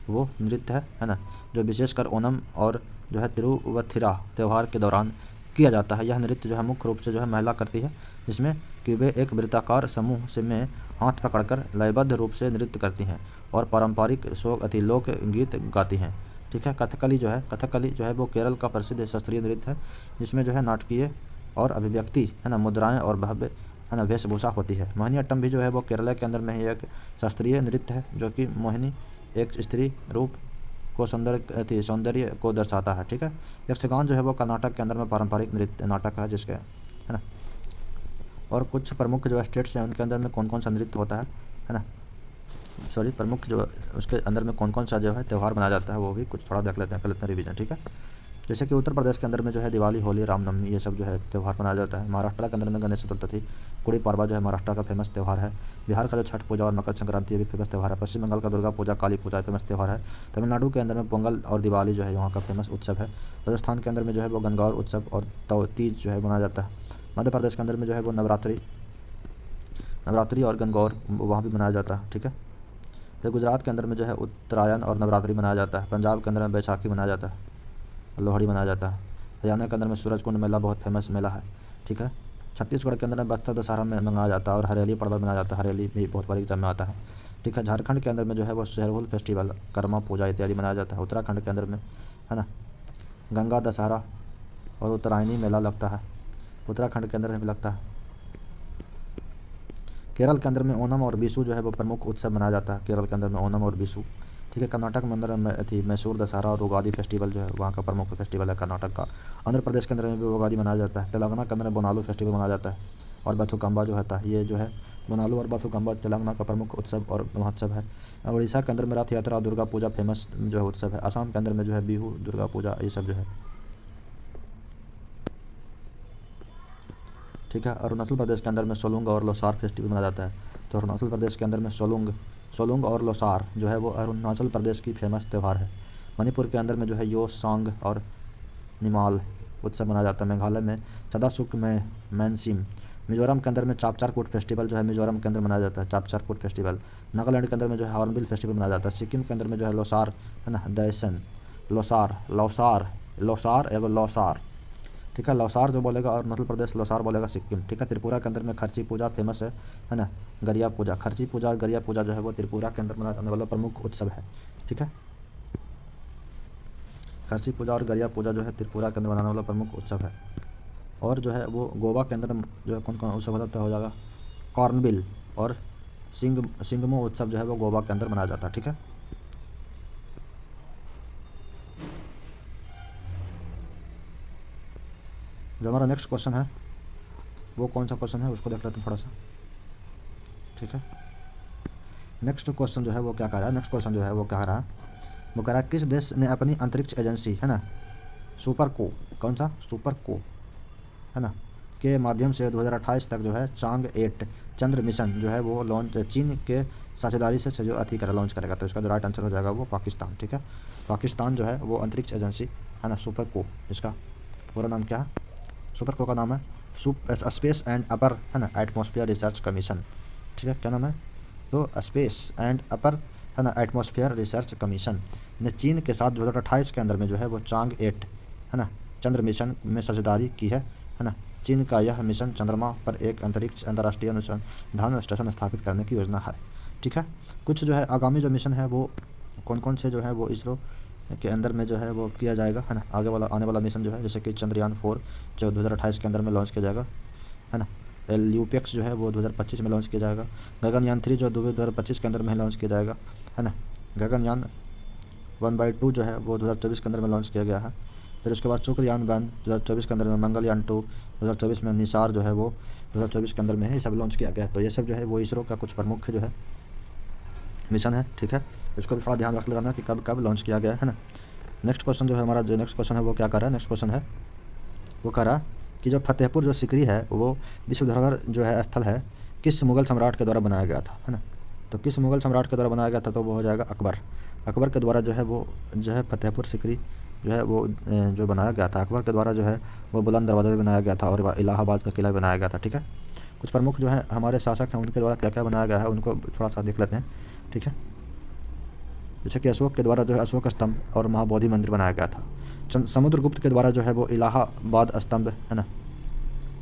वो नृत्य है ना, जो विशेषकर ओणम और जो है तिरुवथिरा त्यौहार के दौरान किया जाता है। यह नृत्य जो है मुख्य रूप से जो है महिला करती है, जिसमें कि वे एक वृत्ताकार समूह से में हाथ पकड़कर लयबद्ध रूप से नृत्य करती हैं और पारंपरिक लोक गीत गाती हैं। ठीक है, कथकली जो है वो केरल का प्रसिद्ध शास्त्रीय नृत्य है, जिसमें जो है नाटकीय और अभिव्यक्ति, है ना, मुद्राएं और भव्य, है ना, वेशभूषा होती है। मोहिनीअट्टम भी जो है वो केरल के अंदर में ही एक शास्त्रीय नृत्य है, जो कि मोहिनी एक स्त्री रूप को सौंदर्य को दर्शाता है। ठीक है, यक्षगान जो है वो कर्नाटक के अंदर में पारंपरिक नृत्य नाटक है, जिसके, है ना। और कुछ प्रमुख जो स्टेट्स हैं उनके अंदर में कौन कौन सा नृत्य होता है ना, सॉरी, प्रमुख जो उसके अंदर में कौन कौन सा जो है त्यौहार मनाया जाता है वो भी कुछ थोड़ा देख लेते हैं, कर लेते हैं रिवीजन। ठीक है, जैसे कि उत्तर प्रदेश के अंदर में जो है दिवाली, होली, रामनवमी, ये सब जो है त्यौहार मनाया जाता है। महाराष्ट्र के अंदर में गणेश चतुर्थी, गुड़ी पड़वा जो है महाराष्ट्र का फेमस त्यौहार है। बिहार का जो छठ पूजा और मकर संक्रांति भी फेमस त्यौहार है। पश्चिम बंगाल का दुर्गा पूजा, काली पूजा फेमस त्यौहार है। तमिलनाडु के अंदर में पोंगल और दिवाली जो है वहाँ का फेमस उत्सव है। राजस्थान के अंदर में जो है वो गणगौर उत्सव और तीज जो है मनाया जाता है। मध्य प्रदेश के अंदर में जो है वो नवरात्रि और गणगौर वहाँ भी मनाया जाता है। ठीक है, फिर गुजरात के अंदर में जो है उत्तरायण और नवरात्रि मनाया जाता है। पंजाब के अंदर में बैसाखी मनाया जाता है, लोहड़ी मनाया जाता है। हरियाणा के अंदर में सूरजकुंड मेला बहुत फेमस मेला है। ठीक है, छत्तीसगढ़ के अंदर में बस्तर दशहरा में मनाया जाता है और हरेली पर्व मनाया जाता है। हरेली भी बहुत बड़ी एग्जाम में आता है। ठीक है, झारखंड के अंदर में जो है वो शेरहुल फेस्टिवल, कर्मा पूजा इत्यादि मनाया जाता है। उत्तराखंड के अंदर में, है ना, गंगा दशहरा और उत्तरायणी मेला लगता है, उत्तराखंड के अंदर में लगता है। केरल के अंदर में ओणम और बिशु जो है वो प्रमुख उत्सव मनाया जाता है, केरल के अंदर में ओणम और बिशु। ठीक है, कर्नाटक में अंदर में मैसूर दशहरा और उगादी फेस्टिवल जो है वहाँ का प्रमुख फेस्टिवल है कर्नाटक का। आंध्र प्रदेश के अंदर में भी उगादी मनाया जाता है। तेलंगाना के अंदर में बोनालू फेस्टिवल मनाया जाता है और बथुकम्बा जो होता है, ये जो है बोनालू और बथुकम्बा तेलंगाना का प्रमुख उत्सव और महोत्सव है। उड़ीसा के अंदर में रथ यात्रा और दुर्गा पूजा फेमस जो है उत्सव है। असम के अंदर में जो है बिहू, दुर्गा पूजा, ये सब जो है। ठीक है, अरुणाचल प्रदेश के अंदर में सोलुंग और लोसार फेस्टिवल मनाया जाता है। तो अरुणाचल प्रदेश के अंदर में सोलुंग और लोसार जो है वो अरुणाचल प्रदेश की फेमस त्यौहार है। मणिपुर के अंदर में जो है यो सांग और निमाल उत्सव मनाया जाता है। मेघालय में चदासुक में मैनसिम। मिजोरम के अंदर में चापचारकूट फेस्टिवल जो है मिजोरम के अंदर मनाया जाता है, चापचारकूट फेस्टिवल। नागालैंड के अंदर में जो है हॉर्नबिल फेस्टिवल मनाया जाता है। सिक्किम के अंदर में जो है लोसार, है ना, दैसन, लोसार एवं लौसार। ठीक है, लौसार जो बोलेगा अरुणाचल प्रदेश, लौसार बोलेगा सिक्किम। ठीक है, त्रिपुरा के अंदर में खर्ची पूजा फेमस है ना, गरिया पूजा। खर्ची पूजा और गरिया पूजा जो है वो त्रिपुरा के अंदर मनाया जाने वाला प्रमुख उत्सव है। ठीक है, खर्ची पूजा और गरिया पूजा जो है त्रिपुरा के अंदर मनाने वाला प्रमुख उत्सव है। और जो है वो गोवा के अंदर जो है कौन कौन उत्सव होता हो जाएगा, कॉर्नबिल और सिंगमो उत्सव जो है वो गोवा के अंदर मनाया जाता है। ठीक है, जो हमारा नेक्स्ट क्वेश्चन है वो कौन सा क्वेश्चन है उसको देख लेते हैं थोड़ा सा, ठीक है। नेक्स्ट क्वेश्चन जो है वो क्या कह रहा है, नेक्स्ट क्वेश्चन जो है वो कह रहा है, वो कह रहा है किस देश ने अपनी अंतरिक्ष एजेंसी है ना सुपर को, कौन सा सुपर को है ना के माध्यम से 2028 तक जो है चांग 8 चंद्र मिशन जो है वो लॉन्च चीन के साझेदारी से जो अथी कर लॉन्च करेगा। तो इसका जो राइट आंसर हो जाएगा वो पाकिस्तान, ठीक है। पाकिस्तान जो है वो अंतरिक्ष एजेंसी है ना सुपर को, इसका पूरा नाम क्या है, सुपर को का नाम है स्पेस एंड अपर है ना एटमॉस्फेयर रिसर्च कमीशन, ठीक है। क्या नाम है, तो स्पेस एंड अपर है ना एटमॉस्फेयर रिसर्च कमीशन ने चीन के साथ 2028 के अंदर में जो है वो चांग 8 है ना चंद्र मिशन में साझेदारी की है ना। चीन का यह मिशन चंद्रमा पर एक अंतरिक्ष अंतर्राष्ट्रीय अनुसंधान स्टेशन स्थापित करने की योजना है, ठीक है। कुछ जो है आगामी जो मिशन है वो कौन कौन से जो है वो इसरो के अंदर में जो है वो किया जाएगा है ना, आगे वाला आने वाला मिशन जो है जैसे कि चंद्रयान 4 जो 2028 के अंदर में लॉन्च किया जाएगा है ना। ल्यूपेक्स जो है वो 2025 में लॉन्च किया जाएगा। गगनयान 3 जो 2025 के अंदर में लॉन्च किया जाएगा है ना। गगनयान 1/2 जो है वो 2024 के अंदर में लॉन्च किया गया है। फिर उसके बाद शुक्रयान 1 2024 के अंदर में, मंगलयान 2 2024 में, निसार जो है वो 2024 के अंदर में है, ये सब लॉन्च किया गया है। तो ये सब जो है वो इसरो का कुछ प्रमुख जो है मिशन है, ठीक है। इसको भी थोड़ा ध्यान रख लेना कि कब कब लॉन्च किया गया है ना। नेक्स्ट क्वेश्चन जो है हमारा, जो नेक्स्ट क्वेश्चन है वो क्या कर रहा है, नेक्स्ट क्वेश्चन है वो कह रहा है कि जो फतेहपुर जो सिकरी है वो विश्व धरोहर जो है स्थल है किस मुगल सम्राट के द्वारा बनाया गया था है ना। तो किस मुगल सम्राट के द्वारा बनाया गया था, तो वो हो जाएगा अकबर। अकबर के द्वारा जो है वो जो है फतेहपुर सिकरी जो है वो जो बनाया गया था अकबर के द्वारा जो है वो बुलंद दरवाज़ा भी बनाया गया था और इलाहाबाद का किला बनाया गया था, ठीक है। कुछ प्रमुख जो है हमारे शासक हैं उनके द्वारा क्या क्या बनाया गया है उनको थोड़ा सा देख लेते हैं, ठीक है। जैसे कि अशोक के द्वारा जो है अशोक स्तंभ और महाबोधि मंदिर बनाया गया था। समुद्रगुप्त के द्वारा जो है वो इलाहाबाद स्तंभ है ना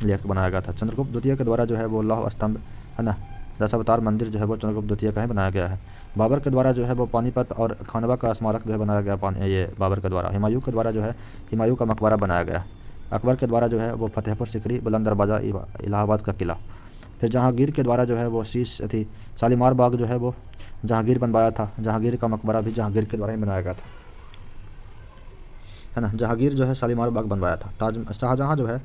लेख बनाया गया था। चंद्रगुप्त द्वितीय के द्वारा जो है वो लौह स्तंभ है ना दशावतार मंदिर जो है वो चंद्रगुप्त द्वितीय का ही बनाया गया है। बाबर के द्वारा जो है वो पानीपत और खानवा का स्मारक जो है बनाया गया ये बाबर के द्वारा। हुमायूं के द्वारा जो है हुमायूं का मकबरा बनाया गया। अकबर के द्वारा जो है वो फतेहपुर सिकरी, बुलंद दरवाज़ा, इलाहाबाद का किला। फिर जहांगीर के द्वारा जो है वो शीश थी शालीमार बाग जो है वो जहांगीर बनवाया था। जहांगीर का मकबरा भी जहांगीर के द्वारा ही बनाया गया था है ना। जहांगीर जो है शालीमार बाग बनवाया था। शाहजहाँ जो है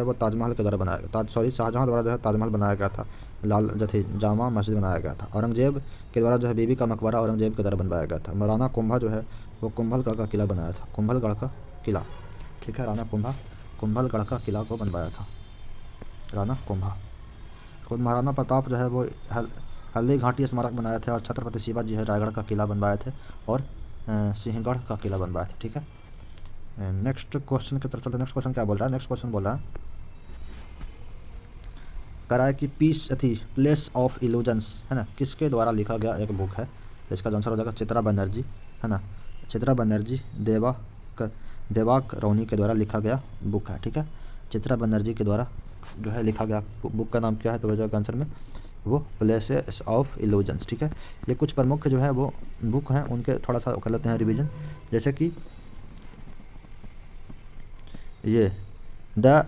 वो ताजमहल के द्वारा बनाया गया शाहजहाँ द्वारा जो है ताजमहल बनाया गया था। लाल जथी जामा मस्जिद बनाया गया था। औरंगजेब के द्वारा जो है बीबी का मकबरा औरंगजेब के द्वारा बनवाया गया था। राणा कुंभा जो है वो कुंभलगढ़ का किला बनाया था, कुंभलगढ़ का किला, ठीक है। राणा कुंभा कुंभलगढ़ का किला को बनवाया था, राणा कुंभा। खुद महाराणा प्रताप जो है वो हल्दी घाटी स्मारक बनाए थे और छत्रपति शिवाजी है रायगढ़ का किला बनवाए थे और सिंहगढ़ का किला बनवाए थे, ठीक है। नेक्स्ट क्वेश्चन की तरफ चलते। नेक्स्ट क्वेश्चन क्या बोल रहा है, नेक्स्ट क्वेश्चन बोल रहा है कह रहा है कि प्लेस ऑफ इल्यूजन्स है ना किसके द्वारा लिखा गया एक बुक है। तो इसका आंसर हो जाएगा चित्रा बनर्जी है ना। चित्रा बनर्जी देवाक रौनी के द्वारा लिखा गया बुक है, ठीक है। चित्रा बनर्जी के द्वारा जो है लिखा गया बुक का नाम क्या है, तो हो जाएगा आंसर में वो प्लेसेस ऑफ इल्यूजन्स, ठीक है। ये कुछ प्रमुख जो है वो बुक हैं उनके थोड़ा सा कर लेते हैं रिविजन। जैसे कि ये द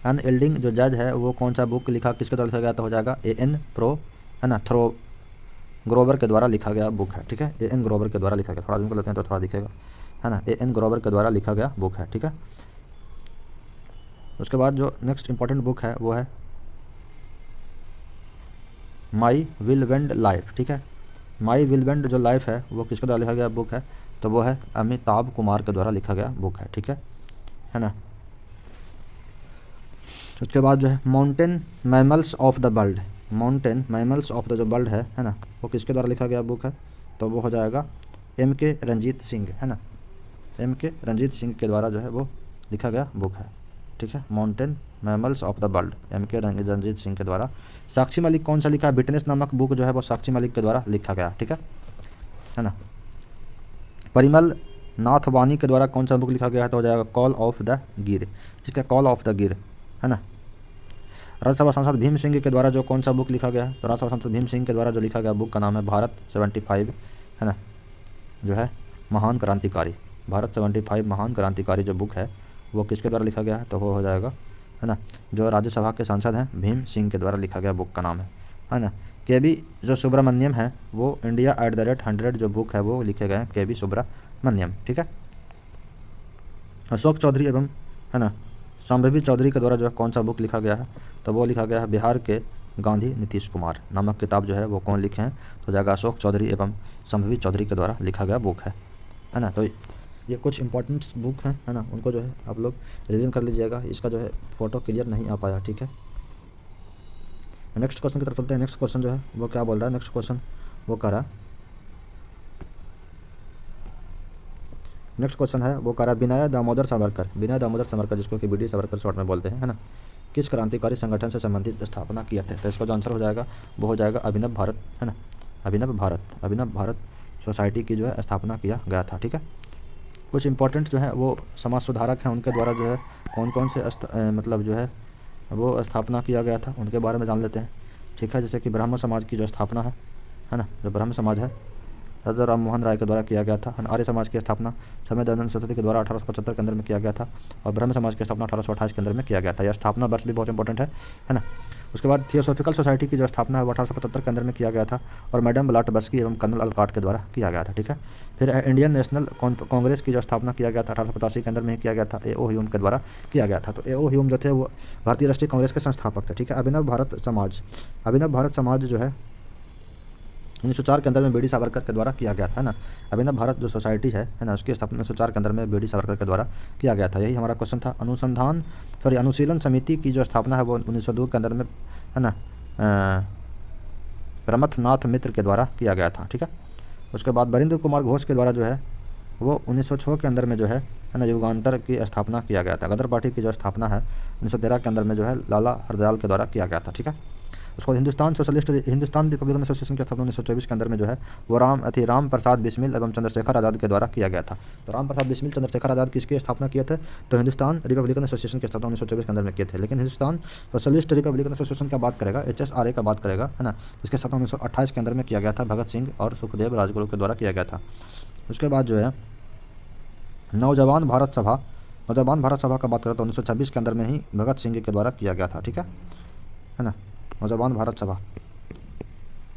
अनएल्डिंग जो जज है वो कौन सा बुक लिखा किसके द्वारा लिखा गया, तो हो जाएगा A.N. प्रो है ना ग्रोवर के द्वारा लिखा गया बुक है, ठीक है। A.N. ग्रोवर के द्वारा लिखा गया, थोड़ा दिन को लेते हैं तो थोड़ा दिखेगा है ना। A.N. ग्रोवर के द्वारा लिखा गया बुक है, ठीक है। उसके बाद जो नेक्स्ट इंपॉर्टेंट बुक है वो है माई विलवेंड लाइफ, ठीक है। माई विलवेंड जो लाइफ है वो किसके द्वारा लिखा गया बुक है, तो वो है अमिताभ कुमार के द्वारा लिखा गया बुक है, ठीक है ना। उसके बाद जो है mountain mammals of the world, mountain mammals of the जो वर्ल्ड है ना वो किसके द्वारा लिखा गया बुक है, तो वो हो जाएगा M.K. रंजीत सिंह है ना। M.K. रंजीत सिंह के द्वारा जो है वो लिखा गया बुक है, ठीक है। Mountain mammals of the world M.K. Ranjit Singh के द्वारा। साक्षी मलिक कौन सा लिखा है, विटनेस नामक बुक जो है वो साक्षी मलिक के द्वारा लिखा गया, ठीक है ना। परिमल नाथ वानी के द्वारा कौन सा बुक लिखा गया है, तो हो जाएगा कॉल ऑफ द गिर, ठीक है। कॉल ऑफ द गिर है ना। राज्यसभा सांसद भीम सिंह के द्वारा जो कौन सा बुक लिखा गया है, तो राज्यसभा सांसद भीम सिंह के द्वारा जो लिखा गया बुक का नाम है भारत 75 है ना, जो है महान क्रांतिकारी। भारत 75 महान क्रांतिकारी जो बुक है वो किसके द्वारा लिखा गया है, तो वो हो जाएगा है ना जो राज्यसभा के सांसद हैं भीम सिंह के द्वारा लिखा गया बुक का नाम है ना। KB जो सुब्रमण्यम है वो इंडिया @ 100 जो बुक है वो लिखे गए हैं KB सुब्रमण्यम, ठीक है। अशोक चौधरी एवं है ना संभवी चौधरी के द्वारा जो है कौन सा बुक लिखा गया है, तो वो लिखा गया है बिहार के गांधी नीतीश कुमार नामक किताब जो है वो कौन लिखे हैं, तो जाएगा अशोक चौधरी एवं संभवी चौधरी के द्वारा लिखा गया बुक है ना। तो ये कुछ इंपॉर्टेंट बुक हैं, है ना, उनको जो है आप लोग रिवीजन कर लीजिएगा। इसका जो है फोटो क्लियर नहीं आ पाया, ठीक है। नेक्स्ट क्वेश्चन की तरफ चलते हैं। नेक्स्ट क्वेश्चन जो है वो क्या बोल रहा है, नेक्स्ट क्वेश्चन वो कह रहा है, नेक्स्ट क्वेश्चन है वो कह रहा है विनय दामोदर सावरकर जिसको कि वीडी सावरकर शॉर्ट में बोलते हैं, है ना, किस क्रांतिकारी संगठन से संबंधित स्थापना किया था, तो इसका जो आंसर हो जाएगा वो हो जाएगा अभिनव भारत, है ना, अभिनव भारत सोसाइटी की जो है स्थापना किया गया था, ठीक है। कुछ इंपॉर्टेंट जो है वो समाज सुधारक हैं, उनके द्वारा जो है कौन कौन से मतलब जो है वो स्थापना किया गया था उनके बारे में जान लेते हैं, ठीक है। जैसे कि ब्राह्मण समाज की जो स्थापना है ना, जो ब्राह्मण समाज है राजा राम मोहन राय के द्वारा किया गया था। आर्य समाज की स्थापना समय दयानंद सरस्वती के द्वारा 1875 के अंदर में किया गया था, और ब्रह्म समाज की स्थापना 1828 के अंदर में किया गया था। यह स्थापना वर्ष भी बहुत इंपॉर्टेंट है ना। उसके बाद थियोसॉफिकल सोसाइटी की जो स्थापना है वो 1875 के अंदर में किया गया था, और मैडम ब्लाटबस्की एवं कर्नल अलकाट के द्वारा किया गया था, ठीक है। फिर इंडियन नेशनल कांग्रेस की जो स्थापना किया गया था 1885 के अंदर में ही किया गया था, ए.ओ. ह्यूम के द्वारा किया गया था। तो ए.ओ. ह्यूम जो थे वो भारतीय राष्ट्रीय कांग्रेस के संस्थापक थे, ठीक है। अभिनव भारत समाज जो है 1904 के अंदर में बी डी सावरकर के द्वारा किया गया था, है ना। अभिनव भारत जो सोसाइटी है ना, उसकी स्थापना 1904 के अंदर में बी डी सावरकर के द्वारा किया गया था। यही हमारा क्वेश्चन था। अनुशीलन समिति की जो स्थापना है वो 1902 के अंदर में, है ना, प्रमथनाथ मित्र के द्वारा किया गया था, ठीक है। उसके बाद बरिंद्र कुमार घोष के द्वारा जो है वो 1906 के अंदर में जो है ना युगांतर की स्थापना किया गया था। गदर पार्टी की जो स्थापना है 1913 के अंदर में जो है लाला हरदयाल के द्वारा किया गया था, ठीक है। उसको हिंदुस्तान रिपब्लिकन एसोसिएशन की स्थापना 1924 के अंदर में जो है वो राम प्रसाद बिस्मिल एवं चंद्रशेखर आज़ाद के द्वारा किया गया था। तो राम प्रसाद बिस्मिल चंद्रशेखर आज़ाद किसकी स्थापना किए थे, तो हिंदुस्तान रिपब्लिकन एसोसिएशन की स्थापना 1924 के अंदर में किए थे। लेकिन हिंदुस्तान सोशलिस्ट रिपब्लिकन एसोसिएशन का बात करेगा, HSRA का बात करेगा, है ना, इसकी स्थापना 1928 के अंदर में किया गया था। भगत सिंह और सुखदेव राजगुरु के द्वारा किया गया था। उसके बाद जो है नौजवान भारत सभा का बात करें तो 1926 के अंदर में ही भगत सिंह के द्वारा किया गया था, ठीक है ना, नौजवान भारत सभा।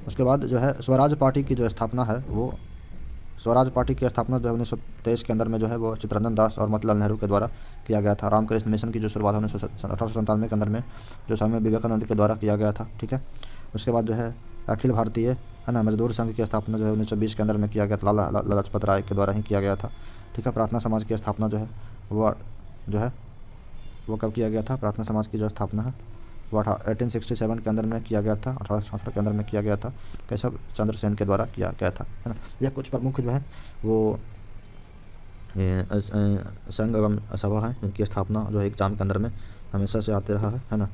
उसके बाद जो है स्वराज पार्टी की जो स्थापना है वो स्वराज पार्टी की स्थापना जो है 1923 के अंदर में जो है वो चित्तरंजन दास और मोतीलाल नेहरू के द्वारा किया गया था। रामकृष्ण मिशन की जो शुरुआत 1897 के अंदर में जो स्वामी विवेकानंद के द्वारा किया गया था, ठीक है। उसके बाद जो है अखिल भारतीय, है ना, मजदूर संघ की स्थापना जो है 1920 के अंदर में किया गया था, लाला लाजपत राय के द्वारा ही किया गया था, ठीक है। प्रार्थना समाज की स्थापना जो है वो कब किया गया था, प्रार्थना समाज की जो स्थापना है वो 1867 के अंदर में किया गया था, 1866 के अंदर में किया गया था, केशव चंद्र सेन के द्वारा किया गया था, है ना। यह कुछ प्रमुख जो है वो संघ एवं सभा है, इनकी स्थापना जो है एग्जाम के अंदर में हमेशा से आते रहा है ना,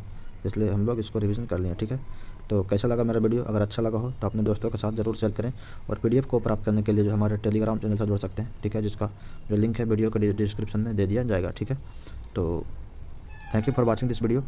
इसलिए हम लोग इसको रिवीजन कर लिए, ठीक है। तो कैसा लगा मेरा वीडियो, अगर अच्छा लगा हो तो अपने दोस्तों के साथ ज़रूर शेयर करें, और PDF को प्राप्त करने के लिए जो हमारे टेलीग्राम चैनल से जुड़ सकते हैं, ठीक है, जिसका जो लिंक है वीडियो के डिस्क्रिप्शन में दे दिया जाएगा, ठीक है। तो thank you for watching this video.